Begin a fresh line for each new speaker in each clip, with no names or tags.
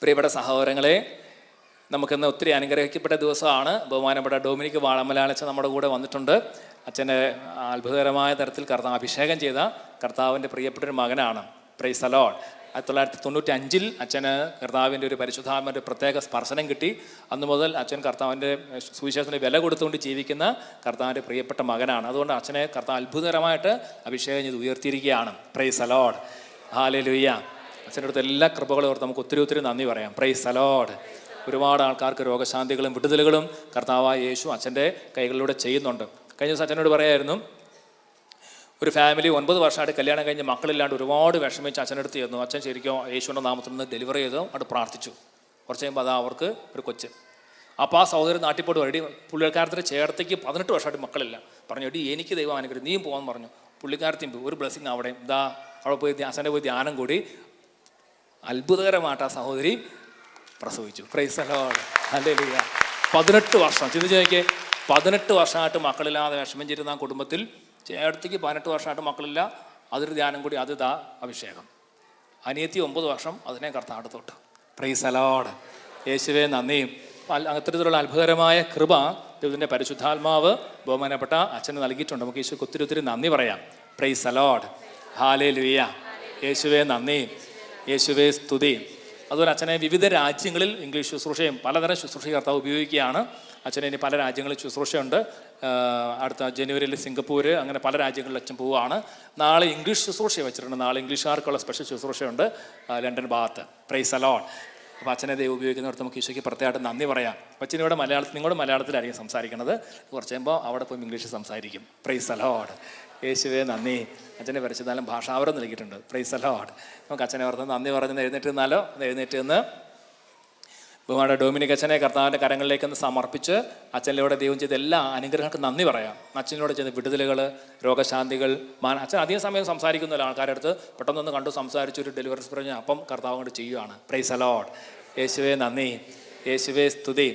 പ്രിയപ്പെട്ട സഹോദരങ്ങളെ, നമുക്കിന്ന് ഒത്തിരി അനുഗ്രഹിക്കപ്പെട്ട ദിവസമാണ്. ബഹുമാനപ്പെട്ട ഡൊമിനിക് വാളമലാലച്ച നമ്മുടെ കൂടെ വന്നിട്ടുണ്ട്. അച്ഛൻ്റെ അത്ഭുതകരമായ തരത്തിൽ കർത്താവ് അഭിഷേകം ചെയ്ത കർത്താവിൻ്റെ പ്രിയപ്പെട്ടൊരു മകനാണ്. Price the Lord. 1995 അച്ഛന് കർത്താവിൻ്റെ ഒരു പരിശുദ്ധാത്മാവിൻ്റെ പ്രത്യേക സ്പർശനം കിട്ടി. അന്ന് മുതൽ അച്ഛൻ കർത്താവിൻ്റെ സുവിശേഷത്തിന് വില കൊടുത്തുകൊണ്ട് ജീവിക്കുന്ന കർത്താവിൻ്റെ പ്രിയപ്പെട്ട മകനാണ്. അതുകൊണ്ട് അച്ഛനെ കർത്താവ് അത്ഭുതകരമായിട്ട് അഭിഷേകം ചെയ്ത് ഉയർത്തിയിരിക്കുകയാണ്. Praise the Lord. ഹല്ലേലൂയ. അച്ഛൻ്റെ അടുത്ത് എല്ലാ കൃപകളും ഓർത്ത് നമുക്ക് ഒത്തിരി ഒത്തിരി നന്ദി പറയാം. Price the Lord. ഒരുപാട് ആൾക്കാർക്ക് രോഗശാന്തികളും വിടുതലുകളും കർത്താവായ യേശു അച്ഛൻ്റെ കൈകളിലൂടെ ചെയ്യുന്നുണ്ട്. കഴിഞ്ഞ ദിവസം അച്ഛനോട് പറയായിരുന്നു, ഒരു ഫാമിലി 9 വർഷമായിട്ട് കല്യാണം കഴിഞ്ഞ് മക്കളില്ലാണ്ട് ഒരുപാട് വിഷമിച്ച് അച്ഛനടുത്ത് ചെന്നു. അച്ഛൻ ശരിക്കും യേശുവിൻ്റെ നാമത്തിൽ നിന്ന് ഡെലിവറി ചെയ്തു, അവിടെ പ്രാർത്ഥിച്ചു. കുറച്ച് കഴിയുമ്പോൾ അതാ അവർക്ക് ഒരു കൊച്ച്. അപ്പോൾ ആ സഹോദരൻ നാട്ടിപ്പോട്ട് വരടി പുള്ളിക്കാരത്തിൻ്റെ ചേർത്തേക്ക് 18 വർഷമായിട്ട് മക്കളില്ല. പറഞ്ഞു, എടി എനിക്ക് ദൈവം അനുഗ്രഹം, നീയും പോകാമെന്ന് പറഞ്ഞു. പുള്ളിക്കാരത്തിയും ഒരു ബ്ലെസ്സിങ് അവിടെ ഇതാ അവിടെ പോയി അച്ഛൻ്റെ പോയി ധ്യാനം കൂടി അത്ഭുതകരമായിട്ട് ആ സഹോദരി പ്രസവിച്ചു. Price the Lord. ഹല്ലേലൂയ. 18 വർഷം ചിന്തിച്ച് നോക്കിയേ. 18 വർഷമായിട്ട് മക്കളില്ലാതെ വിഷമം ചെയ്തിരുന്ന ആ കുടുംബത്തിൽ ചേട്ടത്തിക്ക് 18 വർഷമായിട്ട് മക്കളില്ല. അതൊരു ധ്യാനം കൂടി, അത് ഇതാ അഭിഷേകം. അനിയത്തി 9 വർഷം, അതിനെ കർത്താവ് തൊട്ട്. Price the lord. യേശുവേ നന്ദി. അത്തരത്തിലുള്ള അത്ഭുതകരമായ കൃപ ദൈവത്തിൻ്റെ പരിശുദ്ധാത്മാവ് ബഹുമാനപ്പെട്ട അച്ഛന് നൽകിയിട്ടുണ്ട്. നമുക്ക് യേശുക്ക് ഒത്തിരി ഒത്തിരി നന്ദി പറയാം. Price the Lord. ഹല്ലേലൂയ. യേശുവേ നന്ദി, യേശുവേ സ്തുതി. അതുപോലെ അച്ഛനെ വിവിധ രാജ്യങ്ങളിൽ ഇംഗ്ലീഷ് ശുശ്രൂഷയും പലതരം ശുശ്രൂഷ കർത്താവ് ഉപയോഗിക്കുകയാണ്. അച്ഛനെ ഇനി പല രാജ്യങ്ങളിൽ ശുശ്രൂഷയുണ്ട്. അടുത്ത ജനുവരിയിൽ സിംഗപ്പൂർ, അങ്ങനെ പല രാജ്യങ്ങളിൽ അച്ഛൻ പോവുകയാണ്. നാളെ ഇംഗ്ലീഷ് ശുശ്രൂഷ വെച്ചിട്ടുണ്ട്. നാളെ ഇംഗ്ലീഷുകാർക്കുള്ള സ്പെഷ്യൽ ശുശ്രൂഷയുണ്ട് ലണ്ടൻ ഭാഗത്ത്. Price the lord. അപ്പോൾ അച്ഛനെ ദൈവം ഉപയോഗിക്കുന്നവർക്ക് നമുക്ക് ഈശോയ്ക്ക് പ്രത്യേകമായിട്ട് നന്ദി പറയാം. അച്ഛൻ ഇവിടെ നിങ്ങളുടെ മലയാളത്തിലായിരിക്കും സംസാരിക്കുന്നത്. കുറച്ച് കഴിയുമ്പോൾ അവിടെ പോയി ഇംഗ്ലീഷ് സംസാരിക്കും. Price the lord. യേശുവേ നന്ദി. അച്ഛനെ പരിശുദ്ധാലും ഭാഷാവരം നൽകിയിട്ടുണ്ട്. Price the Lord. നമുക്ക് അച്ഛനെ ഓർത്ത് നന്ദി പറഞ്ഞ് എഴുന്നേറ്റ് നിന്നാലോ? എഴുന്നേറ്റ് നിന്ന് ബഹുമാനപ്പെട്ട ഡൊമിനിക് അച്ഛനെ കർത്താവിൻ്റെ കരങ്ങളിലേക്ക് ഒന്ന് സമർപ്പിച്ച് അച്ഛനിലൂടെ ദൈവം ചെയ്ത എല്ലാ അനുഗ്രഹങ്ങൾക്കും നന്ദി പറയാം. അച്ഛനിലൂടെ ചെയ്ത വിടുതലുകൾ, രോഗശാന്തികൾ. അച്ഛൻ അധികം സമയം സംസാരിക്കുന്നില്ല. ആൾക്കാരുടെ അടുത്ത് പെട്ടെന്നൊന്ന് കണ്ടു സംസാരിച്ച് ഒരു ഡെലിവറി പറഞ്ഞ് അപ്പം കർത്താവ് കൊണ്ട് ചെയ്യുകയാണ്. Price the lord. യേശുവേ നന്ദി, യേശുവേ സ്തുതി,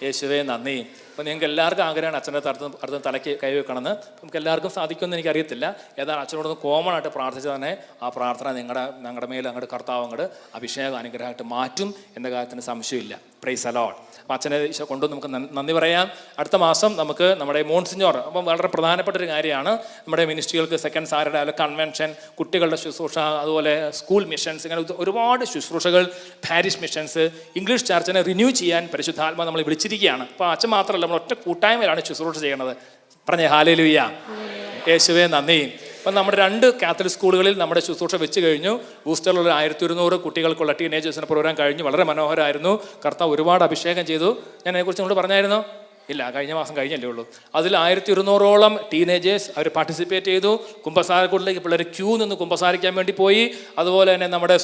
യേശുവേ നന്ദി. അപ്പോൾ നിങ്ങൾക്ക് എല്ലാവർക്കും ആഗ്രഹമാണ് അച്ഛൻ്റെ അടുത്ത് തലയ്ക്ക് കൈവെക്കണമെന്ന്. നമുക്ക് എല്ലാവർക്കും സാധിക്കുമെന്ന് എനിക്കറിയത്തില്ല. ഏതാണ് അച്ഛനോടൊന്ന് കോമൺ ആയിട്ട് പ്രാർത്ഥിച്ച് തന്നെ ആ പ്രാർത്ഥന ഞങ്ങളുടെ മേൽ അങ്ങോട്ട് കർത്താവ് അങ്ങോട്ട് അഭിഷേകം അനുഗ്രഹമായിട്ട് മാറ്റും എന്ന കാര്യത്തിന് സംശയമില്ല. Price the lord. അപ്പോൾ അച്ഛനെ കൊണ്ട് നമുക്ക് നന്ദി പറയാം. അടുത്ത മാസം നമുക്ക് നമ്മുടെ മോൺസിഞ്ഞോർ, അപ്പം വളരെ പ്രധാനപ്പെട്ട ഒരു കാര്യമാണ്. നമ്മുടെ മിനിസ്ട്രികൾക്ക് സെക്കൻഡ് സാറ്റർഡേ അല്ല കൺവെൻഷൻ, കുട്ടികളുടെ ശുശ്രൂഷ, അതുപോലെ സ്കൂൾ മിഷൻസ്, ഇങ്ങനെ ഒരുപാട് ശുശ്രൂഷകൾ, പാരിഷ് മിഷൻസ്, ഇംഗ്ലീഷ് ചർച്ചിനെ റിന്യൂ ചെയ്യാൻ പരിശുദ്ധാത്മാ നമ്മൾ വിളിച്ചിരിക്കുകയാണ്. അപ്പോൾ അച്ഛൻ മാത്രമല്ല, നമ്മൾ ഒറ്റ കൂട്ടായ്മയിലാണ് ശുശ്രൂഷ ചെയ്യണത്. പറഞ്ഞേ ഹല്ലേലൂയ. യേശുവേ നന്ദി. അപ്പം നമ്മുടെ 2 കാത്തലിക് സ്കൂളുകളിൽ നമ്മുടെ ശുശ്രൂഷ വെച്ച് കഴിഞ്ഞു. ബൂസ്റ്ററിലുള്ള 1200 കുട്ടികൾക്കുള്ള ടീനേജേഴ്സിൻ്റെ പ്രോഗ്രാം കഴിഞ്ഞു. വളരെ മനോഹരമായിരുന്നു. കർത്താവ് ഒരുപാട് അഭിഷേകം ചെയ്തു. ഞാൻ അതിനെക്കുറിച്ച് നിങ്ങളോട് പറഞ്ഞായിരുന്നോ? ഇല്ല, കഴിഞ്ഞ മാസം കഴിഞ്ഞല്ലേ ഉള്ളൂ. അതിൽ 1200ഓളം ടീനേജേഴ്സ് അവർ പാർട്ടിസിപ്പേറ്റ് ചെയ്തു. കുമ്പസാരക്കൂടിലേക്ക് പിള്ളേർ ക്യൂ നിന്ന് കുമ്പസാരിക്കാൻ വേണ്ടി പോയി. അതുപോലെ തന്നെ നമ്മുടെ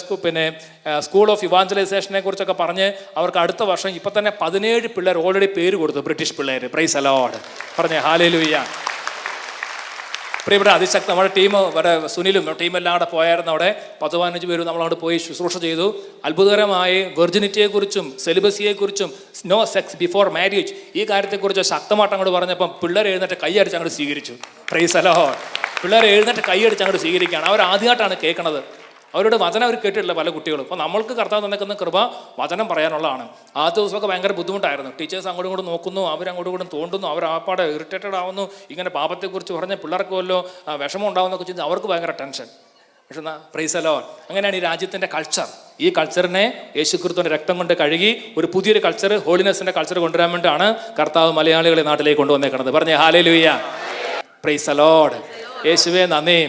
സ്കൂൾ ഓഫ് ഇവാഞ്ചലൈസേഷനെ കുറിച്ചൊക്കെ പറഞ്ഞ് അവർക്ക് അടുത്ത വർഷം ഇപ്പം തന്നെ 17 പിള്ളേർ ഓൾറെഡി പേര് കൊടുത്തു, ബ്രിട്ടീഷ് പിള്ളേർ. Price the lord. പറഞ്ഞേ ഹല്ലേലൂയ. പ്രിയപ്പെട്ട അതിശക്തി നമ്മുടെ ടീം ഇവിടെ സുനിലും ടീമെല്ലാം അവിടെ പോയായിരുന്നു. അവിടെ 10-15 പേരും നമ്മളവിടെ പോയി ശുശ്രൂഷ ചെയ്തു. അത്ഭുതകരമായി വെർജിനിറ്റിയെക്കുറിച്ചും സെലിബസിയെക്കുറിച്ചും നോ സെക്സ് ബിഫോർ മാരേജ് ഈ കാര്യത്തെക്കുറിച്ച് ശക്തമായിട്ട് അങ്ങോട്ട് പറഞ്ഞപ്പം പിള്ളേർ എഴുന്നേറ്റ് കൈയടിച്ച് അങ്ങോട്ട് സ്വീകരിച്ചു. Price the Lord. പിള്ളേർ എഴുന്നേറ്റ് കൈയടിച്ച് അങ്ങോട്ട് സ്വീകരിക്കുകയാണ്. അവർ ആദ്യമായിട്ടാണ് കേൾക്കണത്. അവരുടെ വചനം അവർ കേട്ടിട്ടില്ല പല കുട്ടികളും. അപ്പോൾ നമ്മൾക്ക് കർത്താവ് തന്നിക്കുന്ന കൃപ വചനം പറയാനുള്ളതാണ്. ആദ്യ ദിവസമൊക്കെ ഭയങ്കര ബുദ്ധിമുട്ടായിരുന്നു. ടീച്ചേഴ്സ് അങ്ങോട്ടും ഇങ്ങോട്ടും നോക്കുന്നു, അവരങ്ങോട്ടും ഇങ്ങോട്ടും തോണ്ടുന്നു, അവർ ആപ്പാടെ ഇറിറ്റേറ്റഡ് ആവുന്നു. ഇങ്ങനെ പാപത്തെക്കുറിച്ച് പറഞ്ഞ് പിള്ളേർക്ക് വല്ലോ വിഷമം ഉണ്ടാവുന്നൊക്കെ ചിന്ത അവർക്ക് ഭയങ്കര ടെൻഷൻ. പക്ഷെ പ്രൈസ് ദി ലോർഡ്. അങ്ങനെയാണ് ഈ രാജ്യത്തിൻ്റെ കൾച്ചർ. ഈ കൾച്ചറിനെ യേശുക്രിസ്തുവിൻ്റെ രക്തം കൊണ്ട് കഴുകി ഒരു പുതിയൊരു കൾച്ചർ, ഹോളിനെസ്സിൻ്റെ കൾച്ചർ കൊണ്ടുവരാൻ വേണ്ടിയാണ് കർത്താവ് മലയാളികളെ നാട്ടിലേക്ക് കൊണ്ടുവന്നേക്കുന്നത്. പറഞ്ഞേ ഹല്ലേലൂയ. Price the lord. യേശുവേ നന്ദി,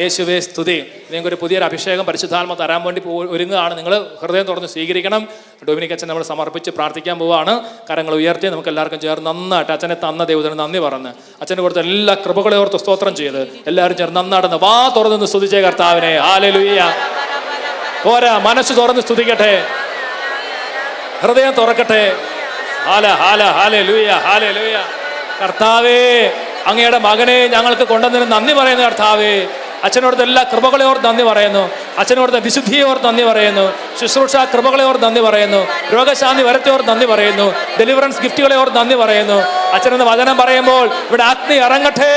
യേശുവേ സ്തുതി. നിങ്ങൾക്കൊരു പുതിയൊരു അഭിഷേകം പരിശുദ്ധാത്മ തരാൻ വേണ്ടി ഒരുങ്ങുകയാണ്. നിങ്ങൾ ഹൃദയം തുറന്ന് സ്വീകരിക്കണം. ഡൊമിനിക് അച്ഛൻ നമ്മൾ സമർപ്പിച്ച് പ്രാർത്ഥിക്കാൻ പോവുകയാണ്. കരങ്ങൾ ഉയർത്തി നമുക്ക് എല്ലാവർക്കും ചേർന്ന് നന്നായിട്ട് അച്ഛനെ തന്ന ദൈവത്തിന് നന്ദി പറഞ്ഞ് അച്ഛന് കൊടുത്ത എല്ലാ കൃപകളെ ഓർത്ത് സ്തോത്രം ചെയ്ത് എല്ലാവരും ചേർന്ന് നന്നാടുന്ന വാ തുറന്ന് സ്തുതിച്ചേ കർത്താവിനെ. ഹല്ലേലൂയ. പോരാ, മനസ്സ് തുറന്ന് സ്തുതിക്കട്ടെ, ഹൃദയം തുറക്കട്ടെ. Hallelujah, hallelujah. കർത്താവേ, അങ്ങയുടെ മകനെ ഞങ്ങൾക്ക് കൊണ്ടുവന്നതിന് നന്ദി പറയുന്നു. കർത്താവേ, അച്ഛനോടത്തെ എല്ലാ കൃപകളെ ഓർത്ത് നന്ദി പറയുന്നു. അച്ഛനോടത്തെ വിശുദ്ധിയെ ഓർത്ത് നന്ദി പറയുന്നു. ശുശ്രൂഷ കൃപകളെ ഓർത്ത് നന്ദി പറയുന്നു. രോഗശാന്തി വരത്തെ ഓർത്ത് നന്ദി പറയുന്നു. ഡെലിവറൻസ് ഗിഫ്റ്റുകളെ ഓർത്ത് നന്ദി പറയുന്നു. അച്ഛനെന്ന് വചനം പറയുമ്പോൾ ഇവിടെ അഗ്നി ഇറങ്ങട്ടെ,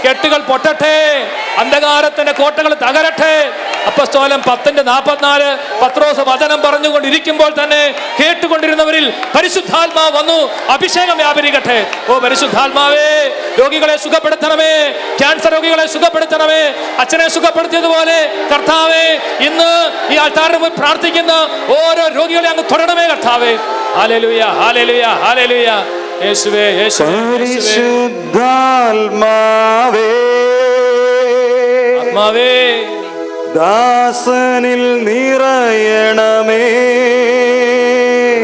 കെട്ടുകൾ പൊട്ടട്ടെ, അന്ധകാരത്തിന്റെ കോട്ടകൾ തകരട്ടെ. അപ്പോസ്തലൻ 10:44 പത്രോസ് വചനം പറഞ്ഞുകൊണ്ടിരിക്കുമ്പോൾ തന്നെ കേട്ടുകൊണ്ടിരുന്നവരിൽ പരിശുദ്ധാത്മാവ് വന്നു. അഭിഷേകം വ്യാപരിക്കട്ടെ. ഓ പരിശുദ്ധാത്മാവേ, രോഗികളെ സുഖപ്പെടുത്തണമേ, ക്യാൻസർ രോഗികളെ സുഖപ്പെടുത്തണമേ. അച്ഛനെ സുഖപ്പെടുത്തിയതുപോലെ കർത്താവേ, ഇന്ന് ഈ ആൾക്കാരുടെ മുന്നിൽ പ്രാർത്ഥിക്കുന്ന ഓരോ രോഗികളെ അങ്ങ് തൊടണമേ കർത്താവേ. Hallelujah, hallelujah, hallelujah. യേശുവേ, യേശുവേ,
പരിശുദ്ധാത്മാവേ,
ആത്മാവേ,
ദാസനിൽ നിറയണമേ.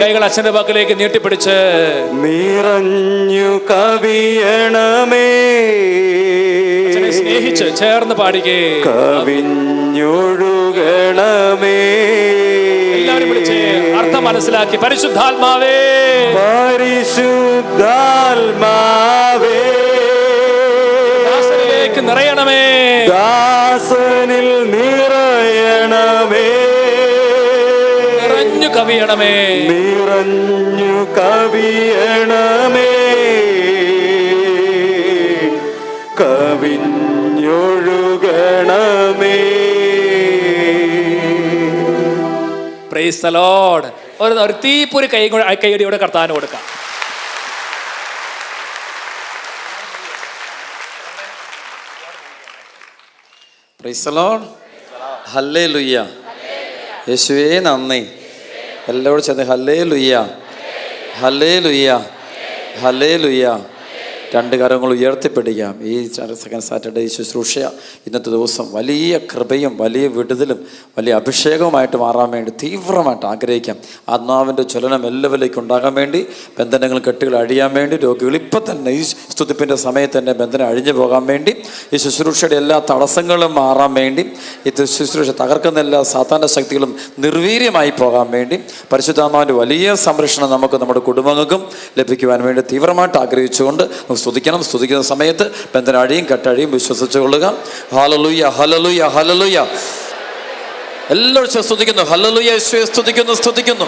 കൈകൾ അച്ഛന്റെ പക്കലേക്ക് നീട്ടിപ്പിടിച്ച്
നിറഞ്ഞു കവിയണമേ.
അച്ഛനെ സ്നേഹിച്ച് ചേർന്ന് പാടിക്കേ.
കവിഞ്ഞൊഴുകണമേ.
എല്ലാവരും വിളിച്ച് അർത്ഥം മനസ്സിലാക്കി. പരിശുദ്ധാത്മാവേ,
പരിശുദ്ധാത്മാവേ,
ദാസനിലേക്ക് നിറയണമേ.
ദാസനിൽ നിറയണമേ.
നിറഞ്ഞു കവിയണമേ.
നിറഞ്ഞു കവിയണമേ. കവിഞ്ഞൊഴുകണമേ.
Praise the lord. ഒരു തീപ്പൊരു കൈയടിയോടെ കർത്താവിന് കൊടുക്കാം.
Praise the Lord. ഹല്ലേലൂയ. യേശുവേ നന്ദി. എല്ലാവരും ചേർന്ന് ഹല്ലേലൂയ, ഹല്ലേലൂയ, ഹല്ലേലൂയ. രണ്ട് കരങ്ങൾ ഉയർത്തിപ്പിടിക്കാം. ഈ സെക്കൻഡ് സാറ്റർഡേ ശുശ്രൂഷ ഇന്നത്തെ ദിവസം വലിയ കൃപയും വലിയ വിടുതലും വലിയ അഭിഷേകവുമായിട്ട് മാറാൻ വേണ്ടി തീവ്രമായിട്ട് ആഗ്രഹിക്കാം. ആത്മാവിൻ്റെ ജ്വലനം എല്ലാവരിലേക്കും ഉണ്ടാകാൻ വേണ്ടി, ബന്ധനങ്ങൾ കെട്ടുകൾ അഴിയാൻ വേണ്ടി, രോഗികൾ ഇപ്പം തന്നെ ഈ സ്തുതിപ്പിൻ്റെ സമയത്ത് തന്നെ ബന്ധനം അഴിഞ്ഞു പോകാൻ വേണ്ടി, ഈ ശുശ്രൂഷയുടെ എല്ലാ തടസ്സങ്ങളും മാറാൻ വേണ്ടി, ഈ ശുശ്രൂഷ തകർക്കുന്ന എല്ലാ സാത്താൻ്റെ ശക്തികളും നിർവീര്യമായി പോകാൻ വേണ്ടി പരിശുദ്ധാത്മാവിൻ്റെ വലിയ സംരക്ഷണം നമുക്ക് നമ്മുടെ കുടുംബങ്ങൾക്കും ലഭിക്കുവാൻ വേണ്ടി തീവ്രമായിട്ട് ആഗ്രഹിച്ചുകൊണ്ട് സ്തുതിക്കണം. സ്തുതിക്കുന്ന സമയത്ത് ബന്ധനം അഴിയും കെട്ടഴിയും വിശ്വസിച്ചു കൊള്ളുക. Hallelujah, hallelujah, hallelujah. എല്ലാവരും സ്തുതിക്കുന്നു. ഹല്ലേലൂയ, യേശുവേ സ്തുതിക്കുന്നു, സ്തുതിക്കുന്നു.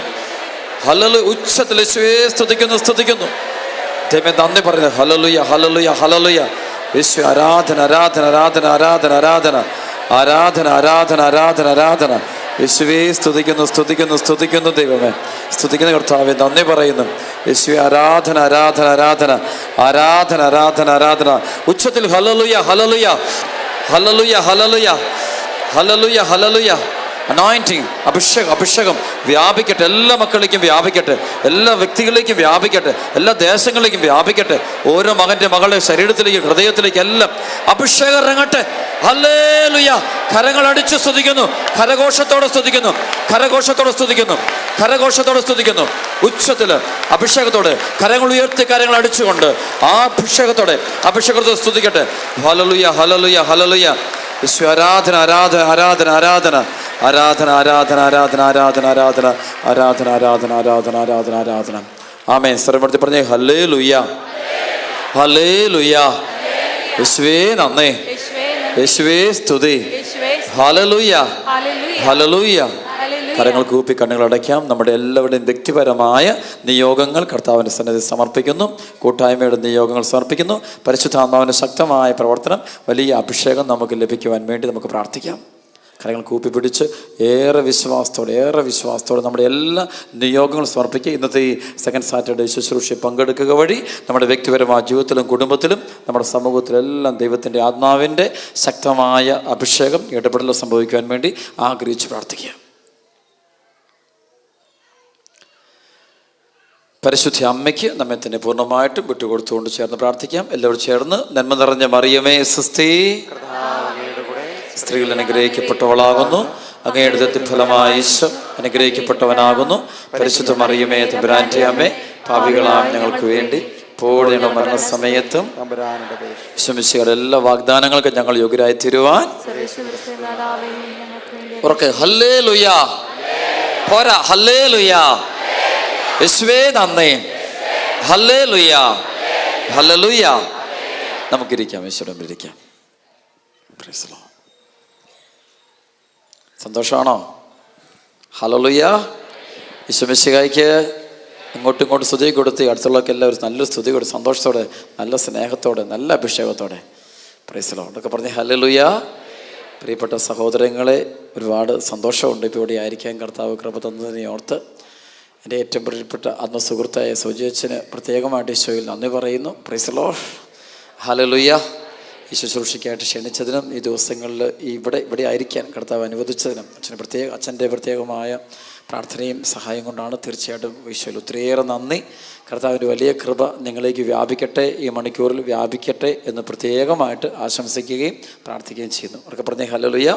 ഹല്ലേലൂയ, ഉച്ചത്തിൽ യേശുവേ സ്തുതിക്കുന്നു, സ്തുതിക്കുന്നു. ദൈവമേ നന്ദി പറയുന്നത്. Hallelujah, hallelujah, hallelujah. യേശുവേ ആരാധന, ആരാധന, ആരാധന, ആരാധന, ആരാധന, ആരാധന, ആരാധന, ആരാധന, ആരാധന. യേശുവേ സ്തുതിക്കുന്നു, സ്തുതിക്കുന്നു, സ്തുതിക്കുന്നു. ദൈവമേ സ്തുതിക്കുന്ന കർത്താവേ നന്ദി പറയുന്നു. യേശുവേ ആരാധന, ആരാധന, ആരാധന, ആരാധന, ആരാധന, ആരാധന. ഉച്ചത്തിൽ hallelujah, hallelujah, hallelujah, hallelujah, hallelujah, hallelujah. Anointing, അഭിഷേകം, അഭിഷേകം വ്യാപിക്കട്ടെ. എല്ലാ മക്കളിലേക്കും വ്യാപിക്കട്ടെ. എല്ലാ വ്യക്തികളിലേക്കും വ്യാപിക്കട്ടെ. എല്ലാ ദേശങ്ങളിലേക്കും വ്യാപിക്കട്ടെ. ഓരോ മകൻ്റെ മകളുടെ ശരീരത്തിലേക്ക്, ഹൃദയത്തിലേക്ക് എല്ലാം അഭിഷേകം ഇറങ്ങട്ടെ. ഹല്ലേലൂയ. കരങ്ങൾ അടിച്ച് സ്തുതിക്കുന്നു. കരഘോഷത്തോടെ സ്തുതിക്കുന്നു. കരഘോഷത്തോടെ സ്തുതിക്കുന്നു. കരഘോഷത്തോടെ സ്തുതിക്കുന്നു. ഉച്ചത്തിൽ അഭിഷേകത്തോടെ കരങ്ങൾ ഉയർത്തി കരങ്ങൾ അടിച്ചുകൊണ്ട് ആ അഭിഷേകത്തോടെ അഭിഷേകത്തോടെ സ്തുതിക്കട്ടെ. Hallelujah, hallelujah, hallelujah. യേശു ആരാധന, ആരാധന, ആരാധന, ആരാധന, ആരാധന, ആരാധന, ആരാധന, ആരാധന, ആരാധന, ആരാധന, ആരാധന, ആരാധന, ആരാധന, ആരാധന. ആമേൻ. സ്വരമെടുത്ത് പറഞ്ഞേ ഹല്ലേലൂയ, ഹല്ലേലൂയ. യേശുവേ നന്ദി, യേശുവേ സ്തുതി. Hallelujah, hallelujah. കരങ്ങൾ കൂപ്പി കണ്ണുകൾ അടയ്ക്കാം. നമ്മുടെ എല്ലാവരുടെയും വ്യക്തിപരമായ നിയോഗങ്ങൾ കർത്താവിൻ്റെ സന്നിധി സമർപ്പിക്കുന്നു. കൂട്ടായ്മയുടെ നിയോഗങ്ങൾ സമർപ്പിക്കുന്നു. പരിശുദ്ധാത്മാവിൻ്റെ ശക്തമായ പ്രവർത്തനം, വലിയ അഭിഷേകം നമുക്ക് ലഭിക്കുവാൻ വേണ്ടി നമുക്ക് പ്രാർത്ഥിക്കാം. കരങ്ങൾ കൂപ്പി പിടിച്ച് ഏറെ വിശ്വാസത്തോടെ നമ്മുടെ എല്ലാ നിയോഗങ്ങളും സമർപ്പിക്കുക. ഇന്നത്തെ ഈ സെക്കൻഡ് സാറ്റർഡേ ശുശ്രൂഷയിൽ പങ്കെടുക്കുക വഴി നമ്മുടെ വ്യക്തിപരമായ ജീവിതത്തിലും കുടുംബത്തിലും നമ്മുടെ സമൂഹത്തിലെല്ലാം ദൈവത്തിൻ്റെ ആത്മാവിൻ്റെ ശക്തമായ അഭിഷേകം ഇടപെടൽ സംഭവിക്കുവാൻ വേണ്ടി ആഗ്രഹിച്ച് പ്രാർത്ഥിക്കുക. പരിശുദ്ധ അമ്മയ്ക്ക് നമ്മെ തന്നെ പൂർണ്ണമായിട്ടും വിട്ടുകൊടുത്തുകൊണ്ട് ചേർന്ന് പ്രാർത്ഥിക്കാം. എല്ലാവരും ചേർന്ന് നന്മ നിറഞ്ഞ മറിയമേ സ്വസ്തി, സ്ത്രീകൾ അനുഗ്രഹിക്കപ്പെട്ടവളാകുന്നു, അങ്ങയുടെ ഉദരത്തിൻ ഫലമായ ഈശോ അനുഗ്രഹിക്കപ്പെട്ടവനാകുന്നു. പരിശുദ്ധ മറിയമേ തമ്പുരാന്റെ അമ്മേ, പാപികളായ ഞങ്ങൾക്ക് വേണ്ടി ഇപ്പോഴും ഞങ്ങളുടെ മരണസമയത്തും ഈശോമിശിഹായുടെ എല്ലാ വാഗ്ദാനങ്ങൾക്കും ഞങ്ങൾ യോഗ്യരായി തീരുവാൻ ഉറക്കെ ഹല്ലേലൂയ. പോരാ, ഹല്ലേലൂയ. യേശുവേ നന്ദി, ഹല്ലേലൂയ, ഹല്ലേലൂയ. നമുക്കിരിക്കാം, ഈശോയോട് ഇരിക്കാം. Praise the lord. സന്തോഷമാണോ? ഹല്ലേലൂയ. ഈശോമിശിഹായ്ക്ക് ഇങ്ങോട്ടും ഇങ്ങോട്ടും സ്തുതി കൊടുത്ത് അടുത്തുള്ളവർക്ക് എല്ലാവരും നല്ലൊരു സ്തുതി കൊടുത്ത് സന്തോഷത്തോടെ, നല്ല സ്നേഹത്തോടെ, നല്ല അഭിഷേകത്തോടെ പ്രൈസ് ദി ലോർഡ് ഒക്കെ പറഞ്ഞ് ഹല്ലേലൂയ. പ്രിയപ്പെട്ട സഹോദരങ്ങളെ, ഒരുപാട് സന്തോഷമുണ്ട് ഇപ്പോൾ ഇവിടെ ആയിരിക്കാൻ കർത്താവ് കൃപ തന്നതിനെ ഓർത്ത്. എൻ്റെ ഏറ്റവും പ്രിയപ്പെട്ട ആത്മസുഹൃത്തായ സൗജിയച്ചന് പ്രത്യേകമായിട്ട് ഈശോയിൽ നന്ദി പറയുന്നു. Price the Lord. ഹല്ലേലൂയ. ഈ ശുശ്രൂഷയ്ക്കായിട്ട് ക്ഷണിച്ചതിനും ഈ ദിവസങ്ങളിൽ ഇവിടെ ആയിരിക്കാൻ കർത്താവ് അനുവദിച്ചതിനും അച്ഛൻ്റെ പ്രത്യേകമായ പ്രാർത്ഥനയും സഹായം കൊണ്ടാണ്. തീർച്ചയായിട്ടും ഈശോയിൽ ഒത്തിരിയേറെ നന്ദി. കർത്താവിൻ്റെ വലിയ കൃപ നിങ്ങളിലേക്ക് വ്യാപിക്കട്ടെ, ഈ മണിക്കൂറിൽ വ്യാപിക്കട്ടെ എന്ന് പ്രത്യേകമായിട്ട് ആശംസിക്കുകയും പ്രാർത്ഥിക്കുകയും ചെയ്യുന്നു. അവർക്ക് പറഞ്ഞേ ഹല്ലേലൂയ.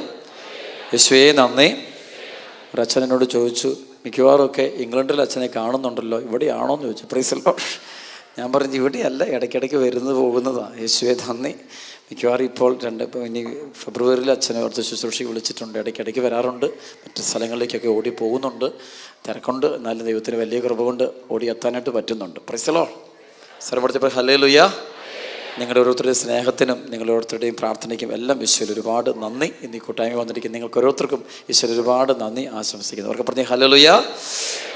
യേശുവേ നന്ദി. ഒരു അച്ഛൻ എന്നോട് ചോദിച്ചു, മിക്കവാറും ഒക്കെ ഇംഗ്ലണ്ടിൽ അച്ഛനെ കാണുന്നുണ്ടല്ലോ, ഇവിടെയാണോ എന്ന് ചോദിച്ചു. Price the Lord. ഞാൻ പറഞ്ഞു ഇവിടെയല്ല, ഇടയ്ക്കിടയ്ക്ക് പോകുന്നതാണ്. യേശുവേ നന്ദി. മിക്കവാറും ഇപ്പോൾ ഇനി ഫെബ്രുവരിയിൽ അച്ഛനെ ഓർത്ത് ശുശ്രൂഷയ്ക്ക് വിളിച്ചിട്ടുണ്ട്. ഇടയ്ക്കിടയ്ക്ക് വരാറുണ്ട്, മറ്റ് സ്ഥലങ്ങളിലേക്കൊക്കെ ഓടി പോകുന്നുണ്ട്. തിരക്കുണ്ട്, എന്നാലും ദൈവത്തിന് വലിയ കൃപ കൊണ്ട് ഓടി എത്താനായിട്ട് പറ്റുന്നുണ്ട്. Praise the lord. സർവ്വത്തിൽ ഹല്ലേലൂയ. നിങ്ങളുടെ ഓരോരുത്തരുടെയും സ്നേഹത്തിനും നിങ്ങളുടെ ഓരോരുത്തരുടെയും പ്രാർത്ഥനയ്ക്കും എല്ലാം ഈശോയിൽ ഒരുപാട് നന്ദി. ഇന്ന് ഈ കൂട്ടായ്മ വന്നിരിക്കുന്ന നിങ്ങൾക്ക് ഓരോരുത്തർക്കും ഈശോയിൽ ഒരുപാട് നന്ദി ആശംസിക്കുന്നു. അവർക്ക് പറഞ്ഞ് ഹല്ലേലൂയ.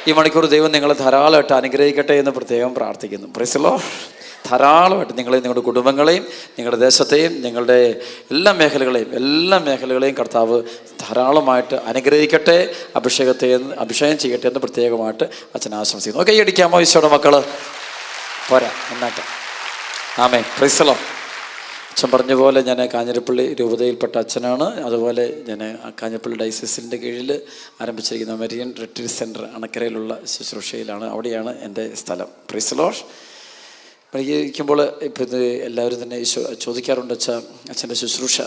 ഈ മണിക്കൂർ ദൈവം നിങ്ങളെ ധാരാളമായിട്ട് അനുഗ്രഹിക്കട്ടെ എന്ന് പ്രത്യേകം പ്രാർത്ഥിക്കുന്നു. Price the Lord. ധാരാളമായിട്ട് നിങ്ങളെയും നിങ്ങളുടെ കുടുംബങ്ങളെയും നിങ്ങളുടെ ദേശത്തെയും നിങ്ങളുടെ എല്ലാ മേഖലകളെയും കർത്താവ് ധാരാളമായിട്ട് അനുഗ്രഹിക്കട്ടെ, അഭിഷേകം ചെയ്യട്ടെ എന്ന് പ്രത്യേകമായിട്ട് അച്ഛൻ ആശംസിക്കുന്നു. ഓക്കെ, അടിക്കാമോ ഈശോയുടെ മക്കൾ? പോരാ, നന്നായിട്ട്. ആമേൻ. Praise the lord. അച്ഛൻ പറഞ്ഞ പോലെ ഞാൻ കാഞ്ഞിരപ്പള്ളി രൂപതയിൽപ്പെട്ട അച്ഛനാണ്. അതുപോലെ ഞാൻ കാഞ്ഞിരപ്പള്ളി ഡയസിസിൻ്റെ കീഴിൽ ആരംഭിച്ചിരിക്കുന്ന മരിയൻ റിട്രീറ്റ് സെൻറ്റർ അണക്കരയിലുള്ള ശുശ്രൂഷയിലാണ്. അവിടെയാണ് എൻ്റെ സ്ഥലം. Price the Lord. ഇരിക്കുമ്പോൾ ഇപ്പം ഇത് എല്ലാവരും തന്നെ ചോദിക്കാറുണ്ട്, അച്ഛൻ്റെ ശുശ്രൂഷ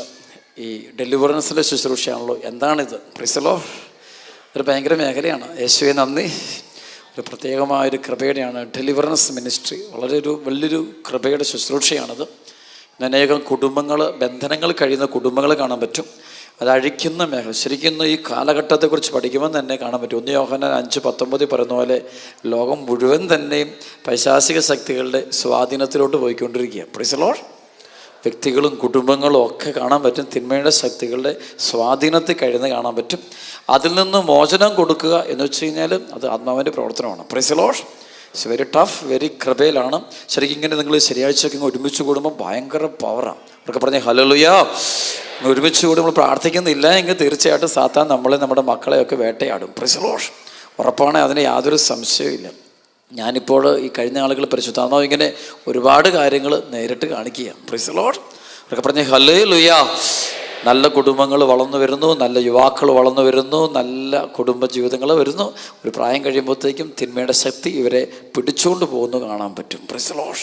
ഈ ഡെലിവറൻസിൻ്റെ ശുശ്രൂഷയാണല്ലോ, എന്താണിത്? Price the lord. ഒരു ഭയങ്കര മേഖലയാണ്. യേശുവേ നന്ദി. ഒരു പ്രത്യേകമായൊരു കൃപയുടെയാണ് ഡെലിവറൻസ് മിനിസ്ട്രി. വലിയൊരു കൃപയുടെ ശുശ്രൂഷയാണത്. അനേകം ബന്ധനങ്ങൾ കഴിയുന്ന കുടുംബങ്ങൾ കാണാൻ പറ്റും. അത് അഴിക്കുന്ന മേഖല ശരിക്കും ഈ കാലഘട്ടത്തെക്കുറിച്ച് പഠിക്കുമ്പോൾ തന്നെ കാണാൻ പറ്റും. 1 യോഹന്നാൻ 5:19 പറയുന്ന പോലെ ലോകം മുഴുവൻ തന്നെയും പൈശാചിക ശക്തികളുടെ സ്വാധീനത്തിലോട്ട് പോയിക്കൊണ്ടിരിക്കുക. Price the Lord. വ്യക്തികളും കുടുംബങ്ങളും ഒക്കെ കാണാൻ പറ്റും തിന്മയുടെ ശക്തികളുടെ സ്വാധീനത്തിൽ കഴിയുന്നത് കാണാൻ പറ്റും. അതിൽ നിന്ന് മോചനം കൊടുക്കുക എന്ന് വെച്ച് കഴിഞ്ഞാൽ അത് ആത്മാവിൻ്റെ പ്രവർത്തനമാണ്. Praise the lord. It's very tough, very കൃപയിലാണ്. ശരിക്കും ഇങ്ങനെ നിങ്ങൾ ശനിയാഴ്ചയൊക്കെ ഒരുമിച്ച് കൂടുമ്പോൾ ഭയങ്കര പവറാണ്. അവർക്ക് പറഞ്ഞ ഹല്ലേലൂയ. ഒരുമിച്ച് കൂടി നമ്മൾ പ്രാർത്ഥിക്കുന്നില്ല എങ്കിൽ തീർച്ചയായിട്ടും സാത്താൻ നമ്മുടെ മക്കളെയൊക്കെ വേട്ടയാടും. Price the Lord. ഉറപ്പാണ്, അതിന് യാതൊരു സംശയവും. ഞാനിപ്പോൾ ഈ കഴിഞ്ഞ ആളുകൾ പരിശുദ്ധാത്മാവ് ഇങ്ങനെ ഒരുപാട് കാര്യങ്ങൾ നേരിട്ട് കാണിക്കുക. Price the Lord. അവർക്ക് പറഞ്ഞ ഹല്ലേലൂയ. നല്ല കുടുംബങ്ങൾ വളർന്നു വരുന്നു, നല്ല യുവാക്കൾ വളർന്നു വരുന്നു, നല്ല കുടുംബ ജീവിതങ്ങൾ വരുന്നു. ഒരു പ്രായം കഴിയുമ്പോഴത്തേക്കും തിന്മയുടെ ശക്തി ഇവരെ പിടിച്ചുകൊണ്ട് പോകുന്നു കാണാൻ പറ്റും. Price the Lord.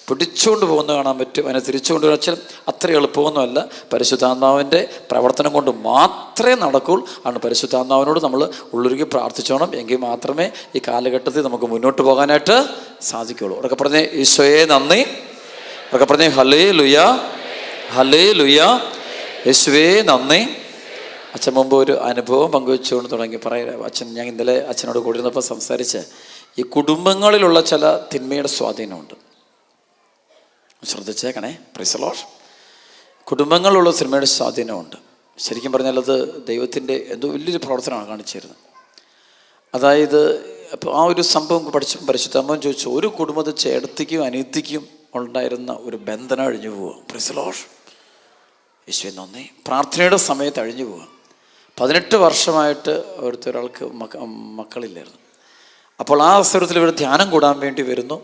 പിടിച്ചുകൊണ്ട് പോകുന്നു കാണാൻ പറ്റും. അതിനെ തിരിച്ചുകൊണ്ട് വെച്ചാൽ അത്ര എളുപ്പമൊന്നുമല്ല. പരിശുദ്ധാത്മാവിൻ്റെ പ്രവർത്തനം കൊണ്ട് മാത്രമേ നടക്കൂ. ആണ് പരിശുദ്ധാത്മാവിനോട് നമ്മൾ ഉള്ളുരുകി പ്രാർത്ഥിച്ചോണം. എങ്കിൽ മാത്രമേ ഈ കാലഘട്ടത്തിൽ നമുക്ക് മുന്നോട്ട് പോകാനായിട്ട് സാധിക്കുകയുള്ളൂ. അവരൊക്കെ പറഞ്ഞേ ഈശോയെ നന്ദി. അവരൊക്കെ പറഞ്ഞേ ഹല്ലേലൂയ, ഹല്ലേലൂയ. യേശുവേ നന്ദി. അച്ഛൻ മുമ്പ് ഒരു അനുഭവം പങ്കുവെച്ചുകൊണ്ട് തുടങ്ങി അച്ഛൻ. ഞാൻ ഇന്നലെ അച്ഛനോട് കൂടിയിരുന്നപ്പോൾ സംസാരിച്ച് ഈ കുടുംബങ്ങളിലുള്ള ചില തിന്മയുടെ സ്വാധീനമുണ്ട്. ശ്രദ്ധിച്ചേക്കണേ. Praise the lord. കുടുംബങ്ങളിലുള്ള തിന്മയുടെ സ്വാധീനമുണ്ട്. ശരിക്കും പറഞ്ഞാൽ അത് ദൈവത്തിൻ്റെ എന്തോ വലിയൊരു പ്രവർത്തനമാണ് കാണിച്ചിരുന്നത്. അതായത് അപ്പോൾ ആ ഒരു സംഭവം പഠിച്ചപ്പോൾ പരിശുദ്ധാത്മാവ് ചോദിച്ചു, ഒരു കുടുംബത്തിൽ ചേട്ടത്തിക്കും അനിയത്തിക്കും ഉണ്ടായിരുന്ന ഒരു ബന്ധനം അഴിഞ്ഞു പോവുക. Price the lord. യേശുവേ നന്ദി. പ്രാർത്ഥനയുടെ സമയത്ത് അഴിഞ്ഞു പോവുക. 18 വർഷമായിട്ട് ഒരാൾക്ക് മക്കളില്ലായിരുന്നു. അപ്പോൾ ആ അവസരത്തിൽ ഇവർ ധ്യാനം കൂടാൻ വേണ്ടി വരുന്നു.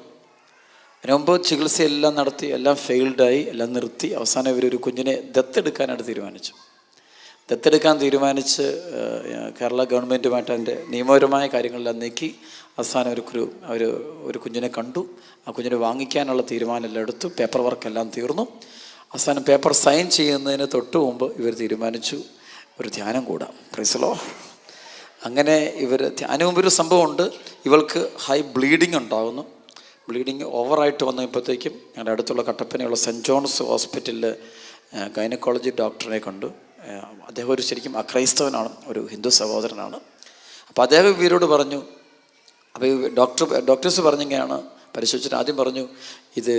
അതിന് മുമ്പ് ചികിത്സയെല്ലാം നടത്തി, എല്ലാം ഫെയിൽഡായി, എല്ലാം നിർത്തി. അവസാനം ഇവരൊരു കുഞ്ഞിനെ ദത്തെടുക്കാനായിട്ട് തീരുമാനിച്ചു. കേരള ഗവൺമെൻറ്റുമായിട്ട് അതിൻ്റെ നിയമപരമായ കാര്യങ്ങളെല്ലാം നീക്കി അവസാനം ഒരു കുഞ്ഞിനെ കണ്ടു. ആ കുഞ്ഞിനെ വാങ്ങിക്കാനുള്ള തീരുമാനമെല്ലാം എടുത്തു. പേപ്പർ വർക്കെല്ലാം തീർന്നു. അവസാനം പേപ്പർ സൈൻ ചെയ്യുന്നതിന് തൊട്ട് മുമ്പ് ഇവർ തീരുമാനിച്ചു ഒരു ധ്യാനം കൂടാം. Price the Lord. അങ്ങനെ അതിന് മുമ്പൊരു സംഭവമുണ്ട്. ഇവൾക്ക് ഹൈ ബ്ലീഡിങ് ഉണ്ടാകുന്നു. ബ്ലീഡിങ് ഓവറായിട്ട് വന്നപ്പോഴത്തേക്കും ഞങ്ങളുടെ അടുത്തുള്ള കട്ടപ്പനയുള്ള സെൻറ്റ് ജോൺസ് ഹോസ്പിറ്റലിൽ ഗൈനക്കോളജി ഡോക്ടറിനെ കണ്ടു. അദ്ദേഹം ശരിക്കും അക്രൈസ്തവനാണ്, ഒരു ഹിന്ദു സഹോദരനാണ്. അപ്പോൾ അദ്ദേഹം ഇവരോട് പറഞ്ഞു, അപ്പോൾ ഡോക്ടേഴ്സ് പറഞ്ഞിങ്ങനെയാണ് പരിശോധിച്ചിട്ട് ആദ്യം പറഞ്ഞു, ഇത്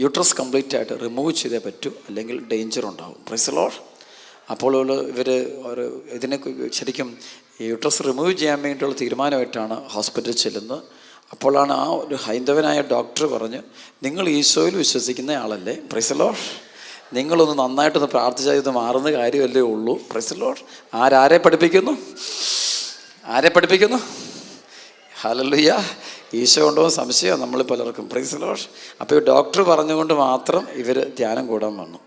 യൂട്രസ് കംപ്ലീറ്റ് ആയിട്ട് റിമൂവ് ചെയ്തേ പറ്റൂ, അല്ലെങ്കിൽ ഡേഞ്ചർ ഉണ്ടാകും. Price the lord. അപ്പോൾ ഇതിനെ ശരിക്കും യൂട്രസ് റിമൂവ് ചെയ്യാൻ വേണ്ടിയിട്ടുള്ള തീരുമാനമായിട്ടാണ് ഹോസ്പിറ്റലിൽ ചെല്ലുന്നത്. അപ്പോഴാണ് ആ ഒരു ഹൈന്ദവനായ ഡോക്ടർ പറഞ്ഞു, നിങ്ങൾ ഈശോയിൽ വിശ്വസിക്കുന്ന ആളല്ലേ? Price the Lord. നിങ്ങളൊന്ന് നന്നായിട്ടൊന്ന് പ്രാർത്ഥിച്ചാൽ ഇത് മാറുന്ന കാര്യമല്ലേ ഉള്ളൂ. Price the Lord. ആരെ പഠിപ്പിക്കുന്നു? ആരെ പഠിപ്പിക്കുന്നു? ഹല്ലേലൂയ. ഈശോ ഉണ്ടോ സംശയം നമ്മൾ പലർക്കും. Price the lord. അപ്പോൾ ഡോക്ടർ പറഞ്ഞുകൊണ്ട് മാത്രം ഇവർ ധ്യാനം കൂടാൻ വന്നു.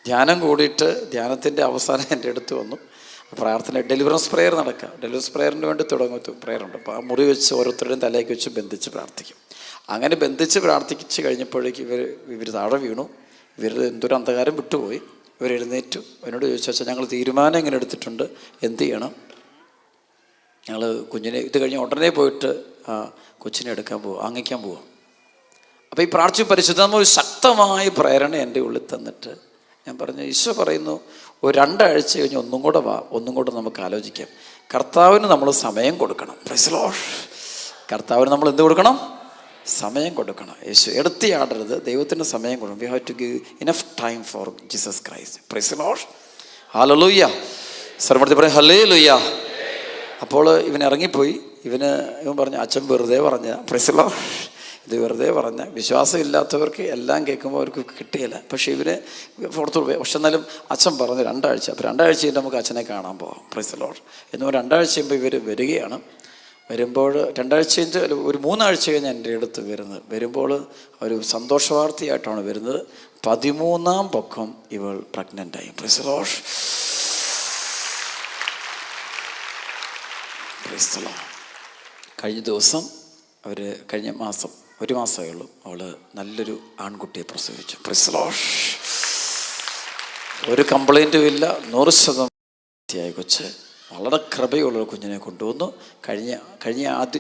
ധ്യാനം കൂടിയിട്ട് ധ്യാനത്തിൻ്റെ അവസാനം എൻ്റെ അടുത്ത് വന്നു. പ്രാർത്ഥന ഡെലിവറൻസ് പ്രെയർ നടക്കുക. ഡെലിവറൻസ് പ്രെയറിന് വേണ്ടി തുടങ്ങുന്ന പ്രെയറുണ്ട്. അപ്പോൾ ആ മുറി വെച്ച് ഓരോരുത്തരുടെയും തലയ്ക്ക് വെച്ച് ബന്ധിച്ച് പ്രാർത്ഥിക്കും. അങ്ങനെ ബന്ധിച്ച് പ്രാർത്ഥിച്ച് കഴിഞ്ഞപ്പോഴേക്ക് ഇവർ താഴെ വീണു. ഇവർ എന്തൊരു അന്ധകാരം വിട്ടുപോയി. ഇവർ എഴുന്നേറ്റു. എന്നോട് ചോദിച്ചു, വെച്ചാൽ ഞങ്ങൾ തീരുമാനം ഇങ്ങനെ എടുത്തിട്ടുണ്ട്, എന്ത് ചെയ്യണം? ഞങ്ങൾ കുഞ്ഞിനെ ഇത് കഴിഞ്ഞ് ഉടനെ പോയിട്ട് കൊച്ചിനെ എടുക്കാൻ പോവുക, ആങ്ങിക്കാൻ പോവുക. അപ്പോൾ ഈ പ്രാർത്ഥന പരിശുദ്ധമായ ഒരു ശക്തമായ പ്രേരണ എൻ്റെ ഉള്ളിൽ തന്നിട്ട് ഞാൻ പറഞ്ഞു, ഈശോ പറയുന്നു, ഒരു 2 ആഴ്ച കഴിഞ്ഞ് ഒന്നും കൂടെ നമുക്ക് ആലോചിക്കാം. കർത്താവിന് നമ്മൾ സമയം കൊടുക്കണം. Price the Lord. കർത്താവിന് നമ്മൾ എന്ത് കൊടുക്കണം? സമയം കൊടുക്കണം. യേശു എടുത്തിയാടരുത്, ദൈവത്തിന് സമയം കൊടുക്കണം. We have to give enough time for Jesus Christ. Praise the Lord. ഹല്ലേലൂയ. സർവ്വത്തിൽ പറയും ഹല്ലേലൂയ. അപ്പോൾ ഇവൻ ഇറങ്ങിപ്പോയി. ഇവൻ പറഞ്ഞു, അച്ഛൻ വെറുതെ പറഞ്ഞ. Price the Lord. ഇത് വെറുതെ പറഞ്ഞ. വിശ്വാസം ഇല്ലാത്തവർക്ക് എല്ലാം കേൾക്കുമ്പോൾ അവർക്ക് കിട്ടിയില്ല. പക്ഷേ ഇവന് പുറത്തു പോയി. പക്ഷെ എന്നാലും അച്ഛൻ പറഞ്ഞു 2 ആഴ്ച. അപ്പോൾ 2 ആഴ്ച കഴിഞ്ഞ് നമുക്ക് അച്ഛനെ കാണാൻ പോകാം. Price the Lord. എന്ന് 2 ആഴ്ച കഴിയുമ്പോൾ ഇവർ വരികയാണ്. വരുമ്പോൾ 2 ആഴ്ച കഴിഞ്ഞ് ഒരു 3 ആഴ്ച കഴിഞ്ഞ് എൻ്റെ അടുത്ത് വരുമ്പോൾ ഒരു സന്തോഷ വാർത്തയായിട്ടാണ് വരുന്നത്. 13ാം പൊക്കം ഇവൾ പ്രഗ്നൻ്റായി. Praise the lord. Praise the lord. കഴിഞ്ഞ ദിവസം കഴിഞ്ഞ മാസം 1 മാസമേ ഉള്ളൂ, അവൾ നല്ലൊരു ആൺകുട്ടിയെ പ്രസവിച്ചു. Price the lord. ഒരു കംപ്ലൈൻറ്റും ഇല്ല. 100% കൊച്ച്. വളരെ കൃപയുള്ള കുഞ്ഞിനെ കൊണ്ടുവന്നു.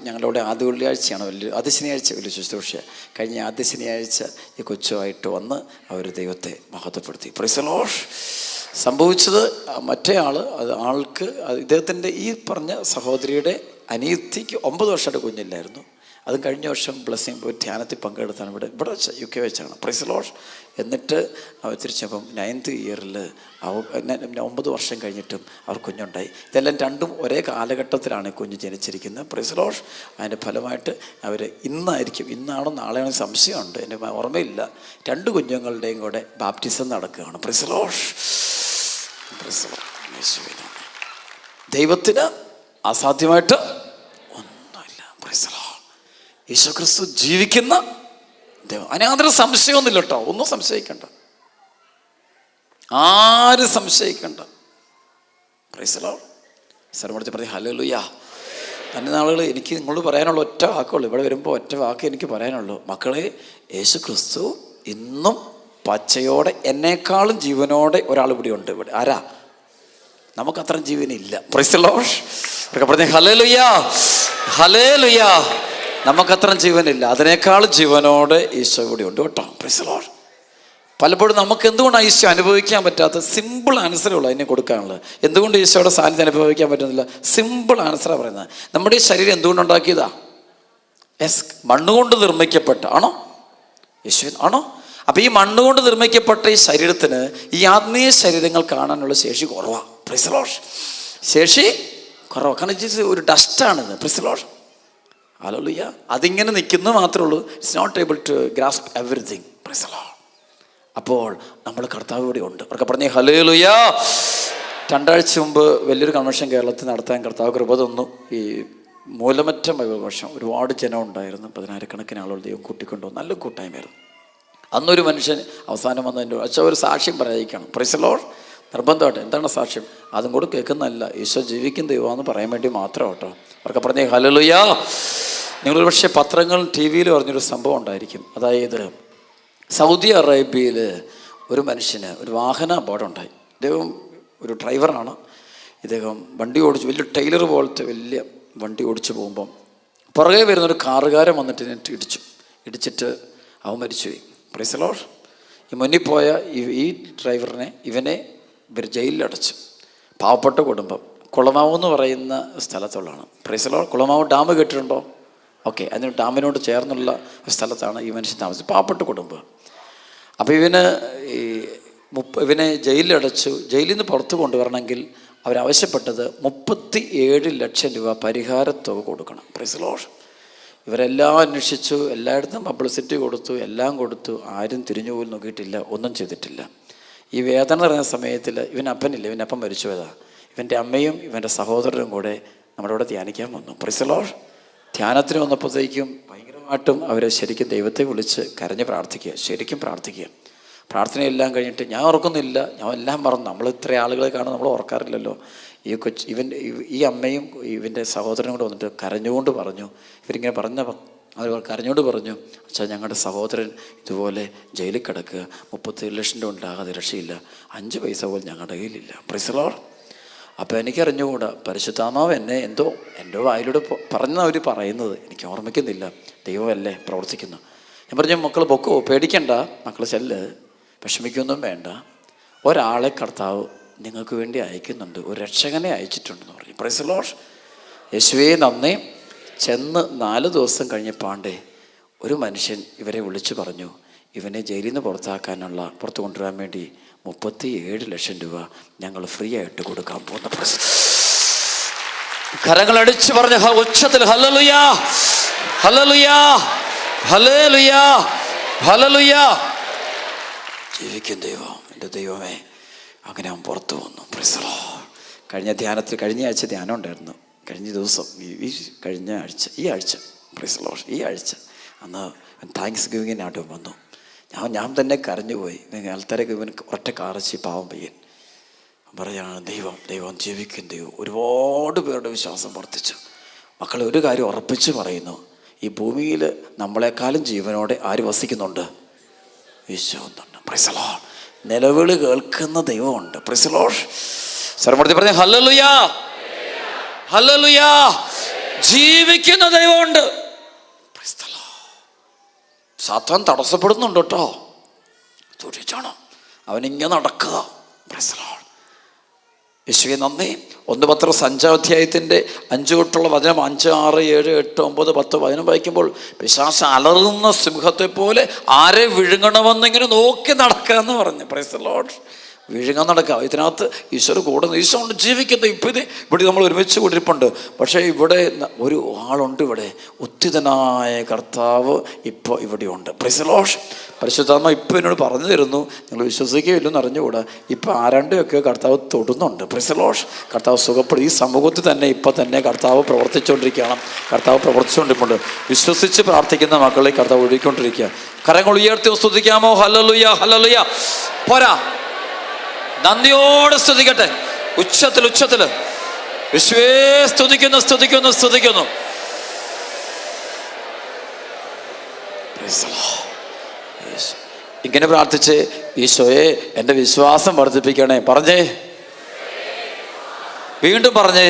ഞങ്ങളുടെ ആദ്യ വെള്ളിയാഴ്ചയാണ് ആദ്യ ശനിയാഴ്ച വലിയ ശുശ്രൂഷ. കഴിഞ്ഞ ആദ്യ ശനിയാഴ്ച ഈ കൊച്ചുമായിട്ട് വന്ന് അവർ ദൈവത്തെ മഹത്വപ്പെടുത്തി. Price the Lord. സംഭവിച്ചത് മറ്റേ ആൾക്ക് ഇദ്ദേഹത്തിൻ്റെ ഈ പറഞ്ഞ സഹോദരിയുടെ അനിയത്തിക്ക് 9 വർഷമായിട്ട് കുഞ്ഞില്ലായിരുന്നു. അതും കഴിഞ്ഞ വർഷം ബ്ലെസ്സിങ് പോയി ധ്യാനത്തിൽ പങ്കെടുത്താണ് ഇവിടെ വെച്ച് UK വെച്ചാണ്. Price the Lord. എന്നിട്ട് അവർ തിരിച്ചപ്പം 9th ഇയറിൽ 9 വർഷം കഴിഞ്ഞിട്ടും അവർ കുഞ്ഞുണ്ടായി. ഇതെല്ലാം രണ്ടും ഒരേ കാലഘട്ടത്തിലാണ് കുഞ്ഞ് ജനിച്ചിരിക്കുന്നത്. Price the Lord. അതിൻ്റെ ഫലമായിട്ട് അവർ ഇന്നാണോ നാളെയാണോ സംശയമുണ്ട്, എൻ്റെ ഓർമ്മയില്ല, 2 കുഞ്ഞുങ്ങളുടെയും കൂടെ ബാപ്റ്റിസം നടക്കുകയാണ്. Praise the lord. Praise the lord. ദൈവത്തിന് അസാധ്യമായിട്ട് ഒന്നുമില്ല. Praise the lord. യേശുക്രിസ്തു ജീവിക്കുന്ന ദൈവം. അതിനകത്തൊരു സംശയമൊന്നുമില്ല കേട്ടോ. ഒന്നും സംശയിക്കണ്ട, ആരും സംശയിക്കണ്ട. Praise the lord. സർവ്വത്തിൽ പറഞ്ഞ് ഹല്ലേലൂയ. തന്നെ നാളുകൾ എനിക്ക് നിങ്ങളോട് പറയാനുള്ള ഒറ്റ വാക്കുള്ളൂ. ഇവിടെ വരുമ്പോൾ ഒറ്റ വാക്ക് എനിക്ക് പറയാനുള്ളൂ. മക്കളെ, യേശുക്രിസ്തു ഇന്നും പച്ചയോടെ എന്നേക്കാളും ജീവനോടെ ഒരാൾ ഇവിടെ ഉണ്ട്. ഇവിടെ ആരാ? നമുക്കത്ര ജീവനില്ല. Praise the lord. പറഞ്ഞേ ഹല്ലേലൂയ, ഹല്ലേലൂയ. നമുക്കത്ര ജീവനില്ല, അതിനേക്കാളും ജീവനോടെ ഈശോ ഇവിടെ ഉണ്ട് കേട്ടോ. Praise the lord. പലപ്പോഴും നമുക്ക് എന്തുകൊണ്ടാണ് ഈശോ അനുഭവിക്കാൻ പറ്റാത്ത സിമ്പിൾ ആൻസറേ ഉള്ളൂ അതിനെ കൊടുക്കാനുള്ളത്. എന്തുകൊണ്ട് ഈശോയുടെ സാന്നിധ്യം അനുഭവിക്കാൻ പറ്റുന്നില്ല? സിമ്പിൾ ആൻസറാണ് പറയുന്നത്. നമ്മുടെ ഈ ശരീരം എന്തുകൊണ്ടുണ്ടാക്കിയതാ? മണ്ണുകൊണ്ട് നിർമ്മിക്കപ്പെട്ട ആണോ? യേശു ആണോ? അപ്പം ഈ മണ്ണുകൊണ്ട് നിർമ്മിക്കപ്പെട്ട ഈ ശരീരത്തിന് ഈ ആത്മീയ ശരീരങ്ങൾ കാണാനുള്ള ശേഷി കുറവാണ്. Praise the lord. ശേഷി കുറവാണ്. കാരണം ഇത് ഒരു ഡസ്റ്റാണിത്. Praise the Lord. ഹല്ലേലൂയ. അതിങ്ങനെ നിൽക്കുന്നു മാത്രമേ ഉള്ളൂ. It's not able to grasp everything. Praise the lord. അപ്പോൾ നമ്മൾ കർത്താവ് ഇവിടെ ഉണ്ട്. അവർക്ക് പറഞ്ഞേ ഹല്ലേലൂയ. 2 ആഴ്ച മുമ്പ് വലിയൊരു കൺവെൻഷൻ കേരളത്തിൽ നടത്താൻ കർത്താവ് കൃപ തന്നു. ഈ മൂലമറ്റം വർഷം ഒരുപാട് ജനം ഉണ്ടായിരുന്നു. 10,000-കണക്കിന് ആളുകൾ ദൈവം കൂട്ടിക്കൊണ്ടുപോകും. നല്ല കൂട്ടായ്മയായിരുന്നു. അന്നൊരു മനുഷ്യൻ അവസാനം വന്നതിൻ്റെ അച്ഛൻ ഒരു സാക്ഷ്യം പറയിക്കണം. Price the Lord. നിർബന്ധമായിട്ട്. എന്താണ് സാക്ഷ്യം? അതും കൂടെ കേൾക്കുന്നതല്ല, ഈശോ ജീവിക്കുന്ന ദൈവമാണെന്ന് പറയാൻ വേണ്ടി മാത്രം കേട്ടോ. അവർക്ക് പറഞ്ഞേ ഹല്ലേലൂയ. നിങ്ങളൊരു പക്ഷേ പത്രങ്ങളും TV യിലും പറഞ്ഞൊരു സംഭവം ഉണ്ടായിരിക്കും. അതായത് സൗദി അറേബ്യയിൽ ഒരു മനുഷ്യന് ഒരു വാഹന അപകടമുണ്ടായി. ഇദ്ദേഹം ഒരു ഡ്രൈവറാണ്. ഇദ്ദേഹം വണ്ടി ഓടിച്ച് വലിയ ടൈലർ പോലത്തെ വലിയ വണ്ടി ഓടിച്ച് പോകുമ്പം പുറകെ വരുന്നൊരു കാറുകാരൻ വന്നിട്ട് ഇടിച്ചിട്ട് അവൻ മരിച്ചുപോയി. Price the Lord. ഈ മുന്നിൽ പോയ ഈ ഡ്രൈവറിനെ ഇവർ ജയിലിലടച്ചു. പാവപ്പെട്ട കുടുംബം. കുളമാവ് എന്ന് പറയുന്ന സ്ഥലത്തുള്ളതാണ്. Praise the lord. Kulamavu dam കേട്ടിട്ടുണ്ടോ? ഓക്കെ. അതിന് ഡാമിനോട് ചേർന്നുള്ള സ്ഥലത്താണ് ഈ മനുഷ്യൻ താമസിച്ചത്. പാവപ്പെട്ട കുടുംബം. അപ്പോൾ ഇവനെ ജയിലിലടച്ചു. ജയിലിൽ നിന്ന് പുറത്ത് കൊണ്ടുവരണമെങ്കിൽ അവരാവശ്യപ്പെട്ടത് 37 ലക്ഷം രൂപ പരിഹാരത്തുക കൊടുക്കണം. Price the Lord. ഇവരെല്ലാം അന്വേഷിച്ചു, എല്ലായിടത്തും പബ്ലിസിറ്റി കൊടുത്തു, എല്ലാം കൊടുത്തു. ആരും തിരിഞ്ഞു പോലും നോക്കിയിട്ടില്ല, ഒന്നും ചെയ്തിട്ടില്ല. ഈ വേദന പറയുന്ന സമയത്തിൽ ഇവൻ അപ്പം മരിച്ചു പോയതാ. ഇവൻ്റെ അമ്മയും ഇവൻ്റെ സഹോദരനും കൂടെ നമ്മുടെ ഇവിടെ ധ്യാനിക്കാൻ വന്നു. Price the Lord. ധ്യാനത്തിന് വന്നപ്പോഴത്തേക്കും ഭയങ്കരമായിട്ടും അവർ ശരിക്കും ദൈവത്തെ വിളിച്ച് കരഞ്ഞ് പ്രാർത്ഥിക്കുക, ശരിക്കും പ്രാർത്ഥിക്കുക. പ്രാർത്ഥനയെല്ലാം കഴിഞ്ഞിട്ട് ഞാൻ ഓർക്കുന്നില്ല, ഞാൻ എല്ലാം മറന്നു. നമ്മൾ ഇത്ര ആളുകളെ കാണും, നമ്മൾ ഓർക്കാറില്ലല്ലോ. ഈ അമ്മയും ഇവൻ്റെ സഹോദരനും കൂടെ വന്നിട്ട് കരഞ്ഞുകൊണ്ട് പറഞ്ഞു, ഇവരിങ്ങനെ അവർ കരഞ്ഞോട് പറഞ്ഞു, അച്ഛാ ഞങ്ങളുടെ സഹോദരൻ ഇതുപോലെ ജയിലിൽ കിടക്കുക, 37 ലക്ഷം രൂപ ഉണ്ടാകാതെ രക്ഷയില്ല, 5 പൈസ പോലും ഞങ്ങളുടെ കയ്യിലില്ല. Price the lord. അപ്പോൾ എനിക്കറിഞ്ഞുകൂടാ, പരിശുദ്ധാത്മാവ് എന്നെ എന്തോ എൻ്റെ വായിലൂടെ അവർ പറയുന്നത് എനിക്ക് ഓർമ്മിക്കുന്നില്ല. ദൈവമല്ലേ പ്രവർത്തിക്കുന്നു. ഞാൻ പറഞ്ഞു, മക്കൾ പൊക്കോ, പേടിക്കണ്ട, മക്കൾ ചെല്ല്, വിഷമിക്കൊന്നും വേണ്ട, ഒരാളെ കർത്താവ് നിങ്ങൾക്ക് വേണ്ടി അയക്കുന്നുണ്ട്, ഒരു രക്ഷകനെ അയച്ചിട്ടുണ്ടെന്ന് പറഞ്ഞു. Praise the lord. യേശുവേ നന്ദി. ചെന്ന് 4 ദിവസം കഴിഞ്ഞപ്പാണ്ടേ ഒരു മനുഷ്യൻ ഇവരെ വിളിച്ചു പറഞ്ഞു, ഇവനെ ജയിലിൽ നിന്ന് പുറത്തു കൊണ്ടുവരാൻ വേണ്ടി 37 ലക്ഷം രൂപ ഞങ്ങൾ ഫ്രീ ആയിട്ട് കൊടുക്കാൻ പോകുന്ന. കരങ്ങളടിച്ച് പറഞ്ഞ ഉച്ചത്തിൽ ഹല്ലേലൂയാ, ഹല്ലേലൂയാ, ഹല്ലേലൂയാ, ഹല്ലേലൂയാ. ജീവിക്കും ദൈവം, എൻ്റെ ദൈവമേ. അങ്ങനെ അവൻ പുറത്തു വന്നു. Price the lord. കഴിഞ്ഞ ആഴ്ച ധ്യാനം ഉണ്ടായിരുന്നു. കഴിഞ്ഞ ദിവസം ഈ ആഴ്ച പ്രൈസ് ദി ലോർഡ്, ഈ ആഴ്ച അന്ന് താങ്ക്സ് ഗിവിങ്ങിനായിട്ട് വന്നു. ഞാൻ തന്നെ കരഞ്ഞുപോയി. ആൾക്കാരൊക്കെ ഇവൻ ഒറ്റ കാറച്ചി പാവം പയ്യൻ പറയാണ്, ദൈവം ജീവിക്കും ദൈവം. ഒരുപാട് പേരുടെ വിശ്വാസം വർദ്ധിച്ചു. മക്കളെ ഒരു കാര്യം ഉറപ്പിച്ച് പറയുന്നു, ഈ ഭൂമിയിൽ നമ്മളെക്കാളും ജീവനോടെ ആര് വസിക്കുന്നുണ്ട്? ഈശോ ഉണ്ട്. Praise the Lord. നിലവിളി കേൾക്കുന്ന ദൈവമുണ്ട്. Price the Lord. സർവ്വമൂർത്തി പറഞ്ഞ ഹല്ലേലൂയാ, ഹല്ലേലൂയാ. ജീവിക്കുന്ന ദൈവമുണ്ട്. സാത്താൻ തടസ്സപ്പെടുന്നുണ്ട് കേട്ടോ, സൂക്ഷിച്ചോണം. അവനിങ്ങനെ നടക്കുക. Price the lord. യേശുവേ നന്ദി. 1 പത്രോസ് 5-ാം അധ്യായത്തിൻ്റെ 5 തൊട്ടുള്ള വചനം, 5, 6, 7, 8, 9, 10 വചനം വായിക്കുമ്പോൾ പിശാച് അലറുന്ന സിംഹത്തെ പോലെ ആരെ വിഴുങ്ങണമെന്നിങ്ങനെ നോക്കി നടക്കാന്ന് പറഞ്ഞു. Praise the lord. വിഴുങ്ങാൻ നടക്കുക. ഇതിനകത്ത് ഈശോ കൂടെ, ഈശോ കൊണ്ട് ജീവിക്കുന്നത്. ഇവിടെ നമ്മൾ ഒരുമിച്ച് കൂടിയിരിപ്പുണ്ട്. പക്ഷേ ഇവിടെ ഒരു ആളുണ്ട്, ഇവിടെ ഉത്തിതനായ കർത്താവ് ഇപ്പോൾ ഇവിടെയുണ്ട്. Price the Lord. പരിശുദ്ധാത്മ ഇപ്പോൾ എന്നോട് പറഞ്ഞു തരുന്നു, നിങ്ങൾ വിശ്വസിക്കുകയില്ലെന്ന് അറിഞ്ഞുകൂടാ, ഇപ്പോൾ ആരാണ്ടെയൊക്കെ കർത്താവ് തൊടുന്നുണ്ട്. Price the lord. കർത്താവ് സുഖപ്പെടും. ഈ സമൂഹത്തിൽ തന്നെ ഇപ്പം തന്നെ കർത്താവ് പ്രവർത്തിച്ചുകൊണ്ടിരിക്കുകയാണ്. കർത്താവ് പ്രവർത്തിച്ചുകൊണ്ടിരിപ്പുണ്ട്. വിശ്വസിച്ച് പ്രാർത്ഥിക്കുന്ന മക്കളെ കർത്താവ് ഒഴുകിക്കൊണ്ടിരിക്കുക. കരങ്ങൾ ഉയർത്തി സ്തുതിക്കാമോ? Hallelujah, hallelujah. പോരാ, നന്ദിയോടെ സ്തുതിക്കട്ടെ. ഉച്ചത്തിൽ യേശുവേ സ്തുതിക്കുന്നു. ഇങ്ങനെ പ്രാർത്ഥിച്ച്, ഈശോയെ എൻ്റെ വിശ്വാസം വർദ്ധിപ്പിക്കണേ. പറഞ്ഞേ, വീണ്ടും പറഞ്ഞേ.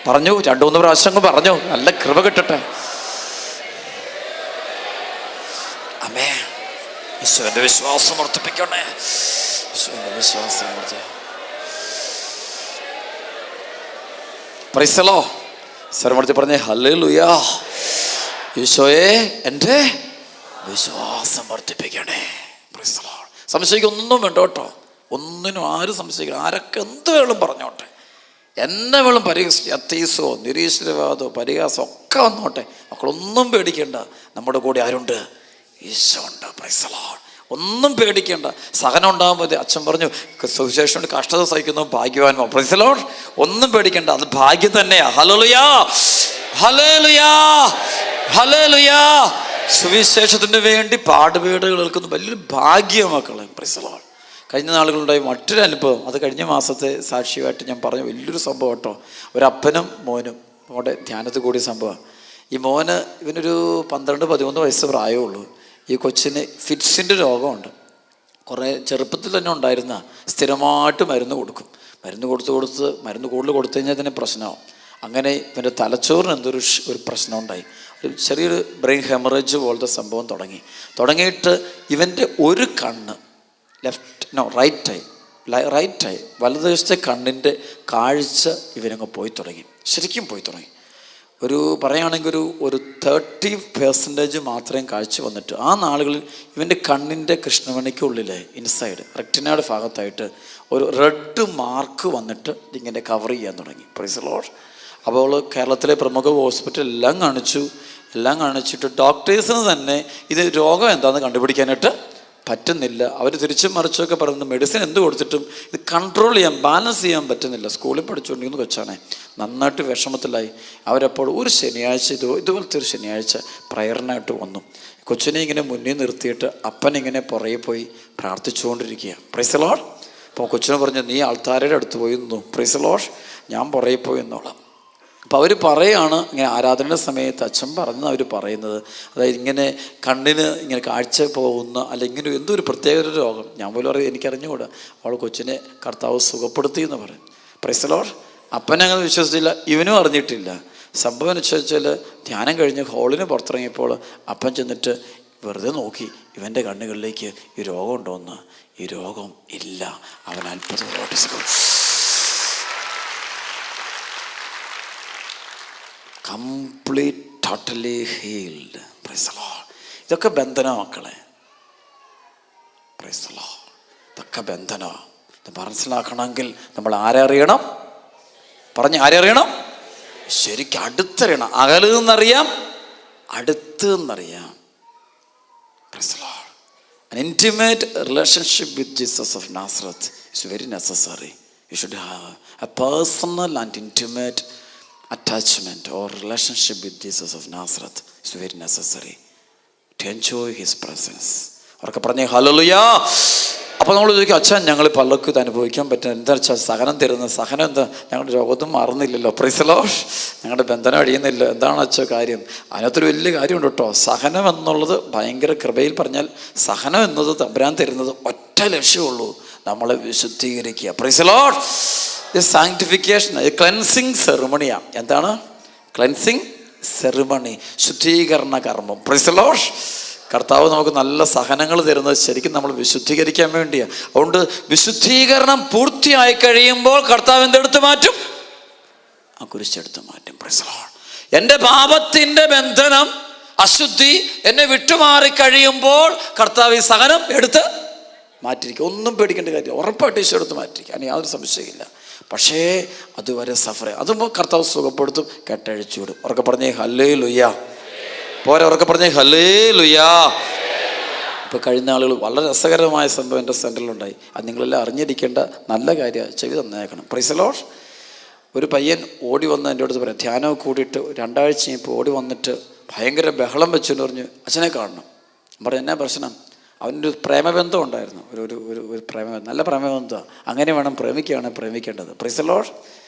പറഞ്ഞു 2-3 പ്രാവശ്യം പറഞ്ഞു. നല്ല കൃപ കിട്ടട്ടെ. ആമേൻ. ഈശോയുടെ വിശ്വാസം വർദ്ധിപ്പിക്കണേ. ഈശോയുടെ വിശ്വാസം പ്രൈസ് ദി ലോർഡ്. സർവ്വമൂർത്തി പറഞ്ഞേ ഹല്ലേലൂയാ. ഈശോയെ എൻ്റെ വിശ്വാസം വർദ്ധിപ്പിക്കണേ. Praise the lord. സംശയിക്കൊന്നും വേണ്ട കേട്ടോ, ഒന്നിനും ആരും സംശയിക്കണം. ആരൊക്കെ എന്ത് വേണം പറഞ്ഞോട്ടെ, എന്നെ വേണം അത്തീസോ നിരീശ്വരവാദോ പരിഹാസോ ഒക്കെ വന്നോട്ടെ, മക്കളൊന്നും പേടിക്കേണ്ട. നമ്മുടെ കൂടെ ആരുണ്ട്? ഈശോ ഉണ്ട്. Praise the Lord. ഒന്നും പേടിക്കേണ്ട. സഹനം ഉണ്ടാകുമ്പോൾ അച്ഛൻ പറഞ്ഞു, സുവിശേഷം കഷ്ടത സഹിക്കുന്നു ഭാഗ്യവാന്മാർ. Price the Lord. ഒന്നും പേടിക്കേണ്ട, അത് ഭാഗ്യം തന്നെയാ. ഹല്ലേലൂയാ, ഹല്ലേലൂയാ, ഹല്ലേലൂയാ. സുവിശേഷത്തിന് വേണ്ടി പാടുപീടുകൾ കേൾക്കുന്ന വലിയൊരു ഭാഗ്യം മക്കളെ. Price the lord. കഴിഞ്ഞ നാളുകളുണ്ടായി മറ്റൊരു അനുഭവം, അത് കഴിഞ്ഞ മാസത്തെ സാക്ഷിയായിട്ട് ഞാൻ പറഞ്ഞു. വലിയൊരു സംഭവം കേട്ടോ. ഒരപ്പനും മോനും നമ്മുടെ ധ്യാനത്തിൽ കൂടിയ സംഭവം. ഈ മോന് ഇവനൊരു 12-13 വയസ്സ് പ്രായമുള്ളൂ. ഈ കൊച്ചിന് ഫിറ്റ്സിൻ്റെ രോഗമുണ്ട്. കുറേ ചെറുപ്പത്തിൽ തന്നെ ഉണ്ടായിരുന്ന, സ്ഥിരമായിട്ട് മരുന്ന് കൊടുക്കും. മരുന്ന് കൂടുതൽ കൊടുത്തു കഴിഞ്ഞാൽ തന്നെ പ്രശ്നമാവും. അങ്ങനെ ഇവൻ്റെ തലച്ചോറിന് ഒരു പ്രശ്നം ഉണ്ടായി. ഒരു ചെറിയൊരു ബ്രെയിൻ ഹെമറേജ് പോലത്തെ സംഭവം തുടങ്ങിയിട്ട് ഇവൻ്റെ ഒരു കണ്ണ് റൈറ്റ് ഐ വലതുവശത്തെ കണ്ണിൻ്റെ കാഴ്ച ഇവനങ്ങ് ശരിക്കും പോയി തുടങ്ങി. പറയുകയാണെങ്കിൽ ഒരു 30% മാത്രമേ കാഴ്ച വന്നിട്ട്, ആ നാളുകളിൽ ഇവൻ്റെ കണ്ണിൻ്റെ കൃഷ്ണമണിക്കുള്ളിലെ ഇൻസൈഡ് റെറ്റിനയുടെ ഭാഗത്തായിട്ട് ഒരു റെഡ് മാർക്ക് വന്നിട്ട് ഇങ്ങനെ കവർ ചെയ്യാൻ തുടങ്ങി. Price the lord. അപ്പോൾ കേരളത്തിലെ പ്രമുഖ ഹോസ്പിറ്റൽ എല്ലാം കാണിച്ചിട്ട് ഡോക്ടേഴ്സിന് തന്നെ ഇത് രോഗം എന്താണെന്ന് കണ്ടുപിടിക്കാനായിട്ട് പറ്റുന്നില്ല. അവർ തിരിച്ചും മറിച്ചൊക്കെ പറയുന്നത് മെഡിസിൻ എന്ത് കൊടുത്തിട്ടും ഇത് കൺട്രോൾ ചെയ്യാൻ, ബാലൻസ് ചെയ്യാൻ പറ്റുന്നില്ല. സ്കൂളിൽ പഠിച്ചുകൊണ്ടിരുന്ന കൊച്ചാണേ, നന്നായിട്ട് വിഷമത്തിലായി. അവരപ്പോൾ ഒരു ശനിയാഴ്ച ഇതുപോലത്തെ ഒരു ശനിയാഴ്ച പ്രയറിനായിട്ട് വന്നു. കൊച്ചിനെ ഇങ്ങനെ മുന്നിൽ നിർത്തിയിട്ട് അപ്പനിങ്ങനെ പുറകെ പോയി പ്രാർത്ഥിച്ചുകൊണ്ടിരിക്കുക. Price the lord. അപ്പോൾ കൊച്ചിനെ പറഞ്ഞു, നീ ആൾത്താരയുടെ അടുത്ത് പോയി നിന്നു. പ്രൈസ് ദി ലോർഡ്, ഞാൻ പുറകെ പോയി എന്നോളാം. അപ്പോൾ അവർ പറയുകയാണ്, ഇങ്ങനെ ആരാധന സമയത്ത് അച്ഛൻ പറഞ്ഞ് അവർ പറയുന്നത്, അതായത് ഇങ്ങനെ കണ്ണിന് ഇങ്ങനെ കാഴ്ച പോകുന്ന അല്ലെങ്കിൽ എന്തോ ഒരു പ്രത്യേക ഒരു രോഗം. ഞാൻ പോലും അറിയാം, എനിക്കറിഞ്ഞുകൂടാ. അവൾ കൊച്ചിനെ കർത്താവ് സുഖപ്പെടുത്തി എന്ന് പറയും. Price the Lord. അപ്പനങ്ങനെ വിശ്വസിച്ചില്ല, ഇവനും അറിഞ്ഞിട്ടില്ല. സംഭവം എന്ന് വെച്ചാൽ ധ്യാനം കഴിഞ്ഞ് ഹോളിന് പുറത്തിറങ്ങിയപ്പോൾ അപ്പൻ ചെന്നിട്ട് വെറുതെ നോക്കി ഇവൻ്റെ കണ്ണുകളിലേക്ക് ഈ രോഗം ഉണ്ടോയെന്ന്. ഈ രോഗം ഇല്ല. അവൻ അത്ഭുതം complete totally healed. Price the Lord. ഇതൊക്കെ ബന്ധന മക്കളെ. Price the Lord. ഇതൊക്കെ ബന്ധന. ഇത് മനസ്സിലാക്കണമെങ്കിൽ നമ്മൾ ആരെ അറിയണം? പറഞ്ഞ് ആരെ അറിയണം? ശരിക്കും അടുത്തറിയണം. അകല് നിന്നറിയാം, അടുത്ത് നിന്നറിയാം. Praise the lord. An intimate relationship with Jesus of Nazareth is very necessary. You should have a personal and intimate attachment or relationship with Jesus of Nazareth. It's very necessary to enjoy his presence. അവർക്ക് പറഞ്ഞേ hallelujah. അപ്പോൾ നമ്മൾ ചോദിക്കും, അച്ഛൻ ഞങ്ങൾ പലർക്കും ഇത് അനുഭവിക്കാൻ പറ്റും. എന്താ വെച്ചാൽ സഹനം തരുന്നത്. സഹനം എന്താ? ഞങ്ങളുടെ രോഗത്തും മാറുന്നില്ലല്ലോ. Praise the lord. ഞങ്ങളുടെ ബന്ധനം അഴിയുന്നില്ല. എന്താണ് അച്ഛൻ കാര്യം? അതിനകത്തൊരു വലിയ കാര്യമുണ്ട് കേട്ടോ. സഹനം എന്നുള്ളത് ഭയങ്കര കൃപയിൽ പറഞ്ഞാൽ, സഹനം എന്നത് തമ്പുരാൻ തരുന്നത് ഒറ്റ ലക്ഷ്യമുള്ളൂ, നമ്മളെ വിശുദ്ധീകരിക്കുക. Praise the lord. Sanctification, cleansing സെറിമണിയാണ്. എന്താണ് ക്ലെൻസിങ് സെറിമണി? ശുദ്ധീകരണ കർമ്മം. Praise the lord. കർത്താവ് നമുക്ക് നല്ല സഹനങ്ങൾ തരുന്നത് ശരിക്കും നമ്മൾ വിശുദ്ധീകരിക്കാൻ വേണ്ടിയാണ്. അതുകൊണ്ട് വിശുദ്ധീകരണം പൂർത്തിയായി കഴിയുമ്പോൾ കർത്താവ് എന്തെടുത്ത് മാറ്റും? ആ കുരിശെടുത്ത് മാറ്റും. Price the Lord. എൻ്റെ പാപത്തിൻ്റെ ബന്ധനം, അശുദ്ധി എന്നെ വിട്ടുമാറി കഴിയുമ്പോൾ കർത്താവ് ഈ സഹനം എടുത്ത് മാറ്റിയിരിക്കും. ഒന്നും പേടിക്കേണ്ട കാര്യം, ഉറപ്പായിട്ട് ഈശോ എടുത്ത് മാറ്റിയിരിക്കും. അതിന് യാതൊരു സംശയമില്ല. പക്ഷേ അതുവരെ സഫർ ചെയ്യും. അതുമ്പോൾ കർത്താവ് സുഖപ്പെടുത്തും, കെട്ടഴിച്ചു വിടും. ഉറക്കെ പറഞ്ഞേ ഹല്ലേലൂയ. പോരെ, ഉറക്കെ പറഞ്ഞേ ഹല്ലേലൂയാ. ഇപ്പോൾ കഴിഞ്ഞ ആളുകൾ വളരെ രസകരമായ സംഭവം എൻ്റെ സെൻറ്ററിലുണ്ടായി. അത് നിങ്ങളെല്ലാം അറിഞ്ഞിരിക്കേണ്ട നല്ല കാര്യമാണ്. ചെവി തന്നേക്കണം. Price the lord. ഒരു പയ്യൻ ഓടി വന്ന് എൻ്റെ അടുത്ത് പറയാം, ധ്യാനമൊക്കെ കൂടിയിട്ട് 2 ആഴ്ച ഇപ്പോൾ ഓടി വന്നിട്ട് ഭയങ്കര ബഹളം വെച്ചെന്ന് പറഞ്ഞു, അച്ഛനെ കാണണം. പറഞ്ഞു, എന്നാ പ്രശ്നം? അവനൊരു പ്രേമബന്ധം ഉണ്ടായിരുന്നു. ഒരു പ്രേമബന്ധം, നല്ല പ്രേമബന്ധമാണ്. അങ്ങനെ വേണം പ്രേമിക്കുകയാണ് പ്രേമിക്കേണ്ടത്. Praise the lord.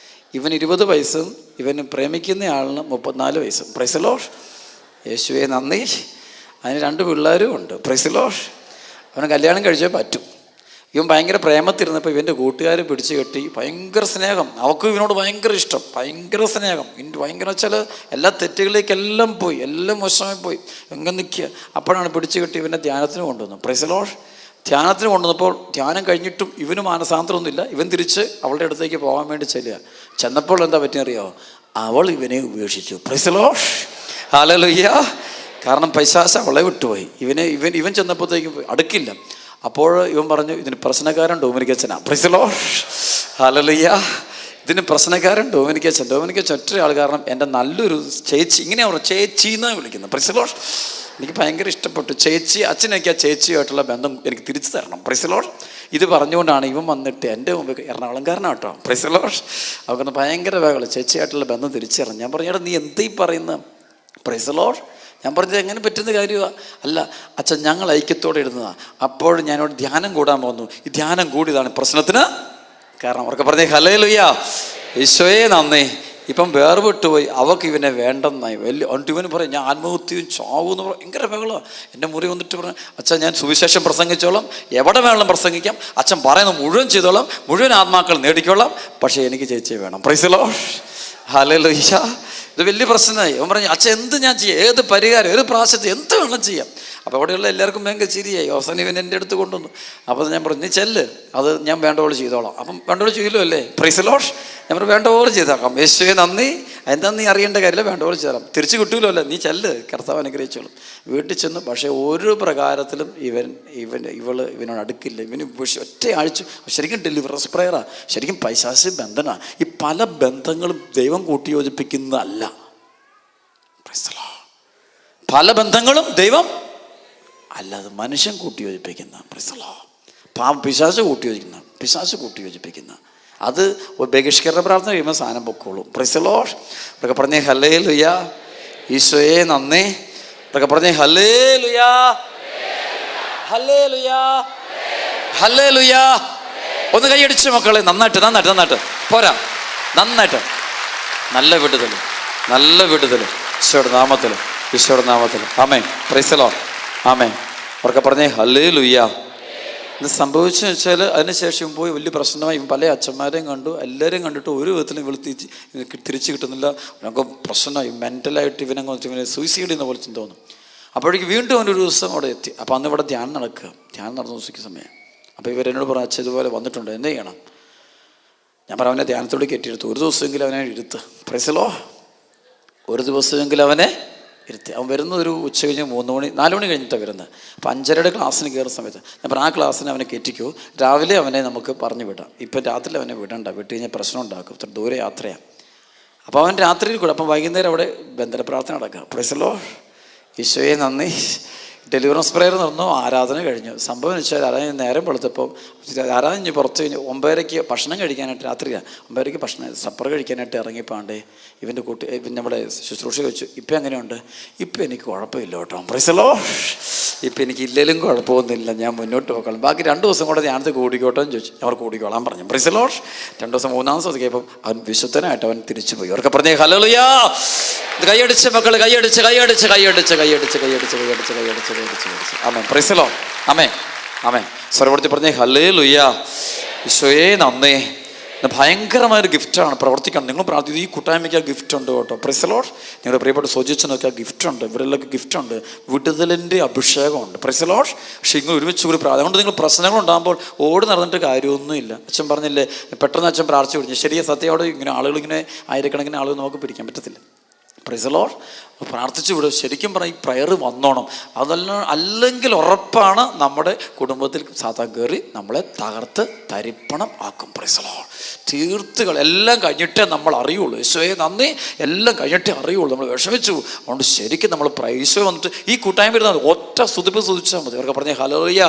ഇവൻ 20 വയസ്സും ഇവന് പ്രേമിക്കുന്ന ആളിന് 34 വയസ്സും. Praise the lord. യേശുവേ നന്ദി. അതിന് 2 പിള്ളേരും ഉണ്ട്. Praise the lord. അവന് കല്യാണം കഴിച്ചേ പറ്റും. ഇവൻ ഭയങ്കര പ്രേമത്തിരുന്നപ്പോൾ ഇവൻ്റെ കൂട്ടുകാരെ പിടിച്ചു കെട്ടി, ഭയങ്കര സ്നേഹം. അവൾക്കും ഇവനോട് ഭയങ്കര ഇഷ്ടം, ഭയങ്കര സ്നേഹം. ഭയങ്കര വെച്ചാൽ എല്ലാ തെറ്റുകളിലേക്കെല്ലാം പോയി, എല്ലാം മോശമായി പോയി. എങ്ങനെ നിൽക്കുക. അപ്പോഴാണ് പിടിച്ചു കെട്ടി ഇവനെ ധ്യാനത്തിന് കൊണ്ടുവന്നു. Price the Lord. ധ്യാനത്തിന് കൊണ്ടുവന്നപ്പോൾ ധ്യാനം കഴിഞ്ഞിട്ടും ഇവന് മാനസാന്തരമൊന്നുമില്ല. ഇവൻ തിരിച്ച് അവളുടെ അടുത്തേക്ക് പോകാൻ വേണ്ടി ചെല്ലുക. ചെന്നപ്പോൾ എന്താ പറ്റിയെന്നറിയോ? അവൾ ഇവനെ ഉപേക്ഷിച്ചു. Price the Lord. ഹല്ലേലൂയ. കാരണം പൈശാച അവളെ വിട്ടുപോയി. ഇവൻ ചെന്നപ്പോഴത്തേക്കും അടുക്കില്ല. അപ്പോൾ ഇവൻ പറഞ്ഞു, ഇതിന് പ്രശ്നക്കാരൻ ഡൊമിനിക്കച്ചനാ. Praise the Lord. ഹല്ലേലൂയ. ഇതിന് പ്രശ്നക്കാരൻ ഡൊമിനിക്കച്ചൻ. ഡൊമിനിക്കച്ചൻ ഒറ്റയാൾ. കാരണം എൻ്റെ നല്ലൊരു ചേച്ചി, ഇങ്ങനെയാണ് പറഞ്ഞു, ചേച്ചി എന്നാണ് വിളിക്കുന്നത്. Price the Lord. എനിക്ക് ഭയങ്കര ഇഷ്ടപ്പെട്ടു. ചേച്ചി, അച്ഛനൊക്കെ ആ ചേച്ചിയായിട്ടുള്ള ബന്ധം എനിക്ക് തിരിച്ചു തരണം. Price the Lord. ഇത് പറഞ്ഞുകൊണ്ടാണ് ഇവൻ വന്നിട്ട് എൻ്റെ മുമ്പ്, എറണാകുളംകാരനാട്ടോ. Price the Lord. അവർക്ക് ഭയങ്കര വേഗം ചേച്ചിയായിട്ടുള്ള ബന്ധം തിരിച്ചു തരണം. ഞാൻ പറഞ്ഞു, നീ എന്തീ പറയുന്നത്? Price the Lord. ഞാൻ പറഞ്ഞത് എങ്ങനെ പറ്റുന്ന കാര്യമാണ്? അല്ല അച്ഛൻ, ഞങ്ങൾ ഐക്യത്തോടെ ഇടുന്നതാണ്. അപ്പോൾ ഞാനോട് ധ്യാനം കൂടാൻ പോകുന്നു. ഈ ധ്യാനം കൂടിയതാണ് പ്രശ്നത്തിന് കാരണം. അവർക്ക് പറഞ്ഞേ ഹല്ലേലൂയ. ഈശോയെ നന്ദി. ഇപ്പം വേർവിട്ടുപോയി. അവൾക്ക് ഇവനെ വേണ്ടെന്നായി. ഇവന് പറയും, ഞാൻ ആത്മഹത്യയും ചാവൂന്ന് പറയും. ഭയങ്കര ബഹളമാണ്. എൻ്റെ മുറി വന്നിട്ട് പറഞ്ഞു, അച്ഛൻ ഞാൻ സുവിശേഷം പ്രസംഗിച്ചോളാം, എവിടെ വേണം പ്രസംഗിക്കാം, അച്ഛൻ പറയുന്നത് മുഴുവൻ ചെയ്തോളാം, മുഴുവൻ ആത്മാക്കൾ നേടിക്കോളാം, പക്ഷേ എനിക്ക് ചേച്ചിയെ വേണം. Price the Lord. ഹല്ലേലൂയ. ഇത് വലിയ പ്രശ്നമായി. അവൻ പറഞ്ഞു, അച്ഛൻ എന്ത് ഞാൻ ചെയ്യാം, ഏത് പരിഹാരം, ഏത് പ്രാവശ്യത്തിൽ എന്ത് വേണം ചെയ്യാം. അപ്പോൾ അവിടെയുള്ള എല്ലാവർക്കും ഭയങ്കര ചിരിയായി. അവസാനം ഇവൻ എൻ്റെ അടുത്ത് കൊണ്ടുവന്നു. അപ്പോൾ ഞാൻ പറഞ്ഞു, നീ ചെല്ല്, അത് ഞാൻ വേണ്ട പോലെ ചെയ്തോളാം. അപ്പം വേണ്ട പോലെ ചെയ്യല്ലോ അല്ലേ? Price the Lord. ഞാൻ പറഞ്ഞു, വേണ്ട പോലെ ചെയ്താക്കാം. യേശുവേ നന്ദി. എന്താ നീ അറിയേണ്ട കാര്യമില്ല, വേണ്ട പോലെ ചെയ്താം. തിരിച്ച് കിട്ടൂലോ അല്ലേ? നീ ചെല്ല്, കർത്താവ് അനുഗ്രഹിച്ചോളും. വീട്ടിൽ ചെന്നു. പക്ഷേ ഒരു പ്രകാരത്തിലും ഇവനോട് അടുക്കില്ല. ഇവന് ഒറ്റ ആഴ്ച ശരിക്കും ഡെലിവറൻസ് പ്രയറാ, ശരിക്കും പൈശാചിക ബന്ധനാണ്. ഈ പല ബന്ധങ്ങളും ദൈവം കൂട്ടിയോജിപ്പിക്കുന്നതല്ല. പല ബന്ധങ്ങളും ദൈവം അല്ലാതെ മനുഷ്യൻ കൂട്ടിയോജിപ്പിക്കുന്ന പിശാച് കൂട്ടിയോജിപ്പിക്കുന്ന അത് ഒരു ബഹിഷ്കരണ പ്രാർത്ഥന കഴിയുമ്പോൾ സാധനം പൊക്കോളും. Price the Lord. ഇതൊക്കെ പറഞ്ഞേ ഹല്ലേലൂയ, ഈശോയെ നന്ദി. ഇതൊക്കെ പറഞ്ഞേ ഹല്ലേലൂയ, ഹല്ലേലൂയ, ഹല്ലേലൂയ. ഒന്ന് കൈയടിച്ച് മക്കളെ, നന്നായിട്ട് പോരാ, നന്നായിട്ട്. നല്ല വിടുതൽ ഈശോയുടെ നാമത്തിൽ ആമേൻ. Praise the lord. ആമേൻ. അവർക്ക് പറഞ്ഞേ ഹല്ലേലൂയ. ഇത് സംഭവിച്ചെന്ന് വെച്ചാൽ അതിനുശേഷം പോയി വലിയ പ്രശ്നമായി. പല അച്ഛന്മാരെയും കണ്ടു, എല്ലാവരെയും കണ്ടിട്ട് ഒരു വിധത്തിലും ഇവൾ തിരിച്ച് കിട്ടുന്നില്ല. അവനൊക്കെ പ്രശ്നമായി, മെൻ്റലായിട്ട് ഇവനെ സൂയിസൈഡ് ചെയ്യുന്ന പോലെ തോന്നും. അപ്പോഴേക്ക് വീണ്ടും അവനൊരു ദിവസം അവിടെ എത്തി. അപ്പോൾ അന്ന് ഇവിടെ ധ്യാനം നടന്നു ദിവസിക്കുന്ന സമയം. അപ്പോൾ ഇവരെന്നോട് പറഞ്ഞു, അച്ഛൻ ഇതുപോലെ വന്നിട്ടുണ്ട്, എന്ത് ചെയ്യണം? ഞാൻ പറഞ്ഞു, അവനെ ധ്യാനത്തോട് കയറ്റിയെടുത്തു. ഒരു ദിവസമെങ്കിലും അവനെ ഇരുത്ത്. Price the lord. ഒരു ദിവസമെങ്കിലും അവനെ ഇരുത്തി. അവൻ വരുന്ന ഒരു ഉച്ച കഴിഞ്ഞ് 3 മണി 4 മണി കഴിഞ്ഞിട്ടാണ് വരുന്നത്. അപ്പോൾ 5:30 ക്ലാസ്സിന് കയറുന്ന സമയത്ത് ഞാൻ പറഞ്ഞു, ആ ക്ലാസ്സിന് അവനെ കയറ്റിക്കോ, രാവിലെ അവനെ നമുക്ക് പറഞ്ഞു വിടാം. ഇപ്പം രാത്രി അവനെ വിടണ്ട, വിട്ട് കഴിഞ്ഞാൽ പ്രശ്നം ഉണ്ടാക്കും, ഇത്ര ദൂരെ യാത്രയാണ്. അപ്പോൾ അവൻ രാത്രിയിൽ കൂടെ, അപ്പം വൈകുന്നേരം അവിടെ ബന്ധന പ്രാർത്ഥന നടക്കുക. Price the lord. ഈശോയെ നന്ദി. ഡെലിവറൻസ് പ്രെയർ നടന്നു, ആരാധന കഴിഞ്ഞു. സംഭവം എന്ന് വെച്ചാൽ ആരാധന നേരം വെളുത്തപ്പോൾ ആരാധന പുറത്ത് കഴിഞ്ഞ് 9:30 ഭക്ഷണം കഴിക്കാനായിട്ട്, രാത്രിയാണ് 9:00 സപ്പർ കഴിക്കാനായിട്ട് ഇറങ്ങിപ്പാണ്ടേ ഇവൻ്റെ നമ്മുടെ ശുശ്രൂഷ ചോദിച്ചു, ഇപ്പം എങ്ങനെയുണ്ട്? ഇപ്പം എനിക്ക് കുഴപ്പമില്ല കേട്ടോ. Praise the Lord. ഇപ്പം എനിക്ക് ഇല്ലെങ്കിലും കുഴപ്പമൊന്നുമില്ല, ഞാൻ മുന്നോട്ട് പോയിക്കോളാം. ബാക്കി 2 ദിവസം കൂടെ ഞാനത് കൂടിക്കോട്ടെ എന്ന് ചോദിച്ചു. അവർ കൂടിക്കോളാൻ പറഞ്ഞു. Praise the Lord. 2 ദിവസം 3-ാം ദിവസം കഴിയുമ്പോൾ അവൻ വിശുദ്ധനായിട്ട് അവൻ തിരിച്ചു പോയി. അവർക്ക് പറഞ്ഞേ ഹല്ലേലൂയ. കൈയടിച്ച് മക്കള്, കൈയടിച്ച്. ആമേൻ. Praise the lord. ആമേൻ. സ്വരപ്പെടുത്തി പറഞ്ഞേ ഹല്ലേലൂയ, ഈശോയെ നന്ദി. ഭയങ്കരമായൊരു ഗിഫ്റ്റാണ് പ്രവർത്തിക്കണം. നിങ്ങൾ പ്രാർത്ഥിക്കുന്നത് ഈ കൂട്ടായ്മയ്ക്ക് ആ ഗിഫ്റ്റ് ഉണ്ട് കേട്ടോ. Praise the lord. നിങ്ങളുടെ പ്രിയപ്പെട്ട സോജിച്ചനൊക്കെ ആ ഗിഫ്റ്റ് ഉണ്ട്, ഇവരെല്ലാം ഗിഫ്റ്റ് ഉണ്ട്, വിടുതലിൻ്റെ അഭിഷേകമുണ്ട്. Praise the lord. പക്ഷേ ഇങ്ങനെ ഒരുമിച്ച് കൂടി അതുകൊണ്ട് നിങ്ങൾ പ്രശ്നങ്ങൾ ഉണ്ടാകുമ്പോൾ ഓടി നടന്നിട്ട് കാര്യമൊന്നുമില്ല. അച്ഛൻ പറഞ്ഞില്ലേ, പെട്ടെന്ന് അച്ഛൻ പ്രാർത്ഥിച്ചു വിളിച്ചു. ശരിയാ, സത്യയോടെ ഇങ്ങനെ ആളുകളിങ്ങനെ ആയിരക്കണക്കിന് ആളുകൾ നമുക്ക് പിടിക്കാൻ പറ്റത്തില്ല. Price the Lord. പ്രാർത്ഥിച്ചു വിടും. ശരിക്കും പറഞ്ഞാൽ ഈ പ്രയർ വന്നോണം. അല്ലെങ്കിൽ ഉറപ്പാണ് നമ്മുടെ കുടുംബത്തിൽ സാത്താൻ കയറി നമ്മളെ തകർത്ത് തരിപ്പണം ആക്കും. Price the Lord. തീർത്തുകൾ എല്ലാം കഴിഞ്ഞിട്ടേ നമ്മൾ അറിയുള്ളൂ. ഈശോയെ നന്ദി. എല്ലാം കഴിഞ്ഞിട്ടേ അറിയുള്ളൂ. നമ്മൾ വിഷമിച്ചു. അതുകൊണ്ട് ശരിക്കും നമ്മൾ ഈശോ വന്നിട്ട് ഈ കൂട്ടായ്മ ഇരുന്നാൽ ഒറ്റ സ്തുതിച്ചാൽ മതി. അവർക്ക് പറഞ്ഞ ഹല്ലേലൂയ.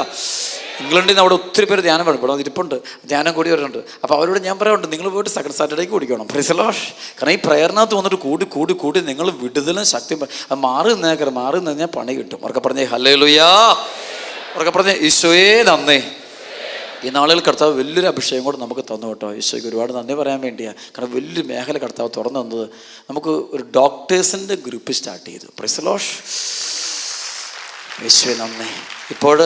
ഇംഗ്ലണ്ടിൽ നിന്ന് അവിടെ ഒത്തിരി പേര് ധ്യാനം വേണം. ഇവിടെ ഇരിപ്പുണ്ട്, ധ്യാനം കൂടി വരുന്നുണ്ട്. അപ്പോൾ അവരോട് ഞാൻ പറയാറുണ്ട്, നിങ്ങൾ പോയിട്ട് സെക്കൻഡ് സാറ്റർഡേക്ക് കൂടിക്കണം. Praise the lord. കാരണം ഈ പ്രയറിനകത്ത് വന്നിട്ട് കൂടി നിങ്ങൾ വിടുതലും ശക്തി അത് മാറി നിന്നാൽ പണി കിട്ടും. അവർക്ക് പറഞ്ഞേ ഹല്ലേലൂയ. അവർക്ക് പറഞ്ഞേ ഈശോയെ നന്ദി. ഈ നാളുകൾ കർത്താവ് വലിയൊരു അഭിഷേകം കൂടെ നമുക്ക് തന്നു കേട്ടോ. ഈശോയ്ക്ക് ഒരുപാട് നന്ദി പറയാൻ വേണ്ടിയാണ്. കാരണം വലിയൊരു മേഖല കർത്താവ് തുറന്നു തന്നത്. നമുക്ക് ഒരു ഡോക്ടേഴ്സിൻ്റെ ഗ്രൂപ്പ് സ്റ്റാർട്ട് ചെയ്തു. Praise the lord. ഈശോയെ നന്ദി. ഇപ്പോൾ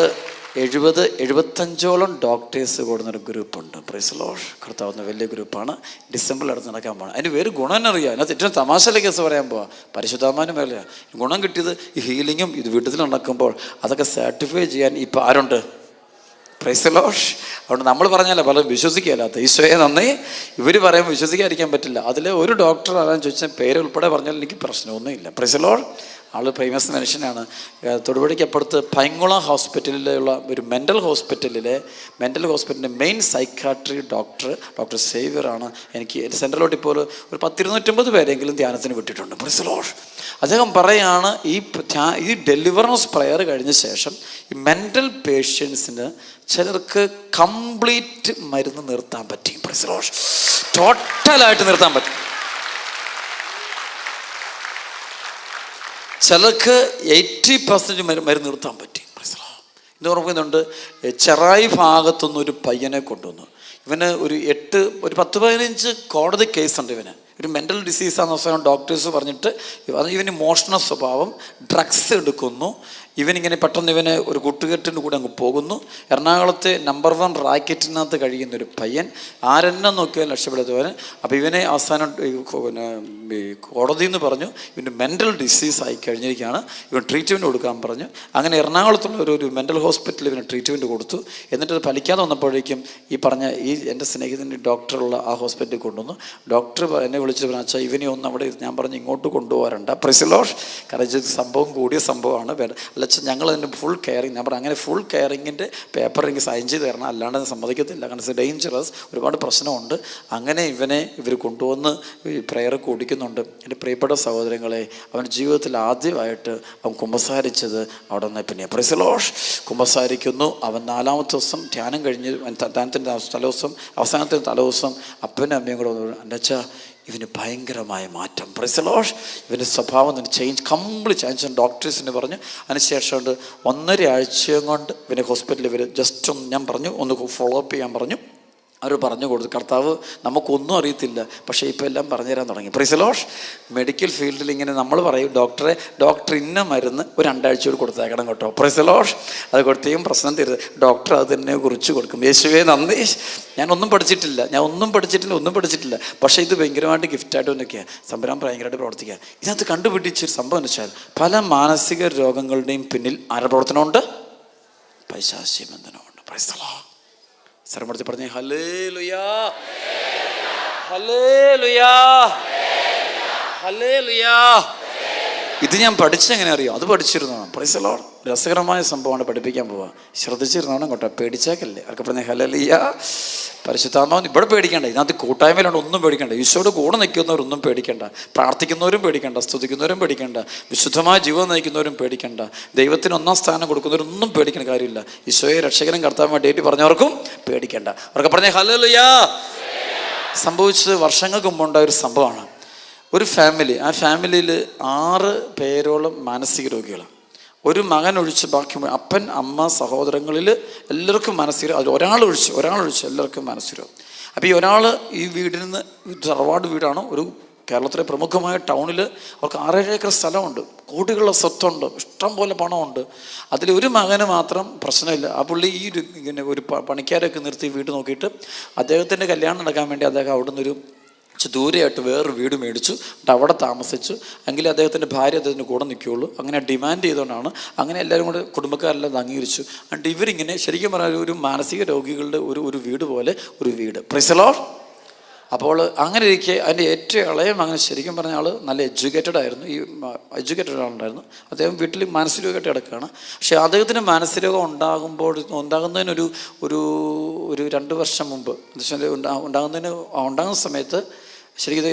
70-75ഓളം ഡോക്ടേഴ്സ് കൂടുന്നൊരു ഗ്രൂപ്പുണ്ട്. Praise the lord. കർത്താവുന്ന വലിയ ഗ്രൂപ്പാണ്. ഡിസംബറിൽ അടുത്ത് നടക്കാൻ പോകണം. അതിന് വേറെ ഗുണം എന്നറിയാം. അതിനകത്ത് ഏറ്റവും തമാശയിലെ കേസ് പറയാൻ പോവാം. പരിശുദ്ധാത്മാവിന് മേലെയാണ് ഗുണം കിട്ടിയത്. ഈ ഹീലിങ്ങും ഇത് വീട്ടിൽ നടക്കുമ്പോൾ അതൊക്കെ സർട്ടിഫൈ ചെയ്യാൻ ഇപ്പോൾ ആരുണ്ട്? Price the Lord. അതുകൊണ്ട് നമ്മൾ പറഞ്ഞാലേ പലരും വിശ്വസിക്കുകയല്ലാത്ത. ഈശോയെ നന്ദി. ഇവർ പറയുമ്പോൾ വിശ്വസിക്കാതിരിക്കാൻ പറ്റില്ല. അതിലെ ഒരു ഡോക്ടർ ആരാന്ന് ചോദിച്ചാൽ പേര് ഉൾപ്പെടെ പറഞ്ഞാൽ എനിക്ക് പ്രശ്നമൊന്നുമില്ല. Price the Lord. All famous മനുഷ്യനാണ്. തൊടുപുഴയ്ക്കപ്പുറത്ത് പൈങ്കുളം ഹോസ്പിറ്റലിലുള്ള ഒരു മെൻ്റൽ ഹോസ്പിറ്റലിൻ്റെ മെയിൻ സൈക്കാട്രി ഡോക്ടർ സേവ്യറാണ്. എനിക്ക് എൻ്റെ സെൻട്രലോട്ട് ഇപ്പോൾ ഒരു 10-250 പേരെങ്കിലും ധ്യാനത്തിന് വിട്ടിട്ടുണ്ട്. Price the Lord. അദ്ദേഹം പറയാണ്, ഈ ഡെലിവറൻസ് പ്രയർ കഴിഞ്ഞ ശേഷം ഈ മെൻ്റൽ പേഷ്യൻസിന് ചിലർക്ക് കംപ്ലീറ്റ് മരുന്ന് നിർത്താൻ പറ്റി. Price the Lord. ടോട്ടലായിട്ട് നിർത്താൻ പറ്റും. ചിലർക്ക് 80% മരുന്ന് നിർത്താൻ പറ്റി. ഇന്ന് ഓർമ്മിക്കുന്നുണ്ട്, ചെറായി ഭാഗത്തുനിന്ന് ഒരു പയ്യനെ കൊണ്ടുവന്നു. ഇവന് ഒരു 10-15 കോടതി കേസുണ്ട്. ഇവന് ഒരു മെൻ്റൽ ഡിസീസാണെന്ന് അവസാനം ഡോക്ടേഴ്സ് പറഞ്ഞിട്ട് ഇവന് മോഷണ സ്വഭാവം, ഡ്രഗ്സ് എടുക്കുന്നു. ഇവനിങ്ങനെ പെട്ടെന്ന് ഇവന് ഒരു കൂട്ടുകെട്ടിൻ്റെ കൂടെ അങ്ങ് പോകുന്നു. എറണാകുളത്തെ നമ്പർ 1 റാക്കറ്റിനകത്ത് കഴിയുന്നൊരു പയ്യൻ, ആരെന്നെ നോക്കിയാൽ രക്ഷപ്പെടുത്തുവന്. അപ്പോൾ ഇവനെ അവസാനം കോടതിയിൽ നിന്ന് പറഞ്ഞു ഇവന് മെൻ്റൽ ഡിസീസ് ആയി കഴിഞ്ഞിരിക്കുകയാണ്, ഇവൻ ട്രീറ്റ്മെൻറ്റ് കൊടുക്കാൻ പറഞ്ഞു. അങ്ങനെ എറണാകുളത്തുള്ള ഒരു മെൻ്റൽ ഹോസ്പിറ്റലിൽ ഇവന് ട്രീറ്റ്മെൻറ്റ് കൊടുത്തു. എന്നിട്ട് അത് ഫലിക്കാതെ വന്നപ്പോഴേക്കും ഈ എൻ്റെ സ്നേഹിതൻ്റെ ഡോക്ടറുള്ള ആ ഹോസ്പിറ്റലിൽ കൊണ്ടുവന്നു. ഡോക്ടർ എന്നെ വിളിച്ചിട്ട് പറഞ്ഞു, അച്ഛാ ഇവനെ ഒന്ന് അവിടെ ഞാൻ പറഞ്ഞു ഇങ്ങോട്ട് കൊണ്ടുപോകാറുണ്ട്. Price the lord. കാരണം ഇത് സംഭവം കൂടിയ സംഭവമാണ്. അല്ല അച്ഛാ ഞങ്ങൾ അതിൻ്റെ ഫുൾ കെയറിങ്. ഞാൻ പറഞ്ഞു അങ്ങനെ ഫുൾ കെയറിങ്ങിൻ്റെ പേപ്പർ എനിക്ക് സൈൻ ചെയ്ത് തരണം, അല്ലാണ്ട് അത് സമ്മതിക്കത്തില്ല, കാരണം ഇറ്റ്സ് ഡേഞ്ചറസ്, ഒരുപാട് പ്രശ്നമുണ്ട്. അങ്ങനെ ഇവർ കൊണ്ടുവന്ന് ഈ പ്രെയർ കുടിക്കുന്നുണ്ട്. എൻ്റെ പ്രിയപ്പെട്ട സഹോദരങ്ങളെ, അവൻ്റെ ജീവിതത്തിൽ ആദ്യമായിട്ട് അവൻ കുമ്പസാരിച്ചത് അവിടെ നിന്ന് പിന്നെ. Praise the lord. കുമ്പസാരിക്കുന്നു. അവൻ 4-ാമത്തെ ദിവസം ധ്യാനം കഴിഞ്ഞ് ധ്യാനത്തിൻ്റെ തലേദിവസം അവസാനത്തെ തലേദിവസം അപ്പനും അമ്മയും കൂടെ വന്നു, എൻ്റെ അച്ഛാ ഇവന് ഭയങ്കരമായ മാറ്റം. Price the Lord. ഇവൻ്റെ സ്വഭാവം തന്നെ ചേഞ്ച്, കംപ്ലീറ്റ് ചേഞ്ച്. ഡോക്ടേഴ്സിന് പറഞ്ഞു. അതിനുശേഷം 1.5 ആഴ്ചയും കൊണ്ട് ഇവനെ ഹോസ്പിറ്റലിൽ ഇവർ ജസ്റ്റ് ഒന്ന് ഞാൻ പറഞ്ഞു ഒന്ന് ഫോളോ അപ്പ് ചെയ്യാൻ പറഞ്ഞു. അവർ പറഞ്ഞു കൊടുത്തു. കർത്താവ് നമുക്കൊന്നും അറിയത്തില്ല, പക്ഷേ ഇപ്പോൾ എല്ലാം പറഞ്ഞു തരാൻ തുടങ്ങി. Price the Lord. മെഡിക്കൽ ഫീൽഡിൽ ഇങ്ങനെ നമ്മൾ പറയും ഡോക്ടർ ഇന്ന മരുന്ന് ഒരു 2 ആഴ്ച കൂടി കൊടുത്തേക്കണം കേട്ടോ. Praise the Lord. അത് കൊടുത്തേക്കും പ്രശ്നം തരുത്. ഡോക്ടർ അത് തന്നെ കുറിച്ച് കൊടുക്കും. യേശുവേ നന്ദി. ഒന്നും പഠിച്ചിട്ടില്ല. പക്ഷേ ഇത് ഭയങ്കരമായിട്ട് ഗിഫ്റ്റായിട്ട് വന്നൊക്കെയാണ്. സംഭരം ഭയങ്കരമായിട്ട് പ്രവർത്തിക്കുക. ഇതിനകത്ത് കണ്ടുപിടിച്ചൊരു സംഭവം എന്ന് വെച്ചാൽ പല മാനസിക രോഗങ്ങളുടെയും പിന്നിൽ ആരുടെ പ്രവർത്തനമുണ്ട്? പൈശാചിക ബന്ധനമുണ്ട്. Praise the lord. സർമ്മടുത്ത് പറഞ്ഞേ ഹല്ലേലൂയാ, ഹല്ലേലൂയാ, ഹല്ലേലൂയാ. ഇത് ഞാൻ പഠിച്ചെങ്ങനെ അറിയാം? അത് പഠിച്ചിരുന്നതാണ്. Price the Lord. രസകരമായ സംഭവമാണ്, പഠിപ്പിക്കാൻ പോവുക. ശ്രദ്ധിച്ചിരുന്നോണം കേട്ടോ, പേടിച്ചേക്കല്ലേ. അവർക്ക് പറഞ്ഞ ഹല്ലേലൂയാ. പരിശുദ്ധാത്മാവ് ഇവിടെ പേടിക്കേണ്ട. ഇതിനകത്ത് കൂട്ടായ്മയിലുണ്ട്, ഒന്നും പേടിക്കേണ്ട. ഈശോയുടെ കൂടെ നിൽക്കുന്നവരൊന്നും പേടിക്കേണ്ട. പ്രാർത്ഥിക്കുന്നവരും പേടിക്കേണ്ട, സ്തുതിക്കുന്നവരും പേടിക്കേണ്ട, വിശുദ്ധമായ ജീവിതം നയിക്കുന്നവരും പേടിക്കേണ്ട, ദൈവത്തിന് 1-ാം സ്ഥാനം കൊടുക്കുന്നവരൊന്നും പേടിക്കേണ്ട കാര്യമില്ല. ഈശോയെ രക്ഷകനും കർത്താവുമായിട്ട് പറഞ്ഞവർക്കും പേടിക്കേണ്ട. അവർക്ക് പറഞ്ഞ ഹല്ലേലൂയാ. സംഭവിച്ചത് വർഷങ്ങൾക്ക് മുമ്പുണ്ടായ ഒരു സംഭവമാണ്. ഒരു ഫാമിലി, ആ ഫാമിലിയിൽ 6 പേരോളം മാനസിക രോഗികളാണ്. ഒരു മകൻ ഒഴിച്ച് ബാക്കി അപ്പൻ അമ്മ സഹോദരങ്ങളിൽ എല്ലാവർക്കും മാനസിക, അത് ഒരാളൊഴിച്ച് എല്ലാവർക്കും മാനസിക രോഗം. അപ്പോൾ ഈ ഒരാൾ ഈ വീടിൽ നിന്ന്, തറവാട് വീടാണ്, ഒരു കേരളത്തിലെ പ്രമുഖമായ ടൗണിൽ അവർക്ക് 6-7 ഏക്കർ സ്ഥലമുണ്ട്, കോടികളുടെ സ്വത്തുണ്ട്, ഇഷ്ടം പോലെ പണമുണ്ട്. അതിലൊരു മകന് മാത്രം പ്രശ്നമില്ല. ആ പുള്ളി ഇങ്ങനെ ഒരു പണിക്കാരൊക്കെ നിർത്തി വീട് നോക്കിയിട്ട് അദ്ദേഹത്തിൻ്റെ കല്യാണം നടക്കാൻ വേണ്ടി അദ്ദേഹം അവിടെ നിന്നൊരു ദൂരെയായിട്ട് വേറൊരു വീട് മേടിച്ചു, അവിടെ താമസിച്ചു. എങ്കിലും അദ്ദേഹത്തിൻ്റെ ഭാര്യ അദ്ദേഹത്തിൻ്റെ കൂടെ നിൽക്കുകയുള്ളൂ. അങ്ങനെ ഡിമാൻഡ് ചെയ്തുകൊണ്ടാണ്. അങ്ങനെ എല്ലാവരും കൂടെ കുടുംബക്കാരെല്ലാം അംഗീകരിച്ചു. എന്നിട്ട് ഇവരിങ്ങനെ ശരിക്കും പറഞ്ഞാൽ ഒരു മാനസിക രോഗികളുടെ ഒരു വീട് പോലെ ഒരു വീട്. Price the lord. അപ്പോൾ അങ്ങനെ ഇരിക്കെ അതിൻ്റെ ഏറ്റവും ഇളയ മകൻ ശരിക്കും പറഞ്ഞ ആൾ നല്ല എഡ്യൂക്കേറ്റഡ് ആയിരുന്നു. ഈ എഡ്യൂക്കേറ്റഡ് ആളുണ്ടായിരുന്നു. അദ്ദേഹം വീട്ടിൽ മാനസിക രോഗമായിട്ട് കിടക്കുകയാണ്. പക്ഷേ അദ്ദേഹത്തിന് മാനസിക രോഗം ഉണ്ടാകുന്നതിനൊരു 2 വർഷം മുമ്പ് ഉണ്ടാകുന്ന സമയത്ത് ശരിക്കും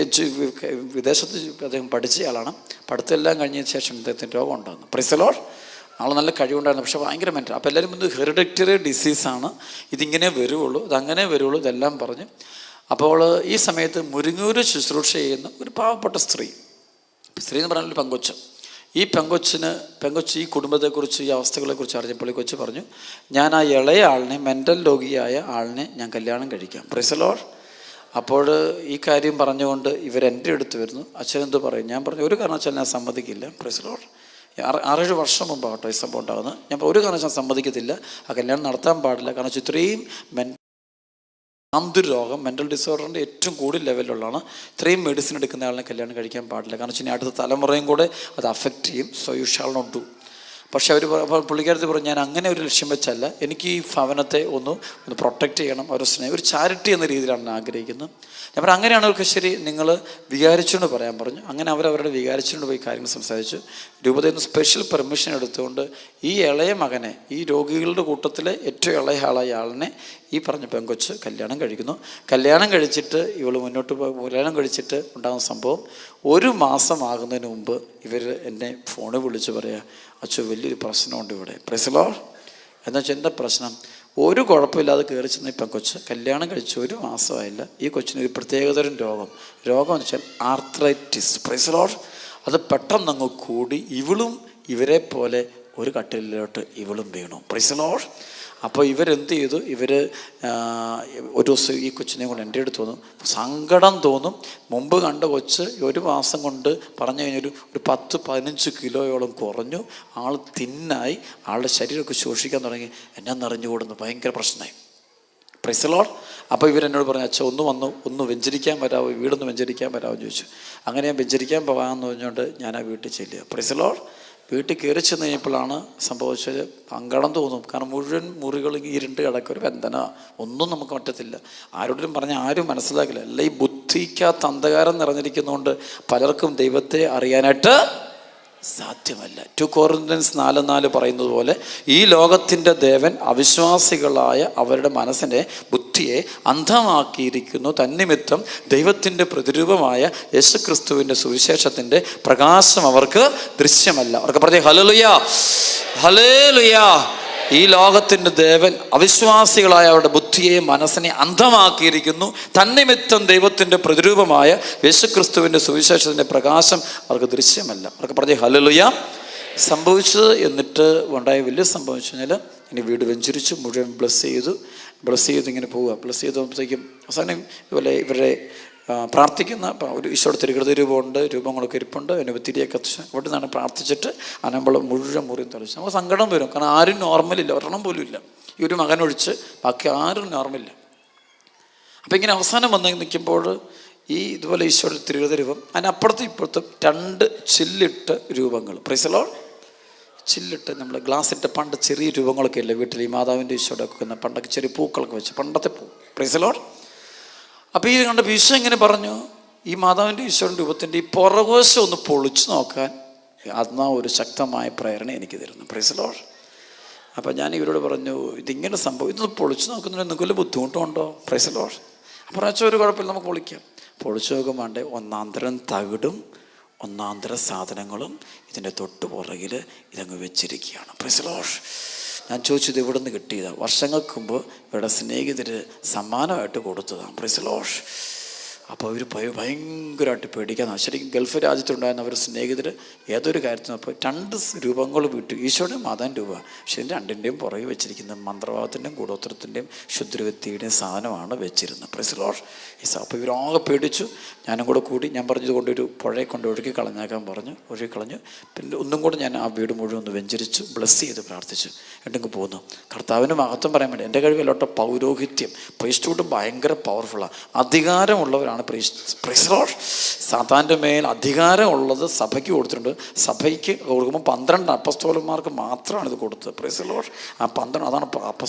വിദേശത്ത് അദ്ദേഹം പഠിച്ച ആളാണ്. പഠിത്തമെല്ലാം കഴിഞ്ഞതിന് ശേഷം അദ്ദേഹത്തിന് രോഗം ഉണ്ടാകുന്നു. Price the Lord. ആൾ നല്ല കഴിവുണ്ടായിരുന്നു, പക്ഷേ ഭയങ്കര മെൻ്റൽ. അപ്പോൾ എല്ലാവരും ഇത് ഹെറിഡിറ്ററി ഡിസീസാണ്, ഇതിങ്ങനെ വരുള്ളൂ, ഇതങ്ങനെ വരുള്ളൂ, ഇതെല്ലാം പറഞ്ഞ്. അപ്പോൾ ഈ സമയത്ത് മുരിങ്ങൂര് ശുശ്രൂഷ ചെയ്യുന്ന ഒരു പാവപ്പെട്ട സ്ത്രീ എന്ന് പറഞ്ഞാൽ ഒരു പെങ്കൊച്ച്. ഈ പെങ്കൊച്ച് ഈ കുടുംബത്തെക്കുറിച്ച്, ഈ അവസ്ഥകളെക്കുറിച്ച് അറിഞ്ഞപ്പോൾ ഈ കൊച്ച് പറഞ്ഞു, ഞാൻ ആ ഇളയ ആളിനെ, മെൻ്റൽ രോഗിയായ ആളിനെ ഞാൻ കല്യാണം കഴിക്കാം. Price the lord. അപ്പോൾ ഈ കാര്യം പറഞ്ഞുകൊണ്ട് ഇവരെൻ്റെ അടുത്ത് വരുന്നു. അച്ഛൻ എന്ത് പറയും? ഞാൻ പറഞ്ഞു ഒരു കാരണവശാലും ഞാൻ സമ്മതിക്കില്ല. Price the Lord. 6-7 വർഷം മുമ്പാട്ടോ ഈ സംഭവം ഉണ്ടാകുന്നത്. ഞാൻ ഒരു കാരണവശാലും സമ്മതിക്കത്തില്ല, ആ കല്യാണം നടത്താൻ പാടില്ല. കാരണം ഇത്രയും രോഗം, മെൻ്റൽ ഡിസോർഡറിൻ്റെ ഏറ്റവും കൂടുതൽ ലെവലിലുള്ളതാണ്. ഇത്രയും മെഡിസിൻ എടുക്കുന്ന ആളിനെ കല്യാണം കഴിക്കാൻ പാടില്ല. കാരണം വെച്ചാൽ അടുത്ത തലമുറയും കൂടെ അത് അഫക്റ്റ് ചെയ്യും. So you shall not do. പക്ഷേ പുള്ളിക്കാരത്തി പറഞ്ഞു, ഞാൻ അങ്ങനെ ഒരു ലക്ഷ്യം വെച്ചല്ല, എനിക്ക് ഈ ഭവനത്തെ ഒന്ന് പ്രൊട്ടക്റ്റ് ചെയ്യണം, ഒരു ചാരിറ്റി എന്ന രീതിയിലാണ് ഞാൻ ആഗ്രഹിക്കുന്നത്. ഞാൻ പറഞ്ഞു അങ്ങനെയാണ് അവർക്ക് ശരി, നിങ്ങൾ വികാരിച്ചുകൊണ്ട് പറയാൻ പറഞ്ഞു. അങ്ങനെ അവരവരുടെ വികാരിച്ചുകൊണ്ട് പോയി കാര്യങ്ങൾ സംസാരിച്ചു. രൂപതയിൽ നിന്ന് സ്പെഷ്യൽ പെർമിഷൻ എടുത്തുകൊണ്ട് ഈ ഇളയ മകനെ, ഈ രോഗികളുടെ കൂട്ടത്തിലെ ഏറ്റവും ഇളയ ആളായ ആളിനെ ഈ പറഞ്ഞ പെങ്കൊച്ച് കല്യാണം കഴിക്കുന്നു. കല്യാണം കഴിച്ചിട്ട് കല്യാണം കഴിച്ചിട്ട് ഉണ്ടാകുന്ന സംഭവം, 1 മാസം ആകുന്നതിന് മുമ്പ് ഇവർ എന്നെ ഫോണിൽ വിളിച്ച് പറയാം, അച്ഛൻ വലിയൊരു പ്രശ്നമുണ്ട് ഇവിടെ. Price the Lord. എന്നുവെച്ചാൽ എന്താ പ്രശ്നം? ഒരു കുഴപ്പമില്ലാതെ കയറി ചെന്ന ഈ പെങ്കൊച്ച് കല്യാണം കഴിച്ച് 1 മാസമായില്ല. ഈ കൊച്ചിനൊരു പ്രത്യേകതരം രോഗം എന്ന് വെച്ചാൽ ആർത്രൈറ്റിസ്. Price the Lord. അത് പെട്ടെന്നങ്ങ് കൂടി ഇവരെ പോലെ ഒരു കട്ടിലോട്ട് ഇവളും വീണു. Price the lord. അപ്പോൾ ഇവരെന്ത് ചെയ്തു? ഒരു ദിവസം ഈ കൊച്ചിനെ കൊണ്ട് എൻ്റെ അടുത്ത് തോന്നും, സങ്കടം തോന്നും. മുമ്പ് കണ്ട കൊച്ച് 1 മാസം കൊണ്ട് പറഞ്ഞു കഴിഞ്ഞൊരു 10-15 കിലോയോളം കുറഞ്ഞു. ആൾ തിന്നായി, ആളുടെ ശരീരമൊക്കെ ശോഷിക്കാൻ തുടങ്ങി. എന്നെ നിറഞ്ഞുകൂടുന്നു, ഭയങ്കര പ്രശ്നമായി. Price the lord. അപ്പോൾ ഇവരെന്നോട് പറഞ്ഞു, അച്ഛൻ ഒന്ന് വെഞ്ചരിക്കാൻ വരാമോ, വീടൊന്ന് വെഞ്ചരിക്കാൻ വരാമോ എന്ന് ചോദിച്ചു. അങ്ങനെ ഞാൻ വെഞ്ചരിക്കാൻ പോകാമെന്ന് പറഞ്ഞുകൊണ്ട് ഞാൻ ആ വീട്ടിൽ ചെല്ലുക. Price the Lord. വീട്ടിൽ കയറി ചെന്ന് കഴിഞ്ഞപ്പോഴാണ് സംഭവിച്ചത്. സങ്കടം തോന്നും. കാരണം മുഴുവൻ മുറികളും ഇരുണ്ട് കിടക്കും, ഒരു ബന്ധന, ഒന്നും നമുക്ക് പറ്റത്തില്ല. ആരോടും പറഞ്ഞാൽ ആരും മനസ്സിലാക്കില്ല. എല്ലാം ഈ ബുദ്ധിക്കകത്ത് അന്ധകാരം നിറഞ്ഞിരിക്കുന്നതുകൊണ്ട് പലർക്കും ദൈവത്തെ അറിയാനായിട്ട് സാധ്യമല്ല. 2 Corinthians 4:4 പറയുന്നത് പോലെ ഈ ലോകത്തിൻ്റെ ദേവൻ അവിശ്വാസികളായ അവരുടെ മനസ്സിനെ, ബുദ്ധിയെ അന്ധമാക്കിയിരിക്കുന്നു. തന്നിമിത്തം ദൈവത്തിൻ്റെ പ്രതിരൂപമായ യേശുക്രിസ്തുവിൻ്റെ സുവിശേഷത്തിൻ്റെ പ്രകാശം അവർക്ക് ദൃശ്യമല്ല. അവർക്ക് പറഞ്ഞേ ഹല്ലേലൂയ, ഹല്ലേലൂയ. ഈ ലോകത്തിൻ്റെ ദേവൻ അവിശ്വാസികളായ അവരുടെ ബുദ്ധിയെ, മനസ്സിനെ അന്ധമാക്കിയിരിക്കുന്നു. തന്നിമിത്തം ദൈവത്തിൻ്റെ പ്രതിരൂപമായ യേശുക്രിസ്തുവിൻ്റെ സുവിശേഷത്തിൻ്റെ പ്രകാശം അവർക്ക് ദൃശ്യമല്ല. അവർക്ക് പറഞ്ഞേ ഹല്ലേലൂയ. സംഭവിച്ചത് എന്നിട്ട് ഉണ്ടായ വലിയ സംഭവിച്ചു കഴിഞ്ഞാൽ ഇനി വീട് വെഞ്ചരിച്ചു, മുഴുവൻ ബ്ലസ് ചെയ്ത് ഇങ്ങനെ പോവുക. ബ്ലസ് ചെയ്തപ്പോഴത്തേക്കും അവസാനം ഇതുപോലെ ഇവരുടെ പ്രാർത്ഥിക്കുന്ന ഒരു ഈശോയുടെ തിരുകൃത രൂപമുണ്ട്, രൂപങ്ങളൊക്കെ ഇരിപ്പുണ്ട്. അതിന് തിരിയൊക്കെ അവിടെ നിന്നാണ് പ്രാർത്ഥിച്ചിട്ട് അനമ്പളം മുഴുവൻ മുറിയും തെളിച്ചു. നമുക്ക് സങ്കടം വരും, കാരണം ആരും നോർമലില്ല, ഒരെണ്ണം പോലും ഇല്ല. ഈ ഒരു മകനൊഴിച്ച് ബാക്കി ആരും നോർമലില്ല. അപ്പം ഇങ്ങനെ അവസാനം വന്ന് നിൽക്കുമ്പോൾ ഈ ഇതുപോലെ ഈശോയുടെ തിരുകൃത രൂപം, അതിനപ്പുറത്തും ഇപ്പുറത്തും 2 ചില്ലിട്ട രൂപങ്ങൾ. Price the Lord. ചില്ലിട്ട് നമ്മൾ ഗ്ലാസ്സിട്ട പണ്ട് ചെറിയ രൂപങ്ങളൊക്കെ ഇല്ലേ വീട്ടിൽ, ഈ മാതാവിൻ്റെ ഈശോയുടെ ഒക്കെ പണ്ടൊക്കെ ചെറിയ പൂക്കളൊക്കെ വെച്ച്, പണ്ടത്തെ പൂ. Price the lord. അപ്പോൾ ഈ കണ്ടപ്പോൾ ഈശോ ഇങ്ങനെ പറഞ്ഞു, ഈ മാതാവിൻ്റെ ഈശോയുടെ രൂപത്തിൻ്റെ ഈ പുറകുവശം ഒന്ന് പൊളിച്ചു നോക്കാൻ അന്നാ ഒരു ശക്തമായ പ്രേരണ എനിക്ക് തരുന്നു. Price the lord. അപ്പോൾ ഞാൻ ഇവരോട് പറഞ്ഞു, ഇതിങ്ങനെ സംഭവം, ഇതൊന്ന് പൊളിച്ചു നോക്കുന്നതിന് എന്തെങ്കിലും ബുദ്ധിമുട്ടുണ്ടോ? Price the lord. അപ്പോൾ അച്ഛൻ ഒരു കുഴപ്പമില്ല, നമുക്ക് പൊളിക്കാം. പൊളിച്ചു നോക്കുമ്പോൾ ഒന്നാന്തരം തകിടും ഒന്നാന്തരം സാധനങ്ങളും ഇതിൻ്റെ തൊട്ട് പുറകിൽ ഇതങ്ങ് വെച്ചിരിക്കുകയാണ്. Price the Lord. ഞാൻ ചോദിച്ചത് ഇവിടെ നിന്ന് കിട്ടിയതാണ്. വർഷങ്ങൾക്ക് മുമ്പ് ഇവരുടെ സ്നേഹിതർ സമ്മാനമായിട്ട് കൊടുത്തതാണ്. Price the lord. അപ്പോൾ അവർ ഭയങ്കരമായിട്ട് പേടിക്കാൻ. ശരിക്കും ഗൾഫ് രാജ്യത്തുണ്ടായിരുന്ന അവർ സ്നേഹിതർ ഏതൊരു കാര്യത്തിനും അപ്പോൾ 2 രൂപങ്ങൾ വിട്ടു. ഈശോയുടെ മാതാൻ രൂപ, പക്ഷേ ഇതിൻ്റെ 2ൻ്റെയും പുറകെ വെച്ചിരിക്കുന്നത് മന്ത്രവാദത്തിൻ്റെയും കൂടോത്രത്തിൻ്റെയും ശുദ്രവ്യക്തിയുടെയും സാധനമാണ് വെച്ചിരുന്നത്. Price the lord. അപ്പോൾ ഇവരാകെ പേടിച്ചു. ഞാനും കൂടി ഞാൻ പറഞ്ഞത് കൊണ്ടൊരു പുഴയെ കൊണ്ട് ഒഴുകി കളഞ്ഞേക്കാൻ പറഞ്ഞു. ഒഴുകി കളഞ്ഞു. പിന്നെ ഒന്നും കൂടെ ഞാൻ ആ വീട് മുഴുവൻ ഒന്ന് വെഞ്ചരിച്ചു, ബ്ലസ് ചെയ്ത് പ്രാർത്ഥിച്ചു. എന്നിട്ട് പോന്നു. കർത്താവിന് മഹത്വം പറയാൻ വേണ്ടി. എൻ്റെ കഴിവിലോട്ട് പൗരോഹിത്യം, പ്രീസ്റ്റ്ഹുഡ് ഭയങ്കര പവർഫുള്ളാണ്. അധികാരമുള്ളവരാണ് പ്രൈസ് ദി ലോർഡ്. സാത്താൻ്റെ മേൽ അധികാരമുള്ളത് സഭയ്ക്ക് കൊടുത്തിട്ടുണ്ട്. സഭയ്ക്ക് കൊടുക്കുമ്പോൾ 12 അപ്പസ്തോലന്മാർക്ക് മാത്രമാണ് ഇത് കൊടുത്തത്. Price the Lord. ആ 12 അതാണ്